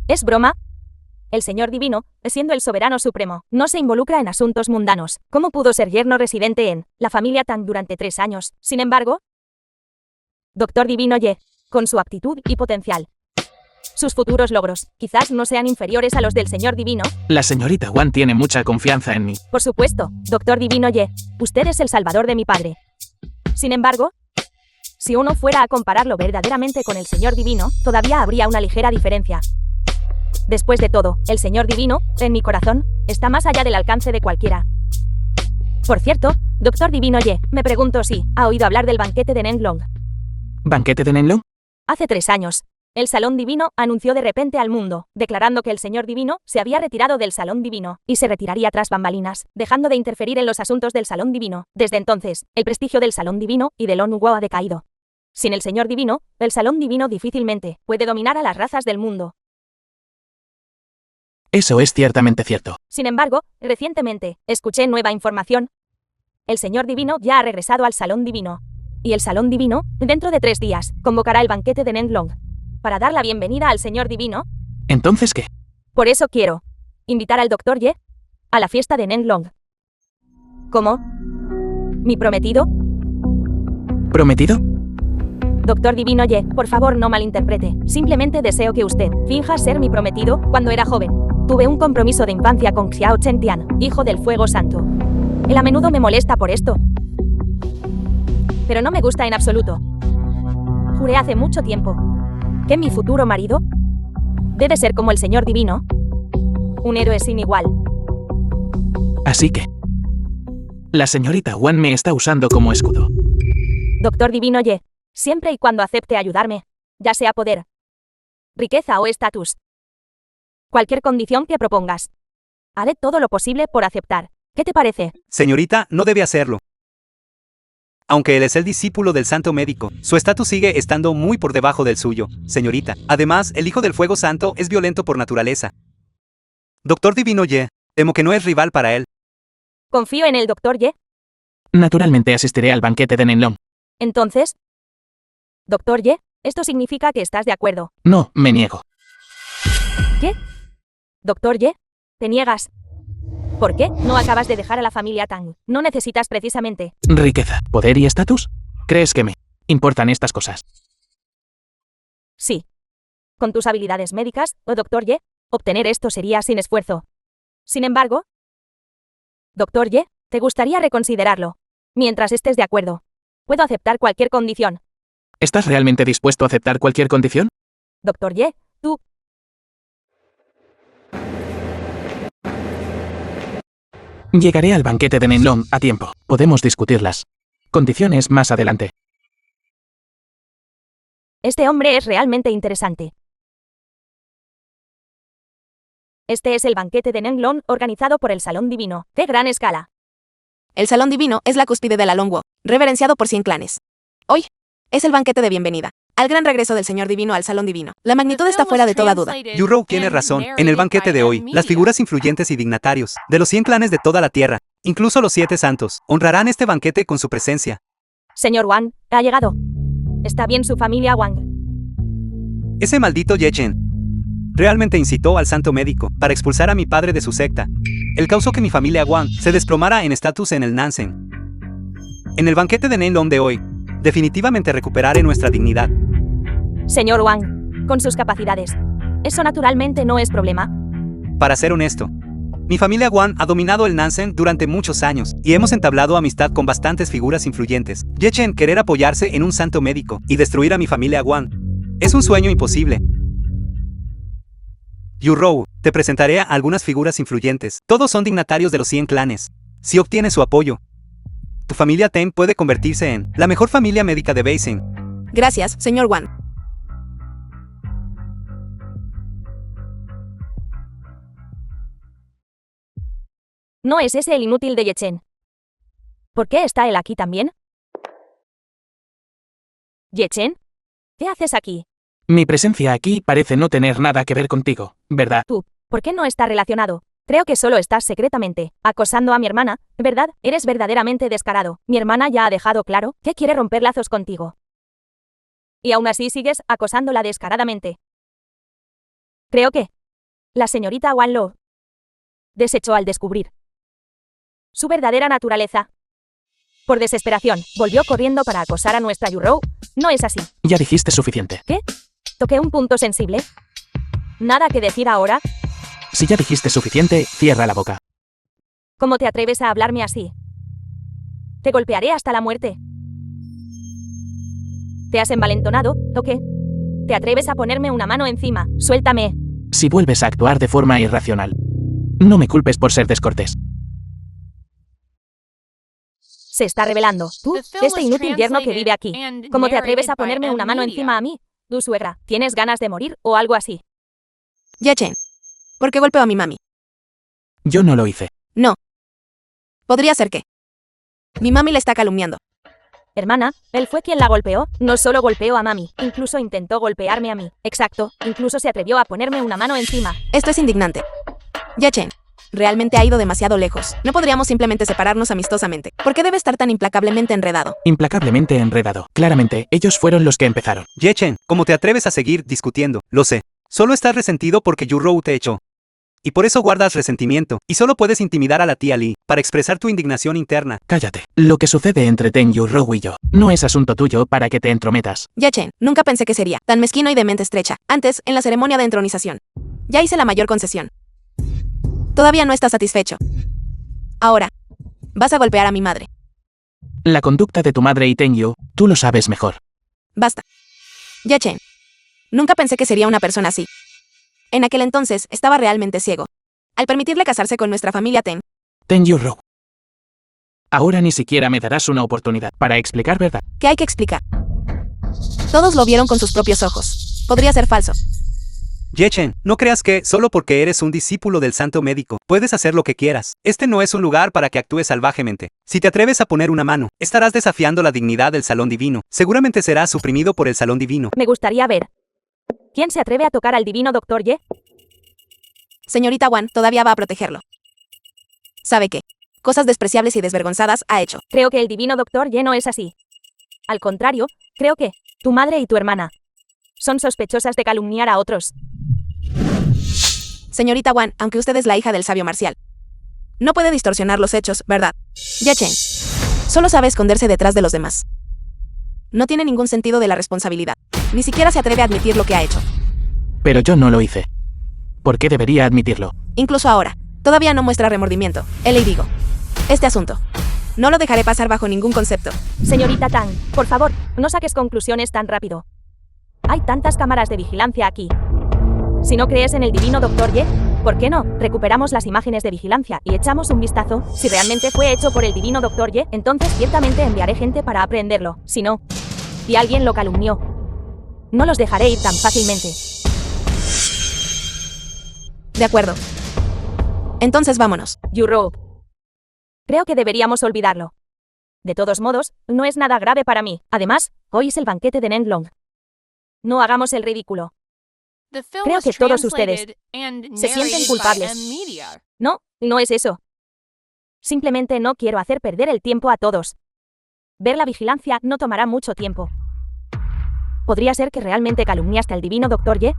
¿Es broma? El Señor Divino, siendo el soberano supremo, no se involucra en asuntos mundanos. ¿Cómo pudo ser yerno residente en la familia Tang durante 3 años? Sin embargo, Doctor Divino Ye, con su actitud y potencial, sus futuros logros, quizás no sean inferiores a los del Señor Divino. La señorita Wan tiene mucha confianza en mí. Por supuesto, Doctor Divino Ye, usted es el salvador de mi padre. Sin embargo, si uno fuera a compararlo verdaderamente con el Señor Divino, todavía habría una ligera diferencia. Después de todo, el Señor Divino, en mi corazón, está más allá del alcance de cualquiera. Por cierto, Doctor Divino Ye, me pregunto si ha oído hablar del banquete de Nenglong. ¿Banquete de Nenlong? Hace 3 años, el Salón Divino anunció de repente al mundo, declarando que el Señor Divino se había retirado del Salón Divino, y se retiraría tras bambalinas, dejando de interferir en los asuntos del Salón Divino. Desde entonces, el prestigio del Salón Divino y del Onwo ha decaído. Sin el Señor Divino, el Salón Divino difícilmente puede dominar a las razas del mundo. Eso es ciertamente cierto. Sin embargo, recientemente, escuché nueva información. El Señor Divino ya ha regresado al Salón Divino. Y el Salón Divino, dentro de 3 días, convocará el banquete de Nenglong. Para dar la bienvenida al Señor Divino. ¿Entonces qué? Por eso quiero invitar al Dr. Ye a la fiesta de Nenglong. ¿Cómo? ¿Mi prometido? ¿Prometido? Doctor Divino Ye, por favor no malinterprete. Simplemente deseo que usted finja ser mi prometido. Cuando era joven, tuve un compromiso de infancia con Xiao Chentian, hijo del Fuego Santo. Él a menudo me molesta por esto. Pero no me gusta en absoluto. Juré hace mucho tiempo que mi futuro marido debe ser como el Señor Divino, un héroe sin igual. Así que la señorita Wan me está usando como escudo. Doctor Divino Ye, siempre y cuando acepte ayudarme, ya sea poder, riqueza o estatus. Cualquier condición que propongas, haré todo lo posible por aceptar. ¿Qué te parece? Señorita, no debe hacerlo. Aunque él es el discípulo del Santo Médico, su estatus sigue estando muy por debajo del suyo, señorita. Además, el Hijo del Fuego Santo es violento por naturaleza. Doctor Divino Ye, temo que no es rival para él. Confío en el Dr. Ye. Naturalmente asistiré al banquete de Nenlong. Entonces, Dr. Ye, esto significa que estás de acuerdo. No, me niego. ¿Qué? Dr. Ye, ¿te niegas? ¿Por qué? No acabas de dejar a la familia Tang. No necesitas precisamente ¿Riqueza, poder y estatus? ¿Crees que me importan estas cosas? Sí. Con tus habilidades médicas, Dr. Ye, obtener esto sería sin esfuerzo. Sin embargo, Dr. Ye, te gustaría reconsiderarlo. Mientras estés de acuerdo, puedo aceptar cualquier condición. ¿Estás realmente dispuesto a aceptar cualquier condición? Dr. Ye, tú... Llegaré al banquete de Nenlong a tiempo. Podemos discutirlas condiciones más adelante. Este hombre es realmente interesante. Este es el banquete de Nenglong organizado por el Salón Divino. ¡Qué gran escala! El Salón Divino es la cúspide de la Longwo, reverenciado por 100 clanes. Hoy es el banquete de bienvenida al gran regreso del Señor Divino al Salón Divino. La magnitud está fuera de toda duda. Yurou tiene razón. En el banquete de hoy, las figuras influyentes y dignatarios de los 100 clanes de toda la tierra, incluso los 7 santos, honrarán este banquete con su presencia. Señor Wang, ha llegado. ¿Está bien su familia Wang? Ese maldito Yechen realmente incitó al Santo Médico para expulsar a mi padre de su secta. Él causó que mi familia Wang se desplomara en estatus en el Nansen. En el banquete de Nenlong de hoy, definitivamente recuperaré nuestra dignidad. Señor Wang, con sus capacidades, eso naturalmente no es problema. Para ser honesto, mi familia Wang ha dominado el Nansen durante muchos años y hemos entablado amistad con bastantes figuras influyentes. Yechen querer apoyarse en un santo médico y destruir a mi familia Wang es un sueño imposible. Yurou, te presentaré a algunas figuras influyentes. Todos son dignatarios de los 100 clanes. Si obtienes su apoyo, tu familia Ten puede convertirse en la mejor familia médica de Beising. Gracias, señor Wan. ¿No es ese el inútil de Yechen? ¿Por qué está él aquí también? ¿Yechen? ¿Qué haces aquí? Mi presencia aquí parece no tener nada que ver contigo, ¿verdad? Tú, ¿por qué no está relacionado? Creo que solo estás secretamente acosando a mi hermana, ¿verdad? Eres verdaderamente descarado. Mi hermana ya ha dejado claro que quiere romper lazos contigo. Y aún así sigues acosándola descaradamente. Creo que la señorita Wan lo desechó al descubrir su verdadera naturaleza. Por desesperación, volvió corriendo para acosar a nuestra Yurou. ¿No es así? Ya dijiste suficiente. ¿Qué? ¿Toqué un punto sensible? ¿Nada que decir ahora? Si ya dijiste suficiente, cierra la boca. ¿Cómo te atreves a hablarme así? Te golpearé hasta la muerte. ¿Te has envalentonado, o qué? ¿Te atreves a ponerme una mano encima? Suéltame. Si vuelves a actuar de forma irracional, no me culpes por ser descortés. Se está revelando. Tú, The film este was inútil yerno que vive aquí. translated and ¿Cómo te atreves a narrated by ponerme una mano M-Media. encima a mí? Tu suegra, ¿tienes ganas de morir o algo así? Yechen. ¿Por qué golpeó a mi mami? Yo no lo hice. No. Podría ser que mi mami le está calumniando. Hermana, él fue quien la golpeó. No solo golpeó a mami, incluso intentó golpearme a mí. Exacto, incluso se atrevió a ponerme una mano encima. Esto es indignante. Yechen. Realmente ha ido demasiado lejos. No podríamos simplemente separarnos amistosamente. ¿Por qué debe estar tan implacablemente enredado? Implacablemente enredado. Claramente, ellos fueron los que empezaron. Yechen, ¿cómo te atreves a seguir discutiendo? Lo sé. Solo estás resentido porque Yurou te echó. Y por eso guardas resentimiento, y solo puedes intimidar a la tía Lee, para expresar tu indignación interna. Cállate. Lo que sucede entre Ten Yurou y yo no es asunto tuyo para que te entrometas. Yechen, nunca pensé que sería tan mezquino y de mente estrecha. Antes, en la ceremonia de entronización. Ya hice la mayor concesión. Todavía no estás satisfecho. Ahora, vas a golpear a mi madre. La conducta de tu madre y Tenyu, tú lo sabes mejor. Basta. Yechen. Nunca pensé que sería una persona así. En aquel entonces, estaba realmente ciego. Al permitirle casarse con nuestra familia Ten, Ten Yurou. Ahora ni siquiera me darás una oportunidad para explicar verdad. ¿qué hay que explicar? Todos lo vieron con sus propios ojos. Podría ser falso. Yechen, no creas que, solo porque eres un discípulo del santo médico, puedes hacer lo que quieras. Este no es un lugar para que actúes salvajemente. Si te atreves a poner una mano, estarás desafiando la dignidad del salón divino. Seguramente serás suprimido por el salón divino. Me gustaría ver. ¿Quién se atreve a tocar al divino Dr. Ye? Señorita Wan todavía va a protegerlo. ¿Sabe qué? Cosas despreciables y desvergonzadas ha hecho. Creo que el divino Dr. Ye no es así. Al contrario, creo que tu madre y tu hermana son sospechosas de calumniar a otros. Señorita Wan, aunque usted es la hija del sabio marcial, no puede distorsionar los hechos, ¿verdad? Yechen. Solo sabe esconderse detrás de los demás. No tiene ningún sentido de la responsabilidad. Ni siquiera se atreve a admitir lo que ha hecho. Pero yo no lo hice. ¿Por qué debería admitirlo? Incluso ahora, todavía no muestra remordimiento. Le digo, este asunto, no lo dejaré pasar bajo ningún concepto. Señorita Tang, por favor, no saques conclusiones tan rápido. Hay tantas cámaras de vigilancia aquí. Si no crees en el divino Dr. Ye, ¿por qué no? Recuperamos las imágenes de vigilancia y echamos un vistazo. Si realmente fue hecho por el divino Dr. Ye, entonces ciertamente enviaré gente para aprehenderlo. Si no, y alguien lo calumnió, no los dejaré ir tan fácilmente. De acuerdo. Entonces vámonos. Yurou. Creo que deberíamos olvidarlo. De todos modos, no es nada grave para mí. Además, hoy es el banquete de Nenlong. No hagamos el ridículo. The film Creo was que todos ustedes translated and se sienten narrated by culpables. M-Media. No, no es eso. Simplemente no quiero hacer perder el tiempo a todos. Ver la vigilancia no tomará mucho tiempo. ¿Podría ser que realmente calumniaste al divino Dr. Ye?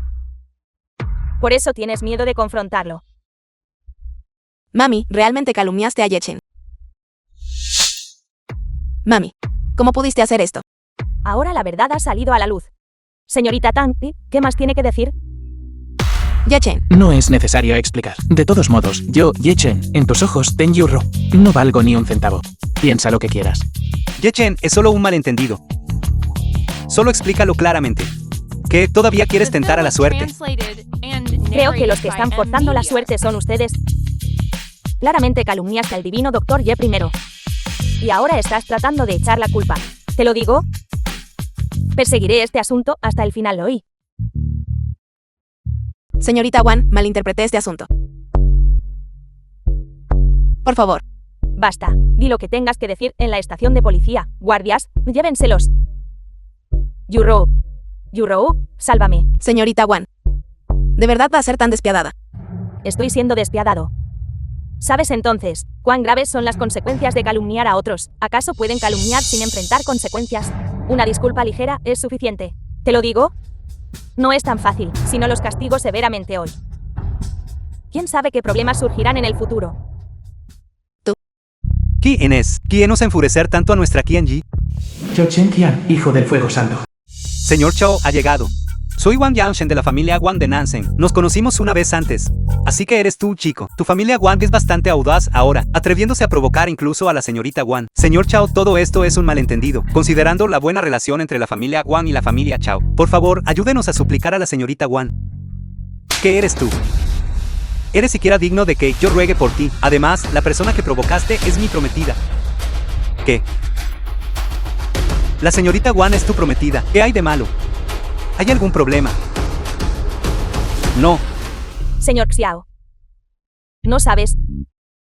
Por eso tienes miedo de confrontarlo. Mami, realmente calumniaste a Yechen. Mami, ¿cómo pudiste hacer esto? Ahora la verdad ha salido a la luz. Señorita Tang, ¿qué más tiene que decir? Yechen, No es necesario explicar. De todos modos, yo, Yechen, en tus ojos, Ten Yurou, no valgo ni un centavo. Piensa lo que quieras. Yechen, es solo un malentendido. Solo explícalo claramente. ¿Que todavía quieres The film tentar a la was suerte? translated and Creo que los narrated que by están M. forzando la Media. suerte son ustedes. Claramente calumniaste al divino Dr. Ye primero. Y ahora estás tratando de echar la culpa. ¿Te lo digo? Perseguiré este asunto hasta el final hoy. Señorita Wan, malinterpreté este asunto. Por favor, Basta. Di lo que tengas que decir en la estación de policía. Guardias, llévenselos. Yurou. Yurou, sálvame. señorita Wan. ¿De verdad va a ser tan despiadada? Estoy siendo despiadado. ¿Sabes entonces cuán graves son las consecuencias de calumniar a otros? ¿Acaso pueden calumniar sin enfrentar consecuencias? Una disculpa ligera es suficiente. ¿Te lo digo? No es tan fácil, si no los castigo severamente hoy. ¿Quién sabe qué problemas surgirán en el futuro? ¿Quién es? ¿Quién nos enfurecer tanto a nuestra Qianji? Yo Chen Tian, hijo del fuego santo. Señor Chao ha llegado. Soy Wang Yanshen de la familia Wang de Nansen. Nos conocimos una vez antes. Así que eres tú, chico. Tu familia Wang es bastante audaz ahora, atreviéndose a provocar incluso a la señorita Wang. Señor Chao, todo esto es un malentendido, considerando la buena relación entre la familia Wang y la familia Chao. Por favor, ayúdenos a suplicar a la señorita Wang. ¿Qué eres tú? ¿Eres siquiera digno de que yo ruegue por ti? Además, la persona que provocaste es mi prometida. ¿Qué? La señorita Wang es tu prometida. ¿Qué hay de malo? ¿Hay algún problema? No. Señor Xiao. ¿No sabes?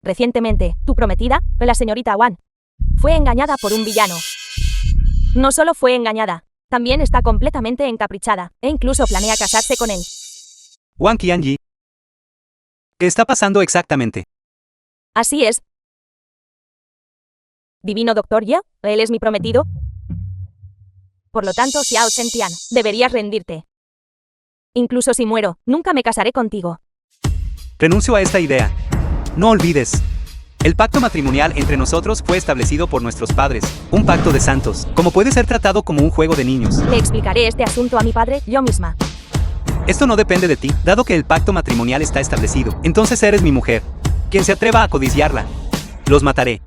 Recientemente, tu prometida, la señorita Wan, fue engañada por un villano. No solo fue engañada, también está completamente encaprichada, e incluso planea casarse con él. Wang Qianji. ¿Qué está pasando exactamente? Así es. Divino Doctor Ye, él es mi prometido. Por lo tanto, Xiao Chentian, deberías rendirte. Incluso si muero, nunca me casaré contigo. Renuncio a esta idea. No olvides. El pacto matrimonial entre nosotros fue establecido por nuestros padres. Un pacto de santos. Como puede ser tratado como un juego de niños. Le explicaré este asunto a mi padre, yo misma. Esto no depende de ti, dado que el pacto matrimonial está establecido. Entonces eres mi mujer. Quien se atreva a codiciarla, los mataré.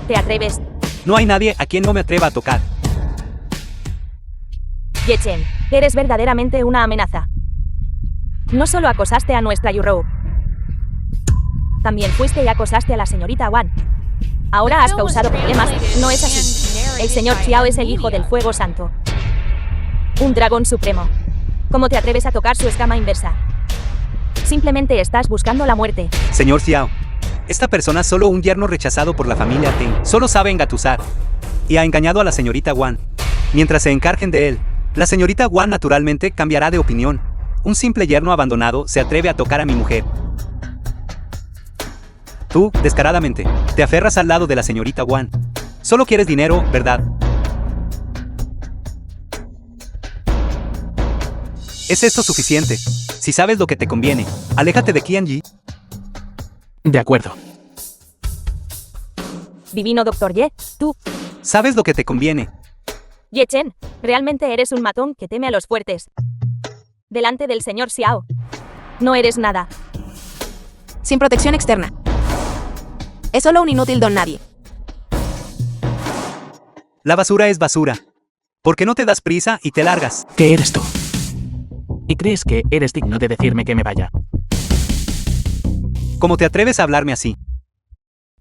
¿Te atreves? No hay nadie a quien no me atreva a tocar. Ye Chen, eres verdaderamente una amenaza. No solo acosaste a nuestra Yurou, también fuiste y acosaste a la señorita Wan. Ahora has causado problemas, ¿no es así? El señor Xiao es el hijo del fuego santo. Un dragón supremo. ¿Cómo te atreves a tocar su escama inversa? Simplemente estás buscando la muerte. Señor Xiao, esta persona, solo un yerno rechazado por la familia Teng, solo sabe engatusar. Y ha engañado a la señorita Wan. Mientras se encarguen de él, la señorita Wan naturalmente cambiará de opinión. Un simple yerno abandonado se atreve a tocar a mi mujer. Tú, descaradamente, te aferras al lado de la señorita Wan. Solo quieres dinero, ¿verdad? ¿Es esto suficiente? Si sabes lo que te conviene, aléjate de Qianji. De acuerdo. Divino Doctor Ye, tú, Sabes lo que te conviene. Ye Chen, realmente eres un matón que teme a los fuertes. Delante del señor Xiao. No eres nada. Sin protección externa. Es solo un inútil don nadie. La basura es basura. ¿Por qué no te das prisa y te largas? ¿Qué eres tú? ¿Y crees que eres digno de decirme que me vaya? ¿Cómo te atreves a hablarme así?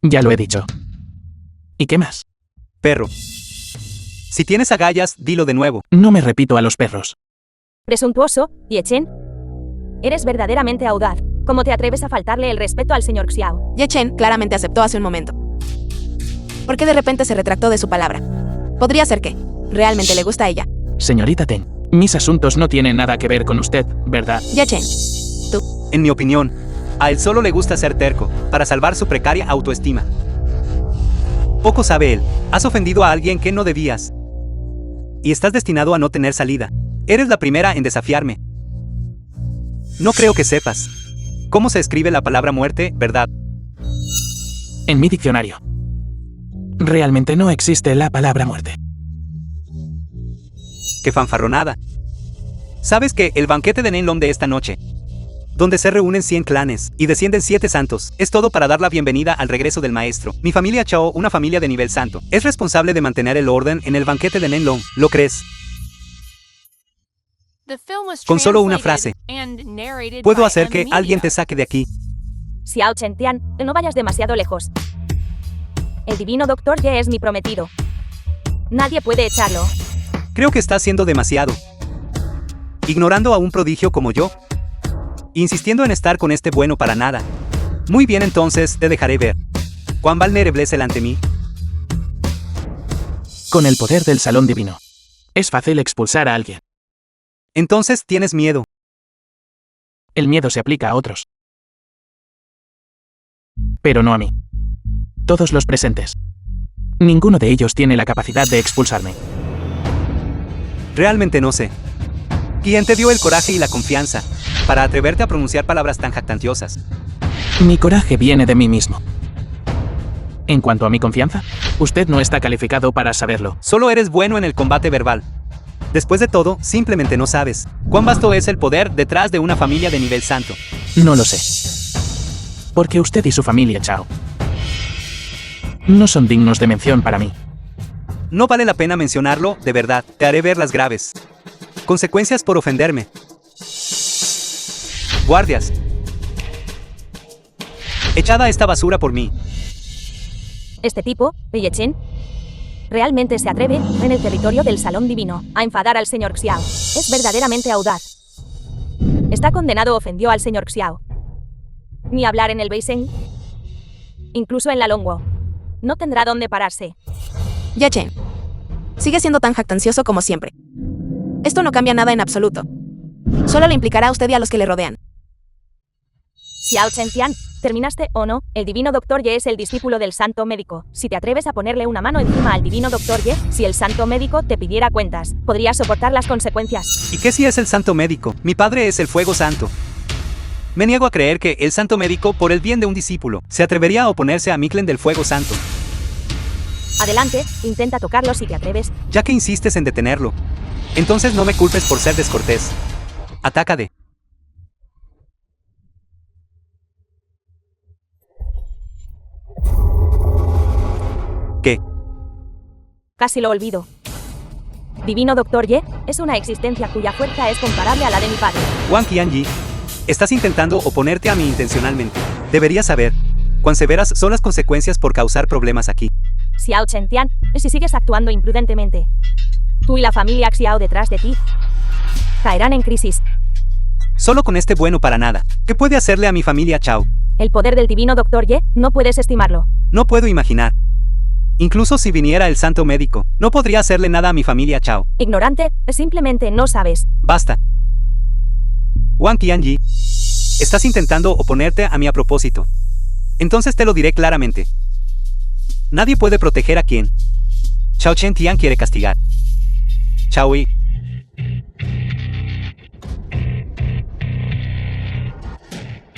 Ya lo he dicho. ¿Y qué más? Perro. Si tienes agallas, dilo de nuevo. No me repito a los perros. Presuntuoso, Ye Chen. Eres verdaderamente audaz. ¿Cómo te atreves a faltarle el respeto al señor Xiao? Ye Chen claramente aceptó hace un momento. ¿Por qué de repente se retractó de su palabra? Podría ser que realmente le gusta a ella. Señorita Teng, mis asuntos no tienen nada que ver con usted, ¿verdad? Ye Chen, En mi opinión, a él solo le gusta ser terco, para salvar su precaria autoestima. Poco sabe él. Has ofendido a alguien que no debías. Y estás destinado a no tener salida. Eres la primera en desafiarme. No creo que sepas cómo se escribe la palabra muerte, ¿verdad? En mi diccionario. Realmente no existe la palabra muerte. ¡Qué fanfarronada! ¿Sabes que el banquete de Nenlong de esta noche, donde se reúnen 100 clanes y descienden 7 santos, es todo para dar la bienvenida al regreso del maestro? Mi familia Chao, una familia de nivel santo, es responsable de mantener el orden en el banquete de Nenlong, ¿lo crees? The film was Con solo una translated frase, and narrated puedo by hacer que M alguien te Media. saque de aquí. Xiao Chentian, no vayas demasiado lejos. El divino Dr. Ye es mi prometido. Nadie puede echarlo. Creo que estás siendo demasiado. Ignorando a un prodigio como yo. Insistiendo en estar con este bueno para nada. Muy bien, entonces, te dejaré ver. ¿Cuán vulnerable es él ante mí? Con el poder del salón divino. Es fácil expulsar a alguien. Entonces tienes miedo. El miedo se aplica a otros. Pero no a mí. Todos los presentes. Ninguno de ellos tiene la capacidad de expulsarme. Realmente no sé. ¿Quién te dio el coraje y la confianza para atreverte a pronunciar palabras tan jactanciosas? Mi coraje viene de mí mismo. En cuanto a mi confianza, usted no está calificado para saberlo. Solo eres bueno en el combate verbal. Después de todo, simplemente no sabes cuán vasto es el poder detrás de una familia de nivel santo. No lo sé. Porque usted y su familia, Chao, no son dignos de mención para mí. No vale la pena mencionarlo, de verdad. Te haré ver las graves consecuencias por ofenderme. Guardias. Echada esta basura por mí. Este tipo, Ye Chen, realmente se atreve, en el territorio del Salón Divino, a enfadar al señor Xiao. Es verdaderamente audaz. Está condenado, ofendió al señor Xiao. Ni hablar en el Beisheng. Incluso en la Longwo. No tendrá dónde pararse. Ye Chen. Sigue siendo tan jactancioso como siempre. Esto no cambia nada en absoluto. Solo le implicará a usted y a los que le rodean. Xiao Chentian, ¿terminaste o no? El divino Dr. Ye es el discípulo del santo médico. Si te atreves a ponerle una mano encima al divino Dr. Ye, si el santo médico te pidiera cuentas, podrías soportar las consecuencias. ¿Y qué si es el santo médico? Mi padre es el fuego santo. Me niego a creer que el santo médico, por el bien de un discípulo, se atrevería a oponerse a Miklen del fuego santo. Adelante, intenta tocarlo si te atreves. Ya que insistes en detenerlo, entonces no me culpes por ser descortés. Atácade. ¿Qué? Casi lo olvido. Divino Dr. Ye es una existencia cuya fuerza es comparable a la de mi padre. Wang Qianyi, estás intentando oponerte a mí intencionalmente. Deberías saber cuán severas son las consecuencias por causar problemas aquí. Xiao Chentian, si sigues actuando imprudentemente, tú y la familia Xiao detrás de ti caerán en crisis. Solo con este bueno para nada. ¿Qué puede hacerle a mi familia Chao? El poder del divino Dr. Ye, no puedes estimarlo. No puedo imaginar. Incluso si viniera el santo médico, no podría hacerle nada a mi familia Chao. Ignorante, simplemente no sabes. Basta. Wang Qianyi, estás intentando oponerte a mí a propósito. Entonces te lo diré claramente. Nadie puede proteger a quien Xiao Chentian quiere castigar. Chao Yi.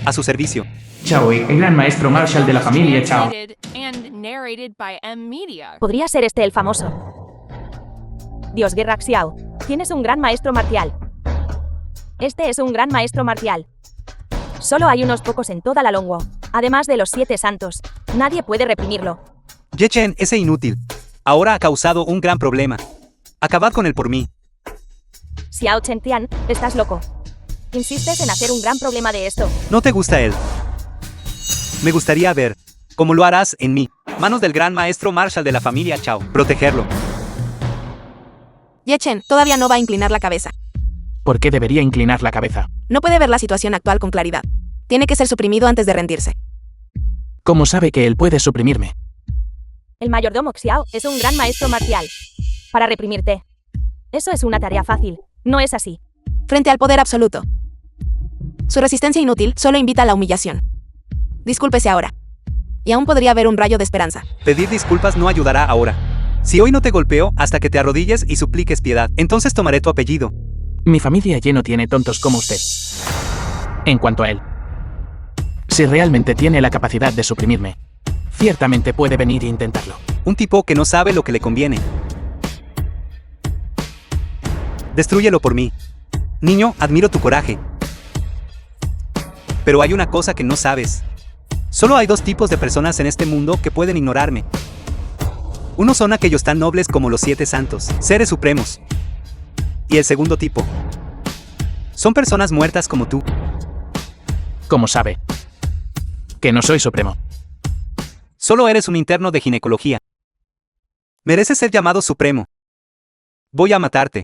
A su servicio. Chao, el gran maestro Marshall de la familia Chao. Translated and narrated by M Media. Podría ser este el famoso Dios Guerra Xiao. Tienes un gran maestro marcial. Este es un gran maestro marcial. Solo hay unos pocos en toda la Longwo. Además de los 7 santos. Nadie puede reprimirlo. Ye Chen, ese inútil, ahora ha causado un gran problema. Acabad con él por mí. Xiao Chentian, estás loco. Insistes en hacer un gran problema de esto. ¿No te gusta él? Me gustaría ver cómo lo harás en mí. Manos del gran maestro Marshall de la familia Chao. Protegerlo. Ye Chen todavía no va a inclinar la cabeza. ¿Por qué debería inclinar la cabeza? No puede ver la situación actual con claridad. Tiene que ser suprimido antes de rendirse. ¿Cómo sabe que él puede suprimirme? El mayordomo Xiao es un gran maestro marcial. Para reprimirte. Eso es una tarea fácil. No es así. Frente al poder absoluto. Su resistencia inútil solo invita a la humillación. Discúlpese ahora. Y aún podría haber un rayo de esperanza. Pedir disculpas no ayudará ahora. Si hoy no te golpeo hasta que te arrodilles y supliques piedad, entonces tomaré tu apellido. Mi familia lleno tiene tontos como usted. En cuanto a él, si realmente tiene la capacidad de suprimirme, ciertamente puede venir e intentarlo. Un tipo que no sabe lo que le conviene. Destrúyelo por mí. Niño, admiro tu coraje. Pero hay una cosa que no sabes. Solo hay 2 tipos de personas en este mundo que pueden ignorarme. Uno son aquellos tan nobles como los 7 santos, seres supremos. Y el segundo tipo Son personas muertas como tú. ¿Cómo sabe? Que no soy supremo. Solo eres un interno de ginecología. Mereces ser llamado supremo. Voy a matarte.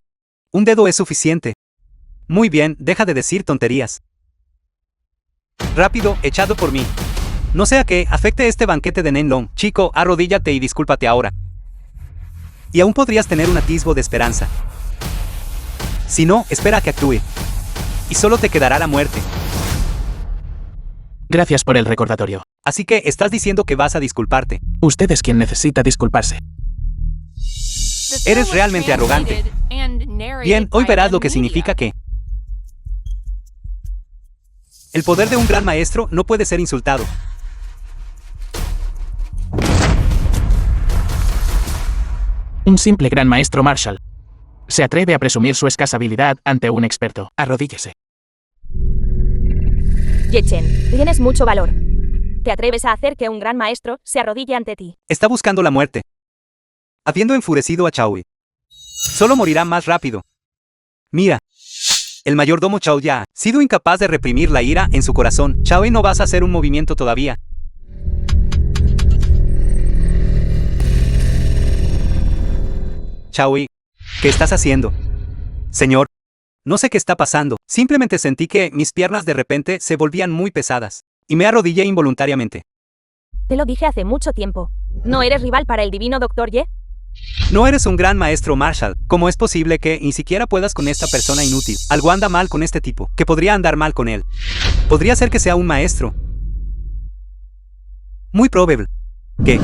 Un dedo es suficiente. Muy bien, deja de decir tonterías. Rápido, echado por mí. No sea que afecte este banquete de Nenlong. Chico, arrodíllate y discúlpate ahora. Y aún podrías tener un atisbo de esperanza. Si no, espera a que actúe. Y solo te quedará la muerte. Gracias por el recordatorio. Así que estás diciendo que vas a disculparte. Usted es quien necesita disculparse. The film Eres was realmente arrogante. translated and narrated Bien, hoy by verás lo M que Media. significa que el poder de un gran maestro no puede ser insultado. Un simple gran maestro Marshall. Se atreve a presumir su escasa habilidad ante un experto. Arrodíllese. Ye Chen, tienes mucho valor. ¿Te atreves a hacer que un gran maestro se arrodille ante ti? Está buscando la muerte. Habiendo enfurecido a Chao Yi. Solo morirá más rápido. Mira. El mayordomo Chao ya ha sido incapaz de reprimir la ira en su corazón. Chao Yi, no vas a hacer un movimiento todavía. Chao Yi, ¿qué estás haciendo? Señor, no sé qué está pasando. Simplemente sentí que mis piernas de repente se volvían muy pesadas. Y me arrodillé involuntariamente. Te lo dije hace mucho tiempo. ¿No eres rival para el divino Dr. Ye? No eres un gran maestro Marshall. ¿Cómo es posible que ni siquiera puedas con esta persona inútil? Algo anda mal con este tipo, que podría andar mal con él. Podría ser que sea un maestro. Muy probable. ¿Qué?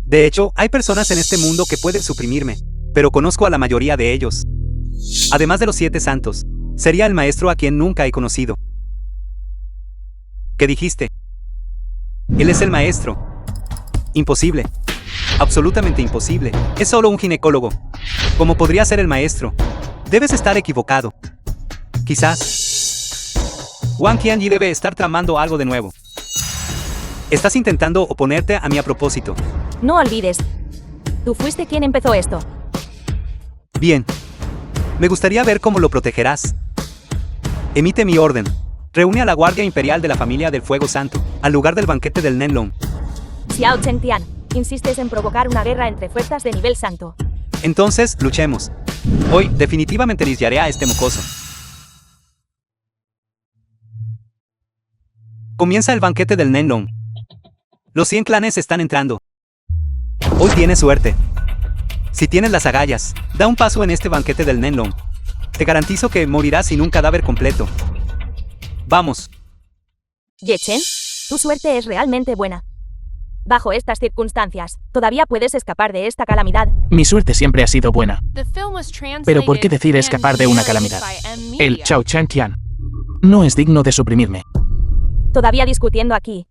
De hecho, hay personas en este mundo que pueden suprimirme, pero conozco a la mayoría de ellos. Además de los 7 santos, sería el maestro a quien nunca he conocido. ¿Qué dijiste? Él es el maestro. Imposible. Absolutamente imposible. Es solo un ginecólogo. ¿Cómo podría ser el maestro? Debes estar equivocado. Quizás. Wang Qianyi debe estar tramando algo de nuevo. Estás intentando oponerte a mí a propósito. No olvides. Tú fuiste quien empezó esto. Bien. Me gustaría ver cómo lo protegerás. Emite mi orden. Reúne a la Guardia Imperial de la Familia del Fuego Santo, al lugar del banquete del Nenlong. Xiao Chen Tian, insistes en provocar una guerra entre fuerzas de nivel santo. Entonces, luchemos. Hoy, definitivamente lisaré a este mocoso. Comienza el banquete del Nenlong. Los 100 clanes están entrando. Hoy tienes suerte. Si tienes las agallas, da un paso en este banquete del Nenlong. Te garantizo que morirás sin un cadáver completo. Vamos. Ye Chen, tu suerte es realmente buena. Bajo estas circunstancias, todavía puedes escapar de esta calamidad. Mi suerte siempre ha sido buena. The film was translated Pero ¿por qué decir and escapar de una narrated calamidad? by M El Media. Chao Chen Tian no es digno de suprimirme. Todavía discutiendo aquí.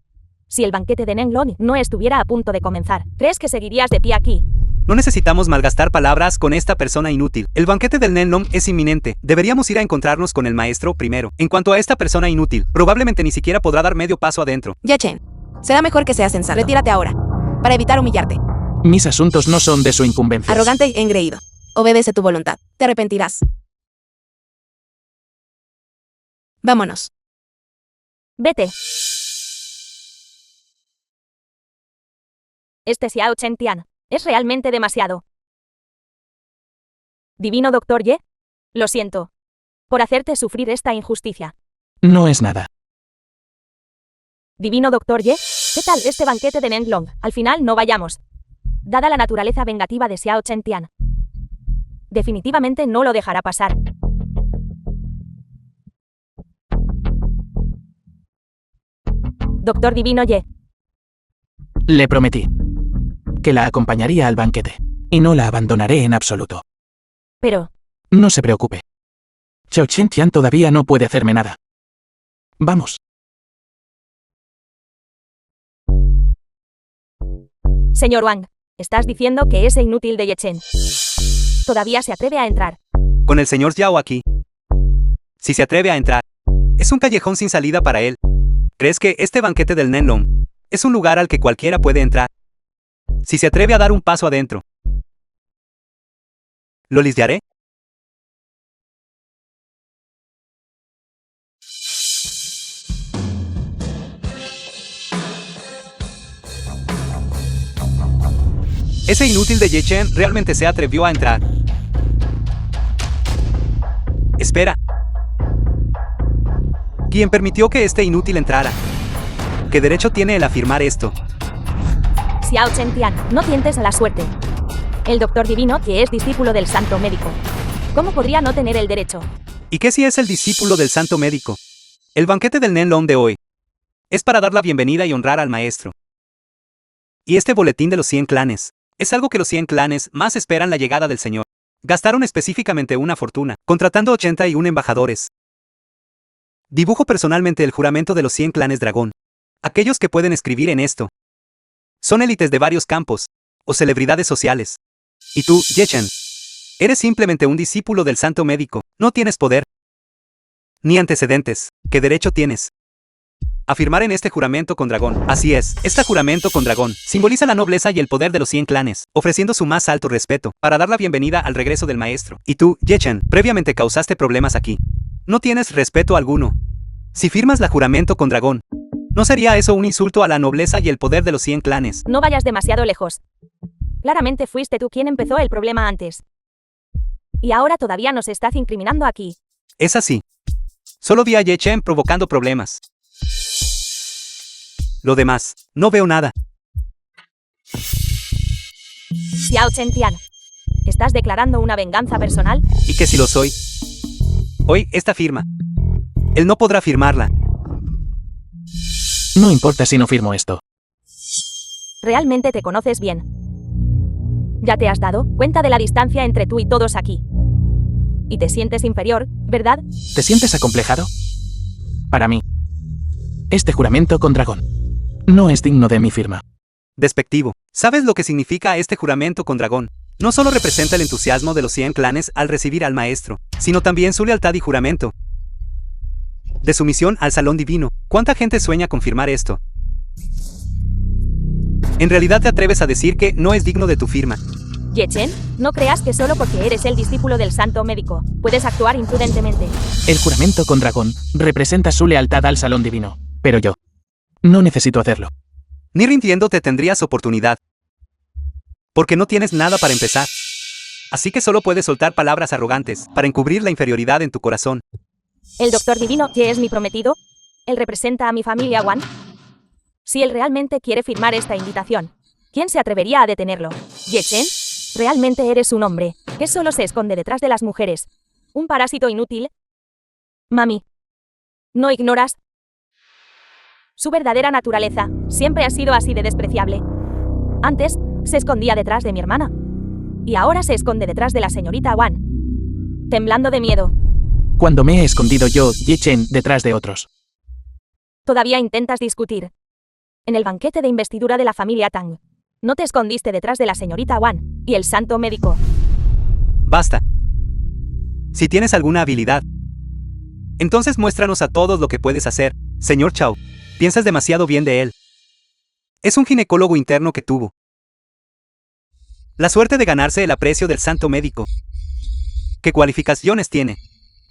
Si el banquete de Nenlong no estuviera a punto de comenzar, ¿crees que seguirías de pie aquí? No necesitamos malgastar palabras con esta persona inútil. El banquete del Nenlong es inminente. Deberíamos ir a encontrarnos con el maestro primero. En cuanto a esta persona inútil, probablemente ni siquiera podrá dar medio paso adentro. Ye Chen, será mejor que seas sensato. Retírate ahora, para evitar humillarte. Mis asuntos no son de su incumbencia. Arrogante e engreído. Obedece tu voluntad. Te arrepentirás. Vámonos. Vete. Este Xiao Chen Tian es realmente demasiado. Divino Dr. Ye, lo siento por hacerte sufrir esta injusticia. No es nada. Divino Dr. Ye, ¿qué tal este banquete de Nenlong? Al final no vayamos. Dada la naturaleza vengativa de Xiao Chen Tian, definitivamente no lo dejará pasar. Doctor Divino Ye, Le prometí que la acompañaría al banquete. Y no la abandonaré en absoluto. pero No se preocupe. Chao Chen Tian todavía no puede hacerme nada. Vamos. señor Wang, estás diciendo que ese inútil de Ye Chen todavía se atreve a entrar. Con el señor Yao aquí. Si se atreve a entrar, es un callejón sin salida para él. ¿Crees que este banquete del Nenlong es un lugar al que cualquiera puede entrar? Si se atreve a dar un paso adentro, ¿lo lisaré? Ese inútil de Ye Chen realmente se atrevió a entrar. Espera. ¿Quién permitió que este inútil entrara? ¿Qué derecho tiene el afirmar esto? Xiao Chentian, no tientes a la suerte. El doctor divino que es discípulo del santo médico. ¿Cómo podría no tener el derecho? ¿Y qué si es el discípulo del santo médico? El banquete del Nenlong de hoy es para dar la bienvenida y honrar al maestro. Y este boletín de los 100 clanes es algo que los 100 clanes más esperan la llegada del señor. Gastaron específicamente una fortuna, contratando 81 embajadores. Dibujo personalmente el juramento de los 100 clanes dragón. Aquellos que pueden escribir en esto son élites de varios campos, o celebridades sociales. Y tú, Ye Chen, eres simplemente un discípulo del santo médico, no tienes poder, ni antecedentes. ¿Qué derecho tienes? Afirmar en este juramento con dragón. Así es, este juramento con dragón simboliza la nobleza y el poder de los 100 clanes, ofreciendo su más alto respeto, para dar la bienvenida al regreso del maestro. Y tú, Ye Chen, previamente causaste problemas aquí. No tienes respeto alguno. Si firmas la juramento con dragón, ¿no sería eso un insulto a la nobleza y el poder de los 100 clanes? No vayas demasiado lejos. Claramente fuiste tú quien empezó el problema antes. Y ahora todavía nos estás incriminando aquí. Es así. Solo vi a Ye Chen provocando problemas. Lo demás, no veo nada. Xiao Chentian, ¿estás declarando una venganza personal? ¿Y que si lo soy? Hoy, esta firma. Él no podrá firmarla. No importa si no firmo esto. Realmente te conoces bien. Ya te has dado cuenta de la distancia entre tú y todos aquí. Y te sientes inferior, ¿verdad? ¿Te sientes acomplejado? Para mí, este juramento con dragón no es digno de mi firma. Despectivo. ¿Sabes lo que significa este juramento con dragón? No solo representa el entusiasmo de los 100 clanes al recibir al maestro, sino también su lealtad y juramento de sumisión al salón divino. ¿Cuánta gente sueña con firmar esto? En realidad te atreves a decir que no es digno de tu firma. Ye Chen, no creas que solo porque eres el discípulo del santo médico, puedes actuar imprudentemente. El juramento con dragón representa su lealtad al salón divino, pero yo no necesito hacerlo. Ni rindiéndote tendrías oportunidad. Porque no tienes nada para empezar. Así que solo puedes soltar palabras arrogantes para encubrir la inferioridad en tu corazón. El doctor divino que es mi prometido, él representa a mi familia Wan. Si él realmente quiere firmar esta invitación, ¿quién se atrevería a detenerlo? Ye Chen, realmente eres un hombre que solo se esconde detrás de las mujeres. Un parásito inútil. Mami, ¿no ignoras su verdadera naturaleza? Siempre ha sido así de despreciable. Antes, se escondía detrás de mi hermana. Y ahora se esconde detrás de la señorita Wan. Temblando de miedo. Cuando me he escondido yo, Ye Chen, detrás de otros. Todavía intentas discutir. En el banquete de investidura de la familia Tang, no te escondiste detrás de la señorita Wan y el santo médico. Basta. Si tienes alguna habilidad, entonces muéstranos a todos lo que puedes hacer, señor Chao. Piensas demasiado bien de él. Es un ginecólogo interno que tuvo la suerte de ganarse el aprecio del santo médico. ¿Qué cualificaciones tiene?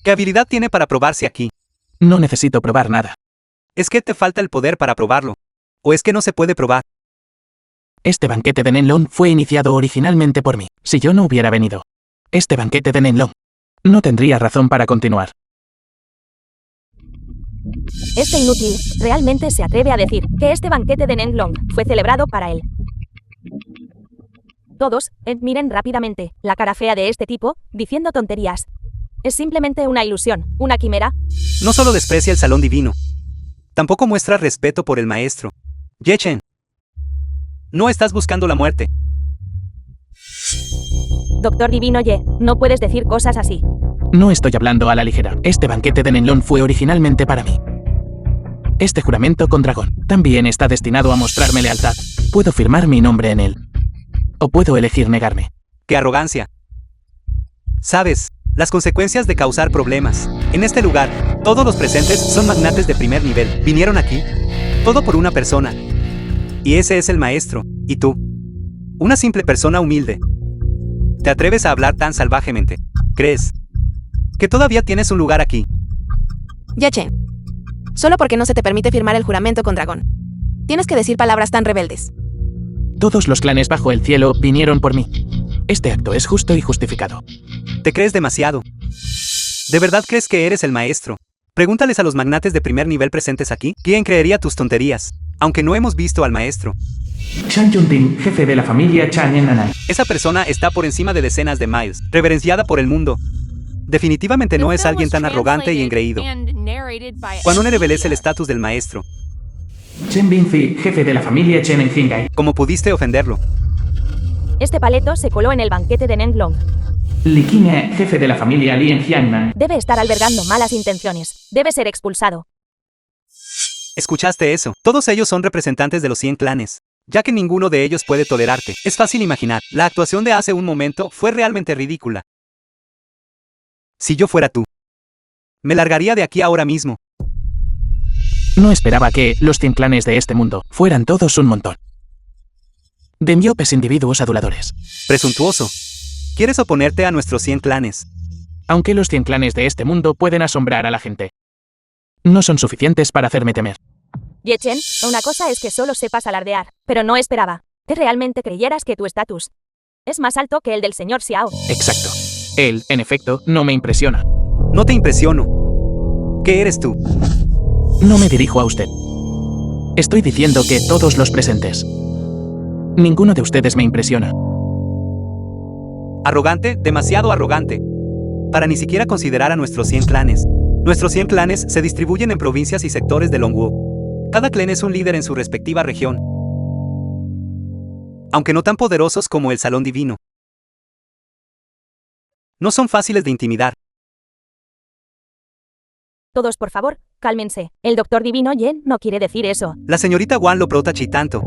¿Qué habilidad tiene para probarse aquí? No necesito probar nada. ¿Es que te falta el poder para probarlo? ¿O es que no se puede probar? Este banquete de Nenlong fue iniciado originalmente por mí. Si yo no hubiera venido, este banquete de Nenlong no tendría razón para continuar. Este inútil realmente se atreve a decir que este banquete de Nenlong fue celebrado para él. Todos, miren rápidamente la cara fea de este tipo, diciendo tonterías. Es simplemente una ilusión, una quimera. No solo desprecia el salón divino, tampoco muestra respeto por el maestro. Ye Chen, no estás buscando la muerte. Doctor divino Ye, no puedes decir cosas así. No estoy hablando a la ligera. Este banquete de Nenlong fue originalmente para mí. Este juramento con dragón también está destinado a mostrarme lealtad. Puedo firmar mi nombre en él. O puedo elegir negarme. ¡Qué arrogancia! ¿Sabes las consecuencias de causar problemas? En este lugar, todos los presentes son magnates de primer nivel. Vinieron aquí, todo por una persona. Y ese es el maestro. ¿Y tú? Una simple persona humilde. ¿Te atreves a hablar tan salvajemente? ¿Crees que todavía tienes un lugar aquí? Ye Chen, solo porque no se te permite firmar el juramento con dragón, tienes que decir palabras tan rebeldes. Todos los clanes bajo el cielo vinieron por mí. Este acto es justo y justificado. Te crees demasiado. ¿De verdad crees que eres el maestro? Pregúntales a los magnates de primer nivel presentes aquí, ¿quién creería tus tonterías? Aunque no hemos visto al maestro. Chan Yunting, jefe de la familia Chan en Nanai. Esa persona está por encima de decenas de miles, reverenciada por el mundo. Definitivamente no es alguien tan arrogante y engreído. Cuando revelaste el estatus del maestro, Chen Binzi, jefe de la familia Chen en Jingai. ¿cómo pudiste ofenderlo? Este paleto se coló en el banquete de Nenglong. Li Qinghe, jefe de la familia Li en Jiangnan. Debe estar albergando malas intenciones. Debe ser expulsado. ¿Escuchaste eso? Todos ellos son representantes de los 100 clanes. Ya que ninguno de ellos puede tolerarte. Es fácil imaginar. La actuación de hace un momento fue realmente ridícula. Si yo fuera tú, me largaría de aquí ahora mismo. No esperaba que los 100 clanes de este mundo fueran todos un montón de miopes individuos aduladores. Presuntuoso. ¿Quieres oponerte a nuestros 100 clanes? Aunque los 100 clanes de este mundo pueden asombrar a la gente, no son suficientes para hacerme temer. Ye Chen, una cosa es que solo sepas alardear, pero no esperaba que realmente creyeras que tu estatus es más alto que el del señor Xiao. Exacto. Él, en efecto, no me impresiona. No te impresiono. ¿Qué eres tú? No me dirijo a usted. Estoy diciendo que todos los presentes. Ninguno de ustedes me impresiona. Arrogante, demasiado arrogante. Para ni siquiera considerar a nuestros 100 clanes. Nuestros 100 clanes se distribuyen en provincias y sectores de Longwu. Cada clan es un líder en su respectiva región. Aunque no tan poderosos como el Salón Divino. No son fáciles de intimidar. Todos, por favor, cálmense. El doctor divino Yen no quiere decir eso. La señorita Wan lo protege tanto.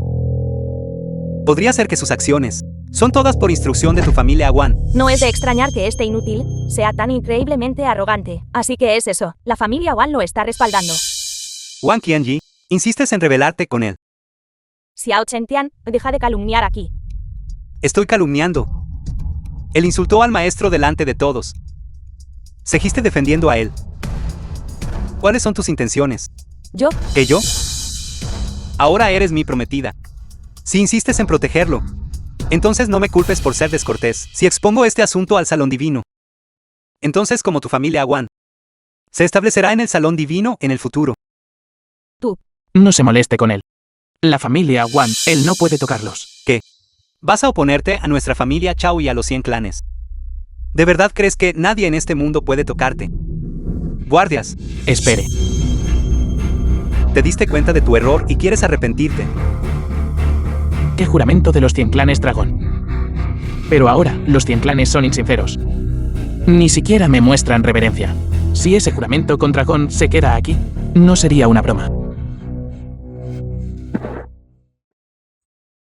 Podría ser que sus acciones son todas por instrucción de tu familia Wan. No es de extrañar que este inútil sea tan increíblemente arrogante. Así que es eso. La familia Wan lo está respaldando. Wang Qianji, insistes en rebelarte con él. Xiao Chentian, deja de calumniar aquí. Estoy calumniando. Él insultó al maestro delante de todos. Seguiste defendiendo a él. ¿Cuáles son tus intenciones? ¿Yo? ¿Que yo? Ahora eres mi prometida. Si insistes en protegerlo, entonces no me culpes por ser descortés. Si expongo este asunto al Salón Divino, entonces como tu familia Wan, se establecerá en el Salón Divino en el futuro. Tú. No se moleste con él. La familia Wan, él no puede tocarlos. ¿Qué? ¿Vas a oponerte a nuestra familia Chao y a los 100 clanes? ¿De verdad crees que nadie en este mundo puede tocarte? Guardias. Espere. Te diste cuenta de tu error y quieres arrepentirte. ¿Qué juramento de los 100 clanes dragón? Pero ahora, los 100 clanes son insinceros. Ni siquiera me muestran reverencia. Si ese juramento con dragón se queda aquí, no sería una broma.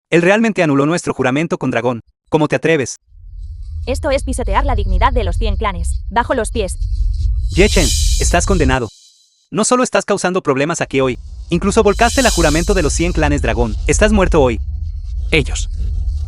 Él realmente anuló nuestro juramento con dragón. ¿Cómo te atreves? Esto es pisotear la dignidad de los 100 clanes. Bajo los pies. Ye Chen, estás condenado. No solo estás causando problemas aquí hoy, incluso volcaste el juramento de los 100 clanes dragón. Estás muerto hoy. Ellos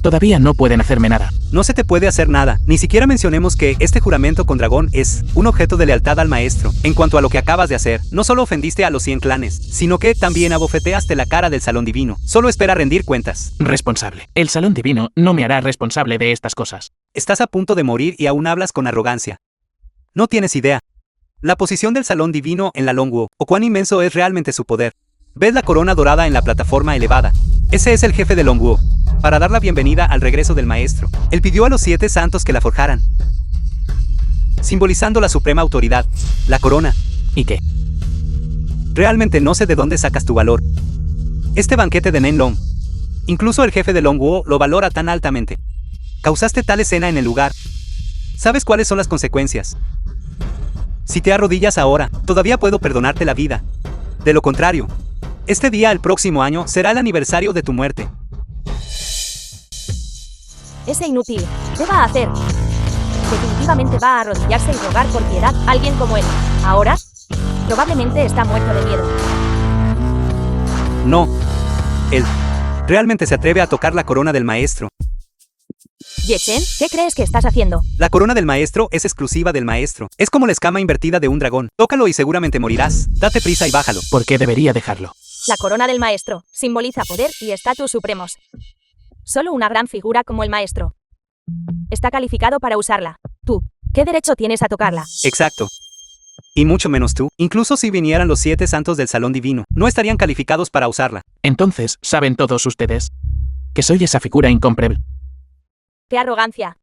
todavía no pueden hacerme nada. No se te puede hacer nada. Ni siquiera mencionemos que este juramento con dragón es un objeto de lealtad al maestro. En cuanto a lo que acabas de hacer, no solo ofendiste a los 100 clanes, sino que también abofeteaste la cara del Salón Divino. Solo espera rendir cuentas. Responsable. El Salón Divino no me hará responsable de estas cosas. Estás a punto de morir y aún hablas con arrogancia. No tienes idea. La posición del Salón Divino en la Longwu, o cuán inmenso es realmente su poder. ¿Ves la corona dorada en la plataforma elevada? Ese es el jefe de Longwu. Para dar la bienvenida al regreso del maestro, él pidió a los 7 santos que la forjaran, simbolizando la suprema autoridad, la corona. ¿Y qué? Realmente no sé de dónde sacas tu valor. Este banquete de Nenlong, incluso el jefe de Longwu lo valora tan altamente. Causaste tal escena en el lugar. ¿Sabes cuáles son las consecuencias? Si te arrodillas ahora, todavía puedo perdonarte la vida. De lo contrario, este día el próximo año será el aniversario de tu muerte. Ese inútil, ¿qué va a hacer? Definitivamente va a arrodillarse y rogar por piedad a alguien como él. Ahora, probablemente está muerto de miedo. No. Él realmente se atreve a tocar la corona del maestro. Ye Chen, ¿qué crees que estás haciendo? La corona del maestro es exclusiva del maestro. Es como la escama invertida de un dragón. Tócalo y seguramente morirás. Date prisa y bájalo. ¿Por qué debería dejarlo? La corona del maestro simboliza poder y estatus supremos. Solo una gran figura como el maestro está calificado para usarla. Tú, ¿qué derecho tienes a tocarla? Exacto. Y mucho menos tú. Incluso si vinieran los 7 santos del Salón Divino, no estarían calificados para usarla. Entonces, ¿saben todos ustedes que soy esa figura incomparable? ¡Qué arrogancia!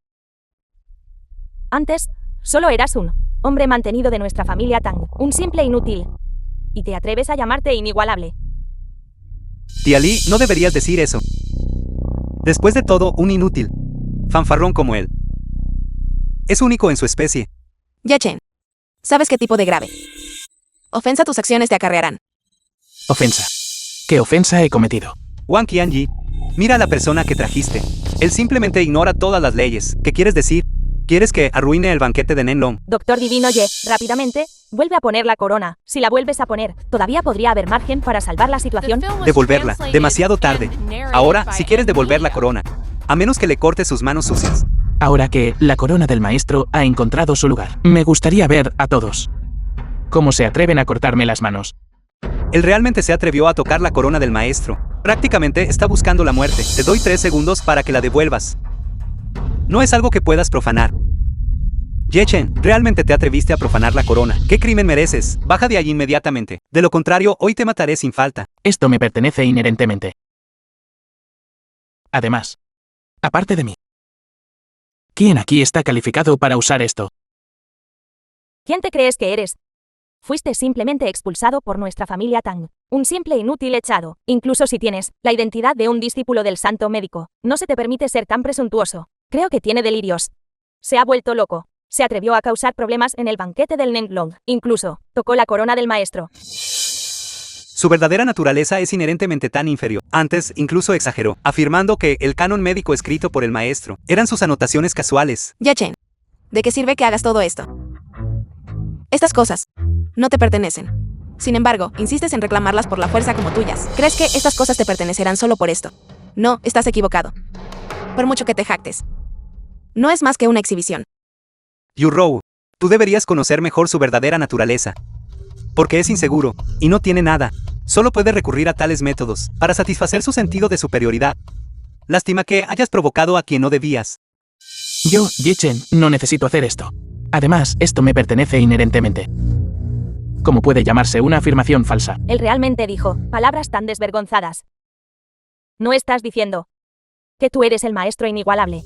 Antes, solo eras un hombre mantenido de nuestra familia Tang, un simple inútil. Y te atreves a llamarte inigualable. Tía Lee, no deberías decir eso. Después de todo, un inútil, fanfarrón como él, es único en su especie. Yachen. ¿Sabes qué tipo de grave ofensa tus acciones te acarrearán? Ofensa. ¿Qué ofensa he cometido? Wang Qianyi, mira a la persona que trajiste. Él simplemente ignora todas las leyes. ¿Qué quieres decir? ¿Quieres que arruine el banquete de Nenlong? Doctor Divino Ye, rápidamente, vuelve a poner la corona. Si la vuelves a poner, todavía podría haber margen para salvar la situación. Devolverla. Demasiado tarde. Ahora, si quieres devolver la corona, a menos que le cortes sus manos sucias. Ahora que la corona del maestro ha encontrado su lugar, me gustaría ver a todos cómo se atreven a cortarme las manos. Él realmente se atrevió a tocar la corona del maestro. Prácticamente está buscando la muerte. Te doy 3 segundos para que la devuelvas. No es algo que puedas profanar. Yechen, realmente te atreviste a profanar la corona. ¿Qué crimen mereces? Baja de allí inmediatamente. De lo contrario, hoy te mataré sin falta. Esto me pertenece inherentemente. Además, aparte de mí, ¿quién aquí está calificado para usar esto? ¿Quién te crees que eres? Fuiste simplemente expulsado por nuestra familia Tang. Un simple inútil echado. Incluso si tienes la identidad de un discípulo del santo médico, no se te permite ser tan presuntuoso. Creo que tiene delirios. Se ha vuelto loco. Se atrevió a causar problemas en el banquete del Nenlong. Incluso, tocó la corona del maestro. Su verdadera naturaleza es inherentemente tan inferior. Antes, incluso exageró, afirmando que el canon médico escrito por el maestro eran sus anotaciones casuales. Yachen. ¿De qué sirve que hagas todo esto? Estas cosas no te pertenecen. Sin embargo, insistes en reclamarlas por la fuerza como tuyas. ¿Crees que estas cosas te pertenecerán solo por esto? No, estás equivocado. Por mucho que te jactes. No es más que una exhibición. Yu Rou, tú deberías conocer mejor su verdadera naturaleza. Porque es inseguro, y no tiene nada. Solo puede recurrir a tales métodos, para satisfacer su sentido de superioridad. Lástima que hayas provocado a quien no debías. Yo, Yechen, no necesito hacer esto. Además, esto me pertenece inherentemente. ¿Cómo puede llamarse una afirmación falsa? Él realmente dijo palabras tan desvergonzadas. No estás diciendo que tú eres el maestro inigualable,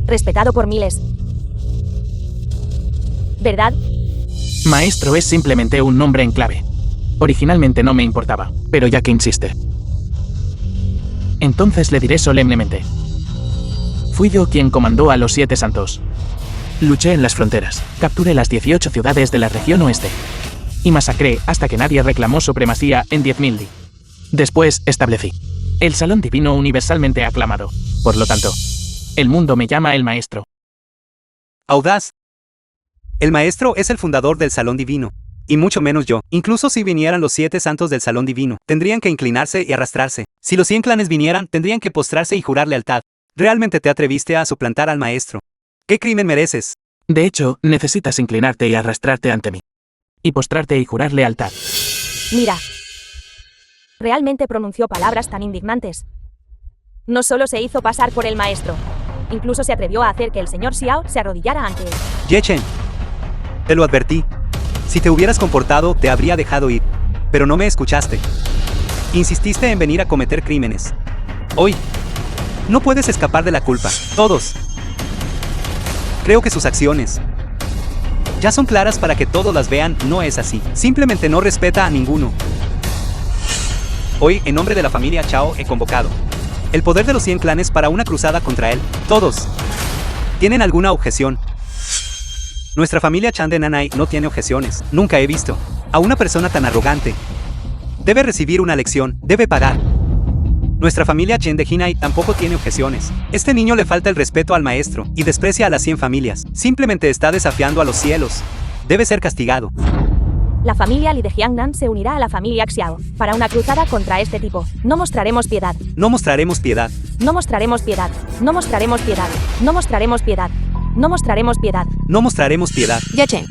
respetado por miles, ¿verdad? Maestro es simplemente un nombre en clave. Originalmente no me importaba, pero ya que insiste, entonces le diré solemnemente. Fui yo quien comandó a los 7 santos. Luché en las fronteras, capturé las 18 ciudades de la región oeste y masacré hasta que nadie reclamó supremacía en 10.000 li. Después establecí el Salón Divino universalmente aclamado. Por lo tanto, el mundo me llama el maestro. Audaz. El maestro es el fundador del Salón Divino. Y mucho menos yo. Incluso si vinieran los 7 santos del Salón Divino, tendrían que inclinarse y arrastrarse. Si los 100 clanes vinieran, tendrían que postrarse y jurar lealtad. Realmente te atreviste a suplantar al maestro. ¿Qué crimen mereces? De hecho, necesitas inclinarte y arrastrarte ante mí. Y postrarte y jurar lealtad. Mira. Realmente pronunció palabras tan indignantes. No solo se hizo pasar por el maestro, incluso se atrevió a hacer que el señor Xiao se arrodillara ante él. Yechen. Te lo advertí. Si te hubieras comportado, te habría dejado ir. Pero no me escuchaste. Insististe en venir a cometer crímenes. Hoy, no puedes escapar de la culpa. Todos. Creo que sus acciones ya son claras para que todos las vean. No es así. Simplemente no respeta a ninguno. Hoy, en nombre de la familia Chao, he convocado el poder de los 100 clanes para una cruzada contra él. Todos. ¿Tienen alguna objeción? Nuestra familia Chan de Nanai no tiene objeciones. Nunca he visto a una persona tan arrogante. Debe recibir una lección. Debe pagar. Nuestra familia Chen de Hinai tampoco tiene objeciones. Este niño le falta el respeto al maestro y desprecia a las 100 familias. Simplemente está desafiando a los cielos. Debe ser castigado. La familia Li de Jiangnan se unirá a la familia Xiao para una cruzada contra este tipo. No mostraremos piedad. No mostraremos piedad. No mostraremos piedad. No mostraremos piedad. No mostraremos piedad. No mostraremos piedad. No mostraremos piedad. Yachen.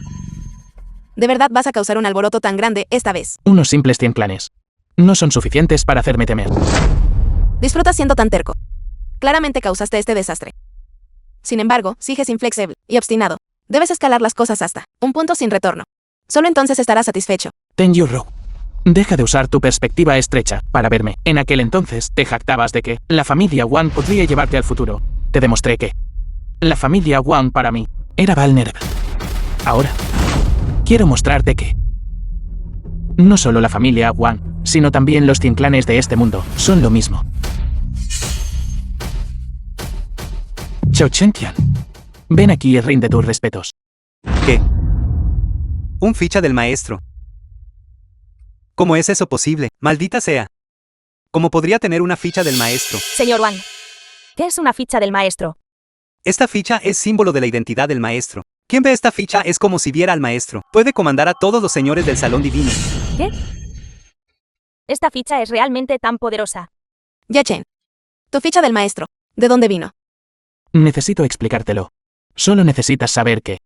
¿De verdad vas a causar un alboroto tan grande esta vez? Unos simples 100 clanes no son suficientes para hacerme temer. Disfrutas siendo tan terco. Claramente causaste este desastre. Sin embargo, sigues inflexible y obstinado. Debes escalar las cosas hasta un punto sin retorno. Solo entonces estarás satisfecho. Tenyu-Rou. Deja de usar tu perspectiva estrecha para verme. En aquel entonces te jactabas de que la familia Wang podría llevarte al futuro. Te demostré que la familia Wang para mí era vulnerable. Ahora, quiero mostrarte que no solo la familia Wang, sino también los 100 clanes de este mundo son lo mismo. Chao Chen-tian. Ven aquí y rinde tus respetos. ¿Qué? Un ficha del maestro. ¿Cómo es eso posible? Maldita sea. ¿Cómo podría tener una ficha del maestro? Señor Wang, ¿qué es una ficha del maestro? Esta ficha es símbolo de la identidad del maestro. Quien ve esta ficha es como si viera al maestro. Puede comandar a todos los señores del salón divino. ¿Qué? Esta ficha es realmente tan poderosa. Ye-Chen. Tu ficha del maestro. ¿De dónde vino? Necesito explicártelo. Solo necesitas saber que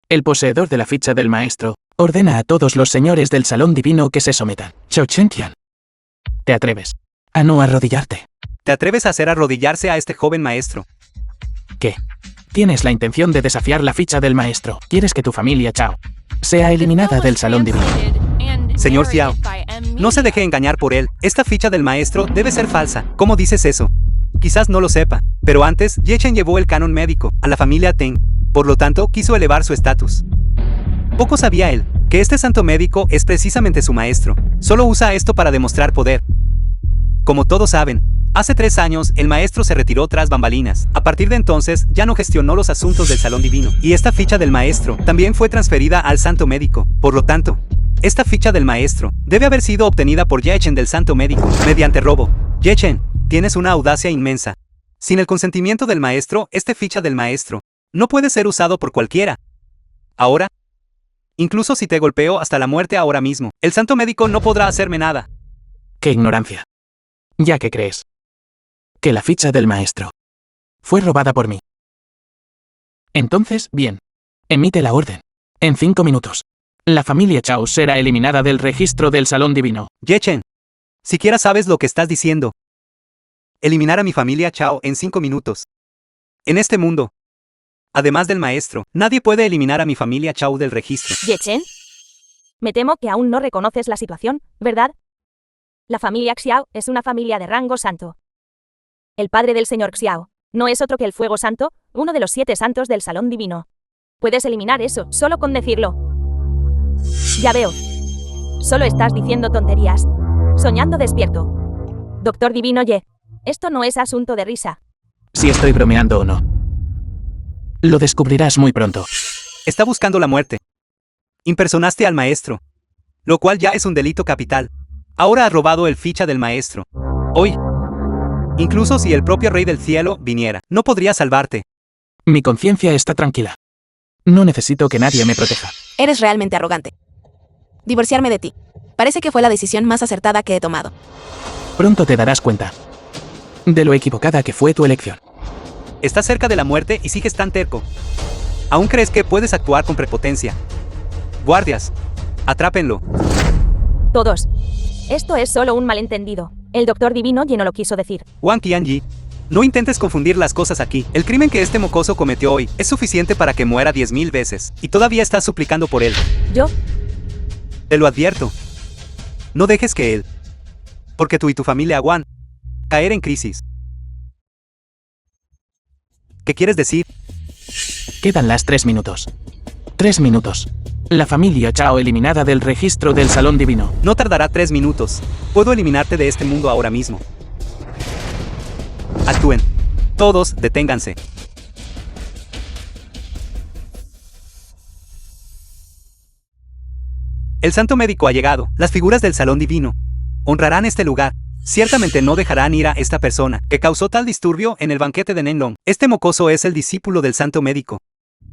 el poseedor de la ficha del maestro ordena a todos los señores del salón divino que se sometan. Chao Chen-tian. ¿Te atreves a no arrodillarte? ¿Te atreves a hacer arrodillarse a este joven maestro? ¿Qué? ¿Tienes la intención de desafiar la ficha del maestro? ¿Quieres que tu familia Chao sea eliminada del salón divino? Señor Xiao, no se deje engañar por él. Esta ficha del maestro debe ser falsa. ¿Cómo dices eso? Quizás no lo sepa, pero antes, Ye-Chen llevó el canon médico a la familia Teng. Por lo tanto, quiso elevar su estatus. Poco sabía él que este santo médico es precisamente su maestro. Solo usa esto para demostrar poder. Como todos saben, hace 3 años el maestro se retiró tras bambalinas. A partir de entonces, ya no gestionó los asuntos del salón divino. Y esta ficha del maestro también fue transferida al santo médico. Por lo tanto, esta ficha del maestro debe haber sido obtenida por Ye-Chen del santo médico, mediante robo. Ye-Chen, tienes una audacia inmensa. Sin el consentimiento del maestro, esta ficha del maestro no puede ser usado por cualquiera. Ahora, incluso si te golpeo hasta la muerte ahora mismo, el santo médico no podrá hacerme nada. ¡Qué ignorancia! ¿Ya que crees que la ficha del maestro fue robada por mí? Entonces, bien. Emite la orden. En 5 minutos. La familia Chao será eliminada del registro del salón divino. Ye-Chen, siquiera sabes lo que estás diciendo. Eliminar a mi familia Chao en 5 minutos. En este mundo, además del maestro, nadie puede eliminar a mi familia Chao del registro. Ye-Chen, me temo que aún no reconoces la situación, ¿verdad? La familia Xiao es una familia de rango santo. El padre del señor Xiao no es otro que el fuego santo, uno de los 7 santos del salón divino. Puedes eliminar eso, solo con decirlo. Ya veo. Solo estás diciendo tonterías. Soñando despierto. Doctor Divino Ye, esto no es asunto de risa. Si estoy bromeando o no. Lo descubrirás muy pronto. Está buscando la muerte. Impersonaste al maestro, lo cual ya es un delito capital. Ahora has robado el ficha del maestro. Hoy, incluso si el propio rey del cielo viniera, no podría salvarte. Mi conciencia está tranquila. No necesito que nadie me proteja. Eres realmente arrogante. Divorciarme de ti. Parece que fue la decisión más acertada que he tomado. Pronto te darás cuenta de lo equivocada que fue tu elección. Estás cerca de la muerte y sigues tan terco. ¿Aún crees que puedes actuar con prepotencia? Guardias, atrápenlo. Todos. Esto es solo un malentendido. El doctor Divino Ye no lo quiso decir. Wang Qianyi, no intentes confundir las cosas aquí. El crimen que este mocoso cometió hoy es suficiente para que muera 10,000 veces. Y todavía estás suplicando por él. Yo, Te lo advierto. No dejes que él, porque tú y tu familia Wang, caer en crisis. ¿Qué quieres decir? Quedan las 3 minutos. 3 minutos. La familia Chao eliminada del registro del salón divino. No tardará 3 minutos. Puedo eliminarte de este mundo ahora mismo. Actúen. Todos, deténganse. El santo médico ha llegado. Las figuras del salón divino honrarán este lugar. Ciertamente no dejarán ir a esta persona que causó tal disturbio en el banquete de Nenlong. Este mocoso es el discípulo del santo médico.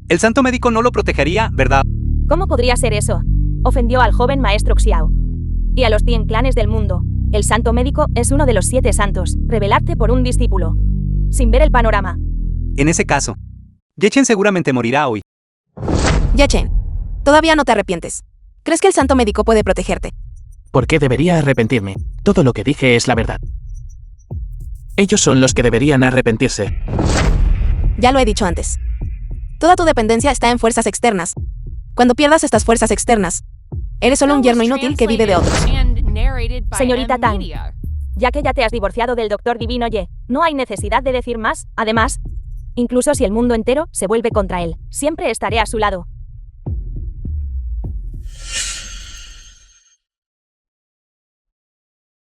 El santo médico no lo protegería, ¿verdad? ¿cómo podría ser eso? Ofendió al joven maestro Xiao. Y a los 100 clanes del mundo. El santo médico es uno de los 7 santos. Rebelarte por un discípulo. Sin ver el panorama. En ese caso, Ye-Chen seguramente morirá hoy. Ye-Chen, todavía no te arrepientes. ¿Crees que el santo médico puede protegerte? ¿Por qué debería arrepentirme? Todo lo que dije es la verdad. Ellos son los que deberían arrepentirse. Ya lo he dicho antes. Toda tu dependencia está en fuerzas externas. Cuando pierdas estas fuerzas externas, eres solo un yerno inútil que vive de otros. Señorita Tang, ya que ya te has divorciado del Doctor Divino Ye, no hay necesidad de decir más. Además, incluso si el mundo entero se vuelve contra él, siempre estaré a su lado.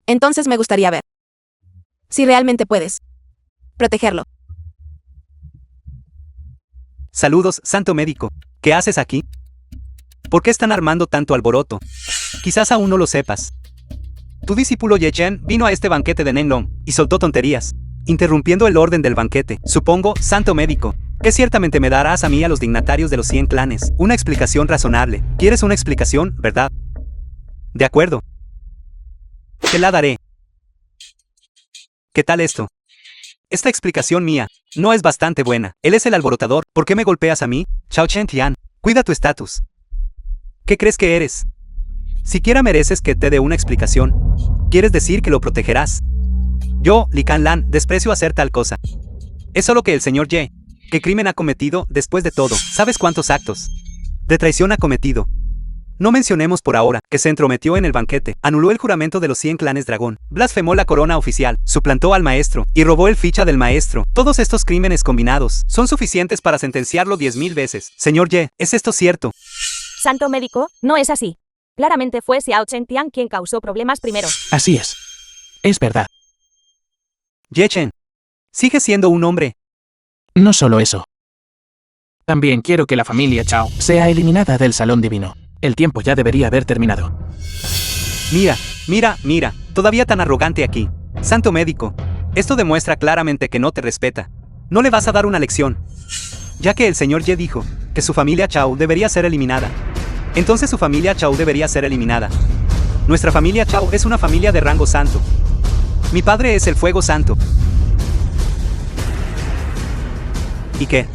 Entonces me gustaría ver si realmente puedes protegerlo. Saludos, Santo Médico. ¿Qué haces aquí? ¿Por qué están armando tanto alboroto? Quizás aún no lo sepas. Tu discípulo Ye Chen vino a este banquete de Nenlong y soltó tonterías, interrumpiendo el orden del banquete. Supongo, Santo Médico, que ciertamente me darás a mí y a los dignatarios de los 100 clanes una explicación razonable. ¿Quieres una explicación, verdad? De acuerdo. Te la daré. ¿Qué tal esto? Esta explicación mía no es bastante buena. Él es el alborotador. ¿Por qué me golpeas a mí? Chao Chen Tian, cuida tu estatus. ¿Qué crees que eres? Siquiera mereces que te dé una explicación. ¿Quieres decir que lo protegerás? Yo, Li Canlan, desprecio hacer tal cosa. Es solo que el señor Ye. ¿Qué crimen ha cometido después de todo? ¿Sabes cuántos actos de traición ha cometido? No mencionemos por ahora que se entrometió en el banquete, anuló el juramento de los 100 clanes dragón, blasfemó la corona oficial, suplantó al maestro y robó el ficha del maestro. Todos estos crímenes combinados son suficientes para sentenciarlo 10.000 veces. Señor Ye, ¿es esto cierto? Santo Médico, no es así. Claramente fue Xiao Chen Tian quien causó problemas primero. Así es. Es verdad. Ye Chen, sigue siendo un hombre. No solo eso. También quiero que la familia Chao sea eliminada del Salón Divino. El tiempo ya debería haber terminado. Mira, todavía tan arrogante aquí. Santo Médico, esto demuestra claramente que no te respeta. No le vas a dar una lección. Ya que el señor Ye dijo que su familia Chao debería ser eliminada. Entonces su familia Chao debería ser eliminada. Nuestra familia Chao es una familia de rango santo. Mi padre es el fuego santo. ¿Y qué?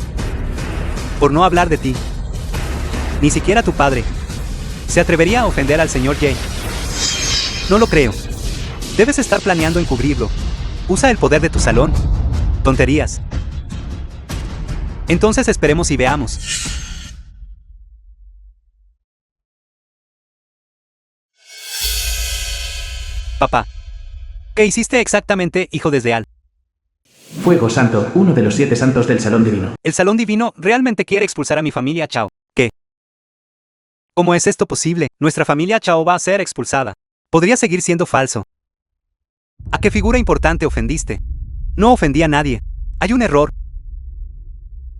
Por no hablar de ti. Ni siquiera tu padre se atrevería a ofender al señor Ye. No lo creo. Debes estar planeando encubrirlo. Usa el poder de tu salón. Tonterías. Entonces esperemos y veamos. Papá. ¿Qué hiciste exactamente, hijo desleal? Fuego Santo, uno de los 7 santos del Salón Divino. El Salón Divino realmente quiere expulsar a mi familia Chao. ¿Qué? ¿Cómo es esto posible? Nuestra familia Chao va a ser expulsada. Podría seguir siendo falso. ¿A qué figura importante ofendiste? No ofendí a nadie. Hay un error.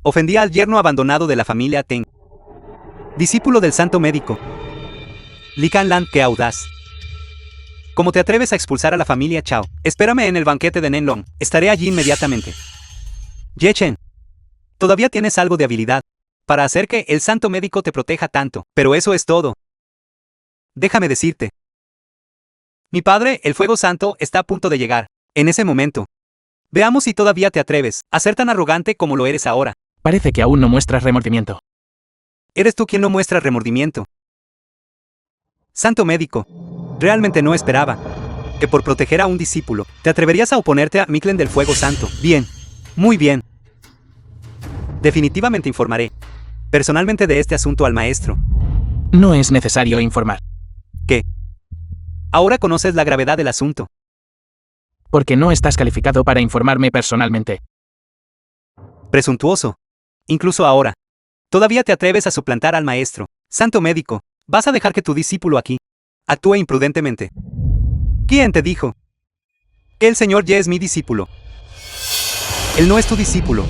Ofendí al yerno abandonado de la familia Teng. Discípulo del Santo Médico. Li Canlan, qué audaz. ¿Cómo te atreves a expulsar a la familia Chao? Espérame en el banquete de Nenlong. Estaré allí inmediatamente. Ye Chen. Todavía tienes algo de habilidad para hacer que el Santo Médico te proteja tanto, pero eso es todo. Déjame decirte. Mi padre, el Fuego Santo, está a punto de llegar. En ese momento. Veamos si todavía te atreves a ser tan arrogante como lo eres ahora. Parece que aún no muestras remordimiento. Eres tú quien no muestra remordimiento. Santo Médico. Realmente no esperaba que por proteger a un discípulo, te atreverías a oponerte a Miklen del Fuego Santo. Bien. Muy bien. Definitivamente informaré personalmente de este asunto al maestro. No es necesario informar. ¿Qué? Ahora conoces la gravedad del asunto. Porque no estás calificado para informarme personalmente. Presuntuoso. Incluso ahora. Todavía te atreves a suplantar al maestro. Santo Médico, ¿vas a dejar que tu discípulo aquí actúe imprudentemente? ¿Quién te dijo que el señor Ye es mi discípulo? Él no es tu discípulo.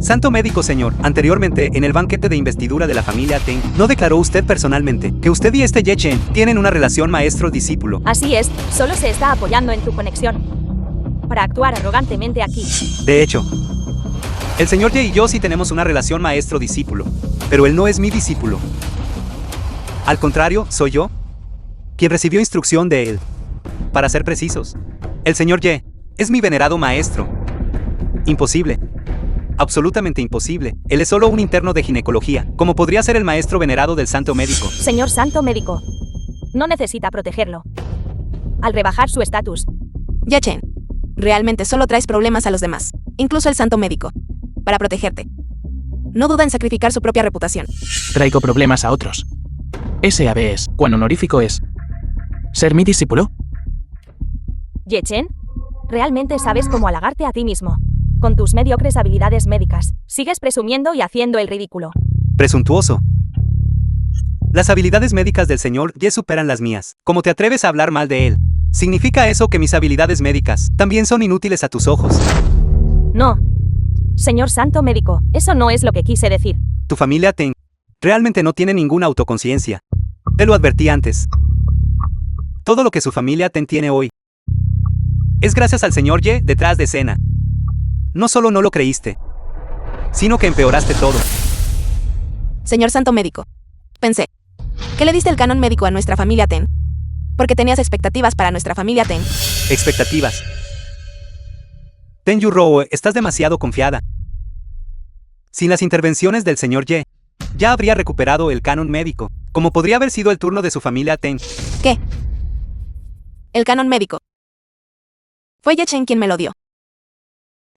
Santo Médico señor, anteriormente en el banquete de investidura de la familia Teng, ¿no declaró usted personalmente que usted y este Ye Chen tienen una relación maestro-discípulo? Así es, solo se está apoyando en tu conexión para actuar arrogantemente aquí. De hecho, el señor Ye y yo sí tenemos una relación maestro-discípulo, pero él no es mi discípulo. Al contrario, soy yo quien recibió instrucción de él. Para ser precisos, el señor Ye es mi venerado maestro. Imposible. Absolutamente imposible. Él es solo un interno de ginecología, como podría ser el maestro venerado del Santo Médico. Señor Santo Médico, no necesita protegerlo. Al rebajar su estatus, Ye Chen, Realmente solo traes problemas a los demás, incluso el santo médico, para protegerte. No duda en sacrificar su propia reputación. Traigo problemas a otros. SABS, cuán honorífico es. ¿Ser mi discípulo? Ye Chen, realmente sabes cómo halagarte a ti mismo. Con tus mediocres habilidades médicas, sigues presumiendo y haciendo el ridículo. Presuntuoso. Las habilidades médicas del señor Ye superan las mías. ¿Cómo te atreves a hablar mal de él? ¿Significa eso que mis habilidades médicas también son inútiles a tus ojos? No. Señor santo médico, eso no es lo que quise decir. Tu familia Teng realmente no tiene ninguna autoconciencia. Te lo advertí antes. Todo lo que su familia Teng tiene hoy es gracias al señor Ye detrás de escena. No solo no lo creíste, sino que empeoraste todo. Señor santo médico, pensé, ¿qué le diste el canon médico a nuestra familia Teng? Porque tenías expectativas para nuestra familia Teng. Expectativas. Ten Yurou, estás demasiado confiada. Sin las intervenciones del señor Ye, ya habría recuperado el canon médico, como podría haber sido el turno de su familia Teng. ¿Qué? El canon médico. Fue Ye Chen quien me lo dio.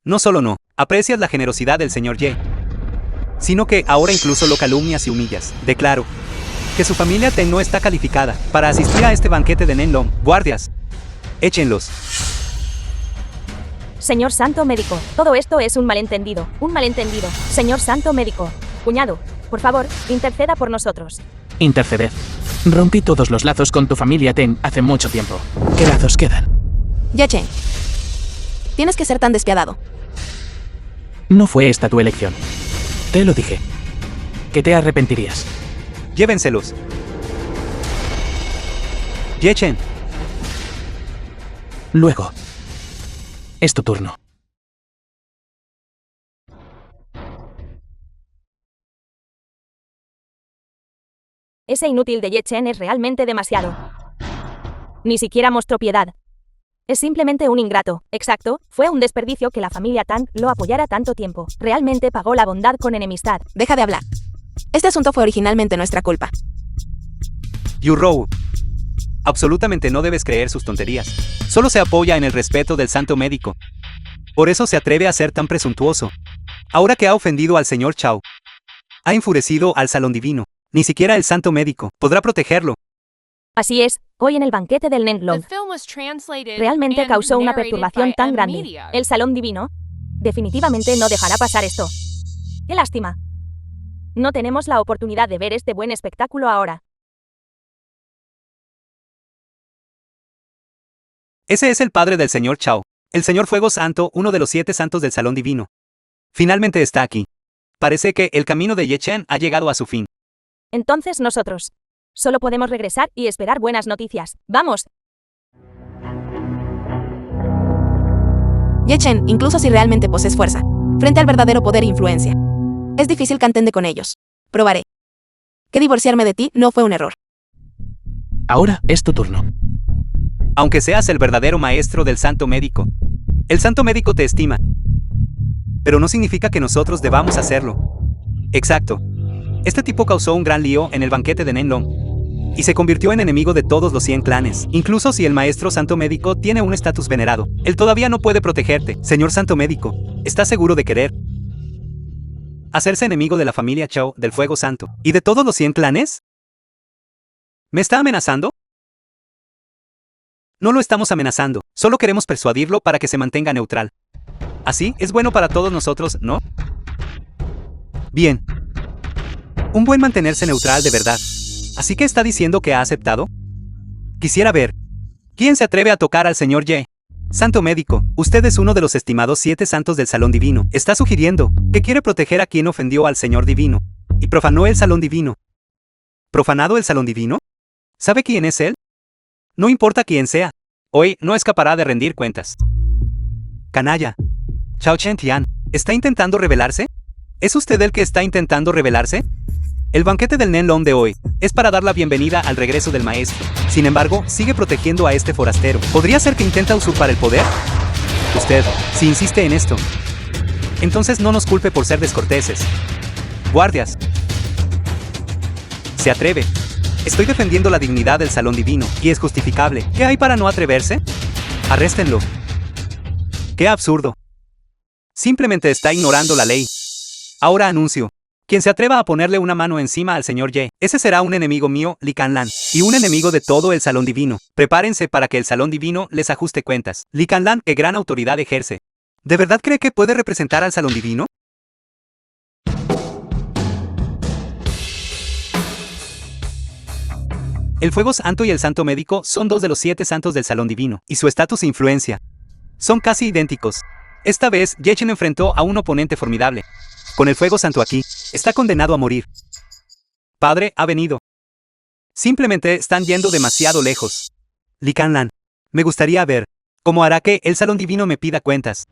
No solo no aprecias la generosidad del señor Ye, sino que ahora incluso lo calumnias y humillas. Declaro que su familia Teng no está calificada para asistir a este banquete de Nen Long. Guardias, échenlos. Señor santo médico, todo esto es un malentendido. Un malentendido. Señor santo médico. Cuñado, por favor, interceda por nosotros. Interceded. Rompí todos los lazos con tu familia Teng hace mucho tiempo. ¿Qué lazos quedan? Ye Chen, tienes que ser tan despiadado. No fue esta tu elección. Te lo dije. Que te arrepentirías. Llévenselos. Ye Chen, Luego. Es tu turno. Ese inútil de Ye Chen es realmente demasiado. Ni siquiera mostró piedad. Es simplemente un ingrato. Exacto, fue un desperdicio que la familia Tang lo apoyara tanto tiempo. Realmente pagó la bondad con enemistad. Deja de hablar. Este asunto fue originalmente nuestra culpa. Yurou. Absolutamente no debes creer sus tonterías. Solo se apoya en el respeto del santo médico. Por eso se atreve a ser tan presuntuoso. Ahora que ha ofendido al señor Chao, ha enfurecido al salón divino. Ni siquiera el santo médico podrá protegerlo. Así es, hoy en el banquete del Nen Long, realmente causó una perturbación tan grande. El salón divino definitivamente no dejará pasar esto. ¡Qué lástima! No tenemos la oportunidad de ver este buen espectáculo ahora. Ese es el padre del señor Chao, el señor Fuego Santo, uno de los 7 santos del salón divino. Finalmente está aquí. Parece que el camino de Ye Chen ha llegado a su fin. Entonces nosotros solo podemos regresar y esperar buenas noticias. ¡Vamos! Ye Chen, incluso si realmente posees fuerza, frente al verdadero poder e influencia, es difícil que antende con ellos. Probaré que divorciarme de ti no fue un error. Ahora es tu turno. Aunque seas el verdadero maestro del santo médico, el santo médico te estima. Pero no significa que nosotros debamos hacerlo. Exacto. Este tipo causó un gran lío en el banquete de Nen Long y se convirtió en enemigo de todos los 100 clanes. Incluso si el maestro santo médico tiene un estatus venerado, él todavía no puede protegerte. Señor santo médico, ¿estás seguro de querer hacerse enemigo de la familia Chao del Fuego Santo y de todos los 100 clanes? ¿Me está amenazando? No lo estamos amenazando, solo queremos persuadirlo para que se mantenga neutral. Así es bueno para todos nosotros, ¿no? Bien. Un buen mantenerse neutral de verdad. ¿Así que está diciendo que ha aceptado? Quisiera ver. ¿Quién se atreve a tocar al señor Ye? Santo médico, usted es uno de los estimados 7 santos del salón divino. Está sugiriendo que quiere proteger a quien ofendió al señor divino y profanó el salón divino. ¿Profanado el salón divino? ¿Sabe quién es él? No importa quién sea, hoy no escapará de rendir cuentas. Canalla. Chao Chen Tian, ¿está intentando rebelarse? ¿Es usted el que está intentando rebelarse? El banquete del Nen Long de hoy es para dar la bienvenida al regreso del maestro. Sin embargo, sigue protegiendo a este forastero. ¿Podría ser que intenta usurpar el poder? Usted, si insiste en esto, entonces no nos culpe por ser descorteses. Guardias. Se atreve. Estoy defendiendo la dignidad del salón divino, y es justificable. ¿Qué hay para no atreverse? Arréstenlo. ¡Qué absurdo! Simplemente está ignorando la ley. Ahora anuncio. Quien se atreva a ponerle una mano encima al señor Ye, ese será un enemigo mío, Li Canlan, y un enemigo de todo el Salón Divino. Prepárense para que el Salón Divino les ajuste cuentas. Li Canlan, ¿qué gran autoridad ejerce? ¿De verdad cree que puede representar al Salón Divino? El Fuego Santo y el Santo Médico son dos de los 7 santos del Salón Divino, y su estatus e influencia son casi idénticos. Esta vez, Ye Chen enfrentó a un oponente formidable. Con el Fuego Santo aquí, está condenado a morir. Padre, ha venido. Simplemente están yendo demasiado lejos. Li Canlan, me gustaría ver cómo hará que el Salón Divino me pida cuentas.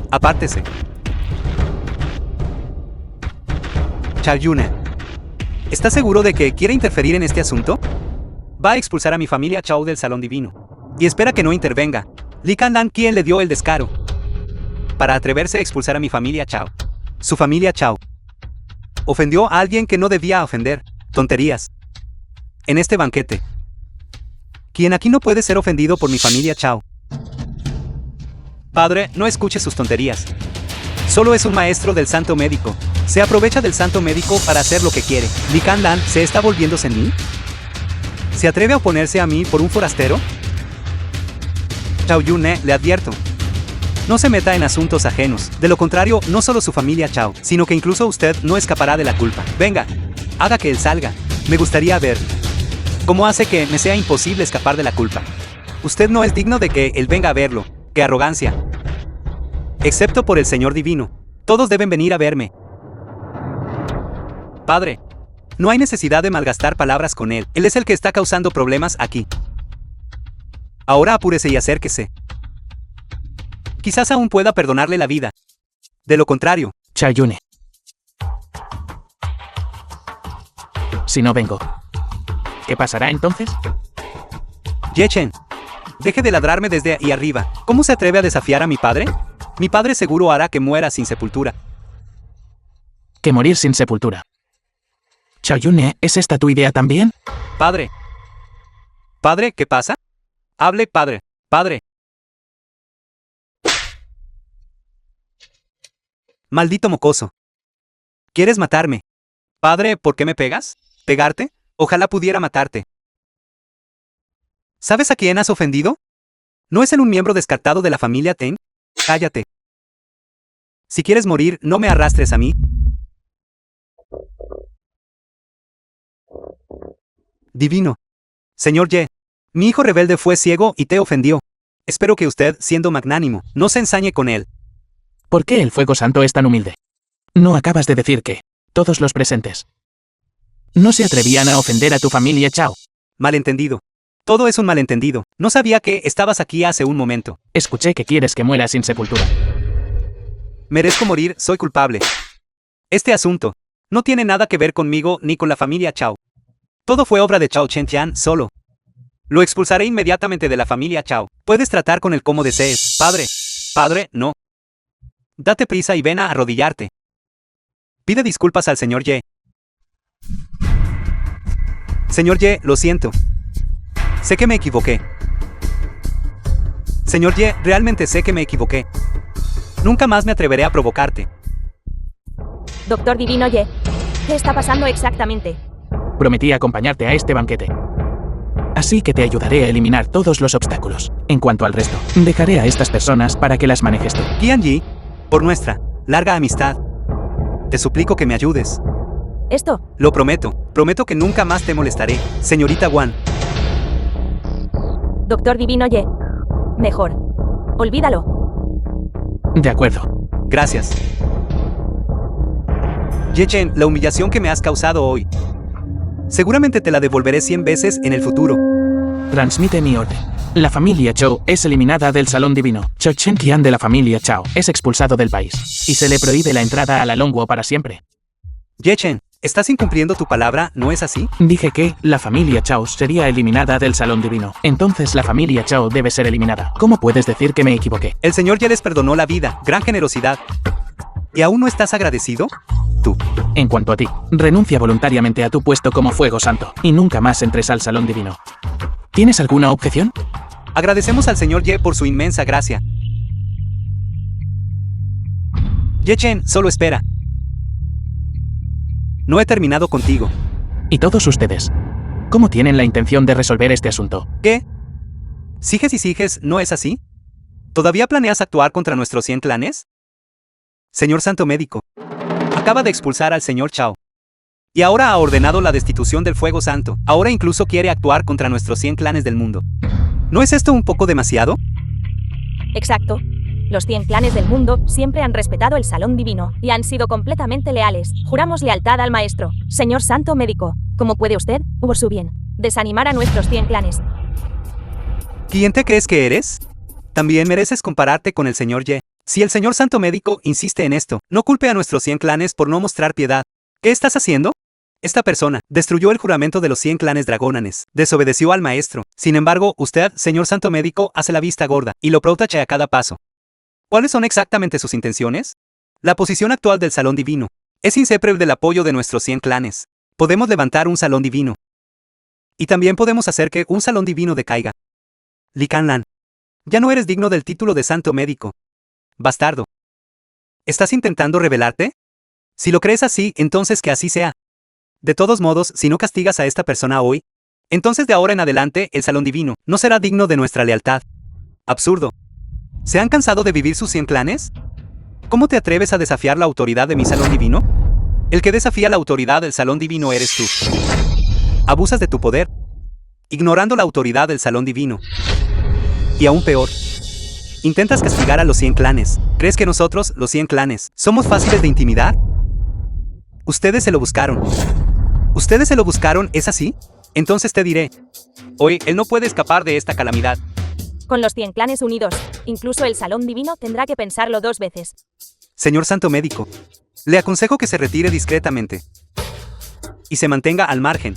Apártese. Chao Yuna, ¿está seguro de que quiere interferir en este asunto? Va a expulsar a mi familia Chao del Salón Divino. Y espera que no intervenga. Li Canlan, ¿quién le dio el descaro para atreverse a expulsar a mi familia Chao? Su familia Chao ofendió a alguien que no debía ofender. Tonterías. En este banquete, quien aquí no puede ser ofendido por mi familia Chao. Padre, no escuche sus tonterías. Solo es un maestro del Santo Médico. Se aprovecha del Santo Médico para hacer lo que quiere. ¿Li Canlan se está volviéndose en mí? ¿Se atreve a oponerse a mí por un forastero? Chao Yune, le advierto. No se meta en asuntos ajenos. De lo contrario, no solo su familia Chao, sino que incluso usted no escapará de la culpa. Venga, haga que él salga. Me gustaría ver cómo hace que me sea imposible escapar de la culpa. Usted no es digno de que él venga a verlo. ¡Qué arrogancia! Excepto por el Señor Divino. Todos deben venir a verme. Padre, no hay necesidad de malgastar palabras con él. Él es el que está causando problemas aquí. Ahora apúrese y acérquese. Quizás aún pueda perdonarle la vida. De lo contrario, Chao Yune. Si no vengo, ¿qué pasará entonces? Ye Chen, deje de ladrarme desde ahí arriba. ¿Cómo se atreve a desafiar a mi padre? Mi padre seguro hará que muera sin sepultura. Que morir sin sepultura. Chao Yune, ¿es esta tu idea también? Padre. Padre, ¿qué pasa? Hable, padre. Padre. Maldito mocoso. ¿Quieres matarme? Padre, ¿por qué me pegas? ¿Pegarte? Ojalá pudiera matarte. ¿Sabes a quién has ofendido? ¿No es él un miembro descartado de la familia Ten? Cállate. Si quieres morir, no me arrastres a mí. Divino. Señor Ye, mi hijo rebelde fue ciego y te ofendió. Espero que usted, siendo magnánimo, no se ensañe con él. ¿Por qué el Fuego Santo es tan humilde? No acabas de decir que todos los presentes no se atrevían a ofender a tu familia Chao. Malentendido. Todo es un malentendido. No sabía que estabas aquí hace un momento. Escuché que quieres que muera sin sepultura. Merezco morir, soy culpable. Este asunto no tiene nada que ver conmigo ni con la familia Chao. Todo fue obra de Chao Chen-tian solo. Lo expulsaré inmediatamente de la familia Chao. Puedes tratar con él como desees. Padre. Padre, no. Date prisa y ven a arrodillarte. Pide disculpas al señor Ye. Señor Ye, lo siento. Sé que me equivoqué. Señor Ye, realmente sé que me equivoqué. Nunca más me atreveré a provocarte. Doctor Divino Ye, ¿qué está pasando exactamente? Prometí acompañarte a este banquete. Así que te ayudaré a eliminar todos los obstáculos. En cuanto al resto, dejaré a estas personas para que las manejes tú. Qianyi, por nuestra larga amistad, te suplico que me ayudes. ¿Esto? Lo prometo. Prometo que nunca más te molestaré, señorita Wan. Doctor Divino Ye. Mejor. Olvídalo. De acuerdo. Gracias. Ye Chen, la humillación que me has causado hoy, seguramente te la devolveré 100 veces en el futuro. Transmite mi orden. La familia Chou es eliminada del Salón Divino. Chao Chen-tian de la familia Chao es expulsado del país. Y se le prohíbe la entrada a la Longguo para siempre. Ye Chen, estás incumpliendo tu palabra, ¿no es así? Dije que la familia Chao sería eliminada del Salón Divino. Entonces la familia Chao debe ser eliminada. ¿Cómo puedes decir que me equivoqué? El señor ya les perdonó la vida, gran generosidad. ¿Y aún no estás agradecido? Tú. En cuanto a ti, renuncia voluntariamente a tu puesto como Fuego Santo y nunca más entres al Salón Divino. ¿Tienes alguna objeción? Agradecemos al señor Ye por su inmensa gracia. Ye Chen, solo espera. No he terminado contigo. ¿Y todos ustedes? ¿Cómo tienen la intención de resolver este asunto? ¿Qué? ¿Siges y sigues, no es así? ¿Todavía planeas actuar contra nuestros 100 clanes? Señor Santo Médico, acaba de expulsar al señor Chao. Y ahora ha ordenado la destitución del Fuego Santo. Ahora incluso quiere actuar contra nuestros 100 clanes del mundo. ¿No es esto un poco demasiado? Exacto. Los 100 clanes del mundo siempre han respetado el Salón Divino y han sido completamente leales. Juramos lealtad al Maestro. Señor Santo Médico, ¿cómo puede usted, por su bien, desanimar a nuestros 100 clanes? ¿Quién te crees que eres? También mereces compararte con el señor Ye. Si el señor Santo Médico insiste en esto, no culpe a nuestros 100 clanes por no mostrar piedad. ¿Qué estás haciendo? Esta persona destruyó el juramento de los 100 clanes dragonanes, desobedeció al maestro. Sin embargo, usted, señor Santo Médico, hace la vista gorda y lo protege a cada paso. ¿Cuáles son exactamente sus intenciones? La posición actual del Salón Divino es inseparable del apoyo de nuestros 100 clanes. Podemos levantar un Salón Divino. Y también podemos hacer que un Salón Divino decaiga. Li Canlan, ya no eres digno del título de Santo Médico. Bastardo. ¿Estás intentando rebelarte? Si lo crees así, entonces que así sea. De todos modos, si no castigas a esta persona hoy, entonces de ahora en adelante el Salón Divino no será digno de nuestra lealtad. Absurdo. ¿Se han cansado de vivir sus 100 clanes? ¿Cómo te atreves a desafiar la autoridad de mi Salón Divino? El que desafía la autoridad del Salón Divino eres tú. Abusas de tu poder, ignorando la autoridad del Salón Divino. Y aún peor, intentas castigar a los 100 clanes. ¿Crees que nosotros, los 100 clanes, somos fáciles de intimidar? Ustedes se lo buscaron. ¿Ustedes se lo buscaron, es así? Entonces te diré. Hoy, él no puede escapar de esta calamidad. Con los 100 clanes unidos, incluso el Salón Divino tendrá que pensarlo 2 veces. Señor Santo Médico, le aconsejo que se retire discretamente. Y se mantenga al margen.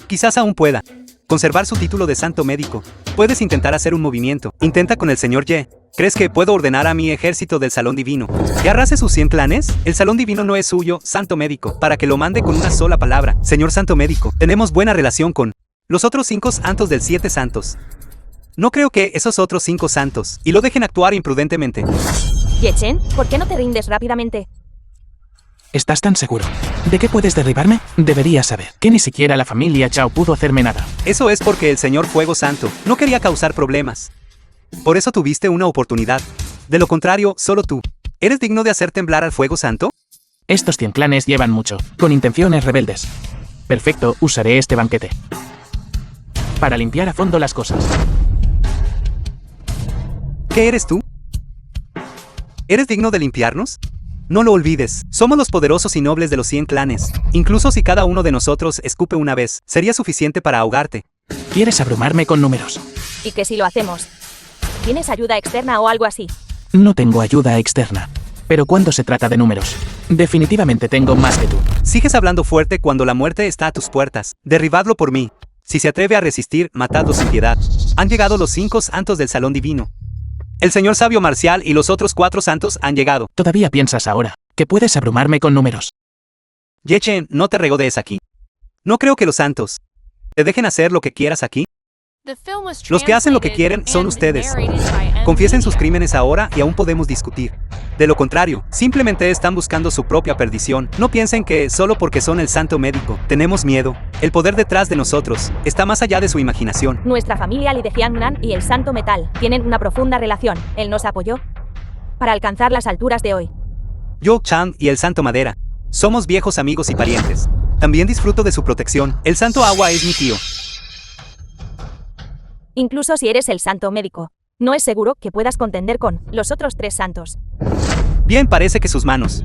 Quizás aún pueda conservar su título de Santo Médico. Puedes intentar hacer un movimiento. Intenta con el señor Ye. ¿Crees que puedo ordenar a mi ejército del Salón Divino que arrase sus 100 clanes? El Salón Divino no es suyo, Santo Médico, para que lo mande con una sola palabra. Señor Santo Médico, tenemos buena relación con los otros 5 santos del 7 santos. No creo que esos otros 5 santos y lo dejen actuar imprudentemente. Ye Chen, ¿por qué no te rindes rápidamente? ¿Estás tan seguro de que puedes derribarme? Deberías saber que ni siquiera la familia Chao pudo hacerme nada. Eso es porque el señor Fuego Santo no quería causar problemas. Por eso tuviste una oportunidad. De lo contrario, solo tú. ¿Eres digno de hacer temblar al Fuego Santo? Estos 100 clanes llevan mucho, con intenciones rebeldes. Perfecto, usaré este banquete para limpiar a fondo las cosas. ¿Qué eres tú? ¿Eres digno de limpiarnos? No lo olvides, somos los poderosos y nobles de los 100 clanes. Incluso si cada uno de nosotros escupe una vez, sería suficiente para ahogarte. ¿Quieres abrumarme con números? ¿Y que si lo hacemos? ¿Tienes ayuda externa o algo así? No tengo ayuda externa. Pero cuando se trata de números, definitivamente tengo más que tú. Sigues hablando fuerte cuando la muerte está a tus puertas. Derribadlo por mí. Si se atreve a resistir, matadlo sin piedad. Han llegado los 5 santos del Salón Divino. El señor Sabio Marcial y los otros 4 santos han llegado. ¿Todavía piensas ahora que puedes abrumarme con números? Ye Chen, no te regodees aquí. No creo que los santos te dejen hacer lo que quieras aquí. Los que hacen lo que quieren son ustedes. Confiesen sus crímenes ahora y aún podemos discutir. De lo contrario, simplemente están buscando su propia perdición. No piensen que, solo porque son el Santo Médico, tenemos miedo. El poder detrás de nosotros está más allá de su imaginación. Nuestra familia Li de Jiangnan y el Santo Metal tienen una profunda relación. Él nos apoyó para alcanzar las alturas de hoy. Yo, Chan y el Santo Madera somos viejos amigos y parientes. También disfruto de su protección. El Santo Agua es mi tío. Incluso si eres el Santo Médico, no es seguro que puedas contender con los otros 3 santos. Bien, parece que sus manos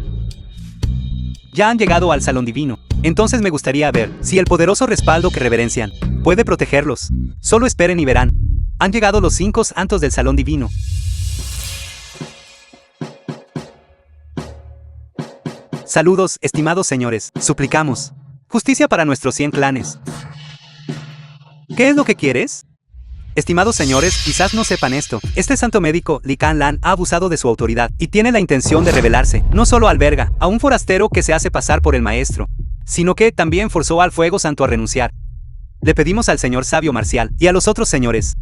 ya han llegado al Salón Divino. Entonces me gustaría ver si el poderoso respaldo que reverencian puede protegerlos. Solo esperen y verán. Han llegado los 5 santos del Salón Divino. Saludos, estimados señores. Suplicamos justicia para nuestros 100 clanes. ¿Qué es lo que quieres? Estimados señores, quizás no sepan esto. Este santo médico, Li Canlan, ha abusado de su autoridad y tiene la intención de rebelarse. No solo alberga a un forastero que se hace pasar por el maestro, sino que también forzó al Fuego Santo a renunciar. Le pedimos al señor sabio marcial y a los otros señores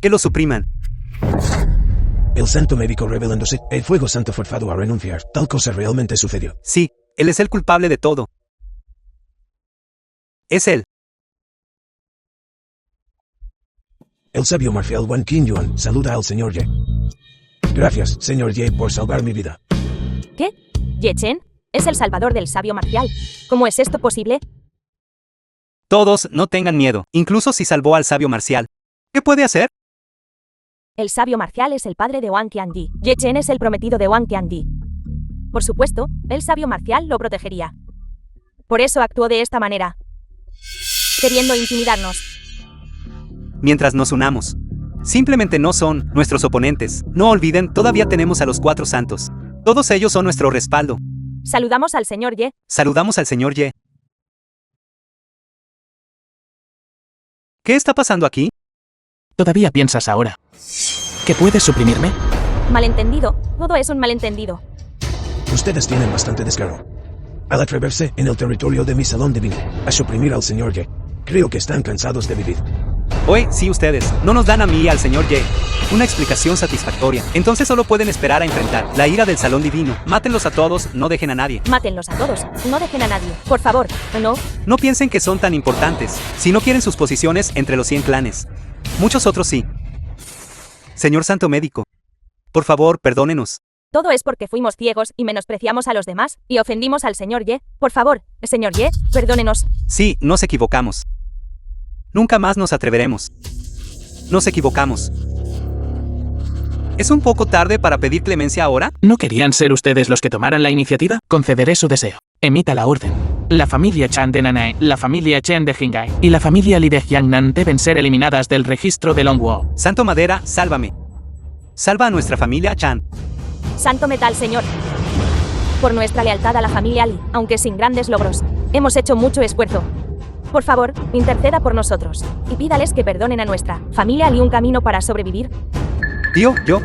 que lo supriman. El santo médico revelándose, el fuego santo forzado a renunciar. Tal cosa realmente sucedió. Sí, él es el culpable de todo. Es él. El sabio marcial Wan Qin Yuan saluda al señor Ye. Gracias, señor Ye, por salvar mi vida. ¿Qué? ¿Ye Chen? Es el salvador del sabio marcial. ¿Cómo es esto posible? Todos no tengan miedo, incluso si salvó al sabio marcial. ¿Qué puede hacer? El sabio marcial es el padre de Wang Qianji. Ye Chen es el prometido de Wang Qianji. Por supuesto, el sabio marcial lo protegería. Por eso actuó de esta manera, queriendo intimidarnos. Mientras nos unamos. Simplemente no son nuestros oponentes. No olviden, todavía tenemos a los 4 santos. Todos ellos son nuestro respaldo. Saludamos al señor Ye. Saludamos al señor Ye. ¿Qué está pasando aquí? ¿Todavía piensas ahora que puedes suprimirme? Malentendido. Todo es un malentendido. Ustedes tienen bastante descaro. Al atreverse en el territorio de mi salón divino a suprimir al señor Ye, creo que están cansados de vivir. Hoy, sí, ustedes no nos dan a mí y al señor Ye una explicación satisfactoria. Entonces solo pueden esperar a enfrentar la ira del salón divino. Mátenlos a todos, no dejen a nadie. Mátenlos a todos. No dejen a nadie. Por favor. No. No piensen que son tan importantes, si no quieren sus posiciones entre los 100 clanes. Muchos otros sí. Señor Santo Médico, por favor, perdónenos. Todo es porque fuimos ciegos y menospreciamos a los demás y ofendimos al señor Ye. Por favor, señor Ye, perdónenos. Sí, nos equivocamos. Nunca más nos atreveremos. Nos equivocamos. ¿Es un poco tarde para pedir clemencia ahora? ¿No querían ser ustedes los que tomaran la iniciativa? Concederé su deseo. Emita la orden. La familia Chan de Nanae, la familia Chen de Jingai y la familia Li de Jiangnan deben ser eliminadas del registro de Longwo. Santo Madera, sálvame. Salva a nuestra familia Chan. Santo Metal, señor. Por nuestra lealtad a la familia Li, aunque sin grandes logros, hemos hecho mucho esfuerzo. Por favor, interceda por nosotros y pídales que perdonen a nuestra familia Li un camino para sobrevivir. Tío, yo.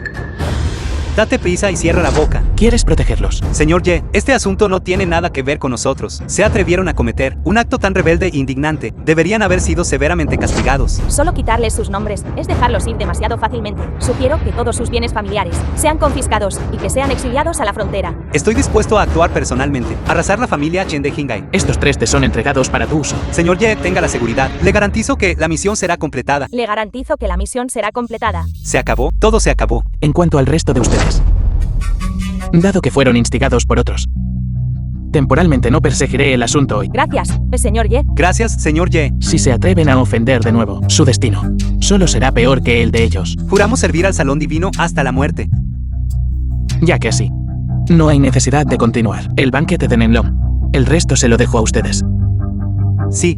Date prisa y cierra la boca. ¿Quieres protegerlos? Señor Ye, este asunto no tiene nada que ver con nosotros. Se atrevieron a cometer un acto tan rebelde e indignante. Deberían haber sido severamente castigados. Solo quitarles sus nombres es dejarlos ir demasiado fácilmente. Sugiero que todos sus bienes familiares sean confiscados y que sean exiliados a la frontera. Estoy dispuesto a actuar personalmente. Arrasar la familia Chen de Jingai. Estos 3 te son entregados para tu uso. Señor Ye, tenga la seguridad. Le garantizo que la misión será completada. Le garantizo que la misión será completada. ¿Se acabó? Todo se acabó. En cuanto al resto de ustedes, dado que fueron instigados por otros, temporalmente no perseguiré el asunto hoy. Gracias, señor Ye. Gracias, señor Ye. Si se atreven a ofender de nuevo, su destino solo será peor que el de ellos. Juramos servir al Salón Divino hasta la muerte. Ya que así, no hay necesidad de continuar el banquete de Nenlong. El resto se lo dejo a ustedes. Sí,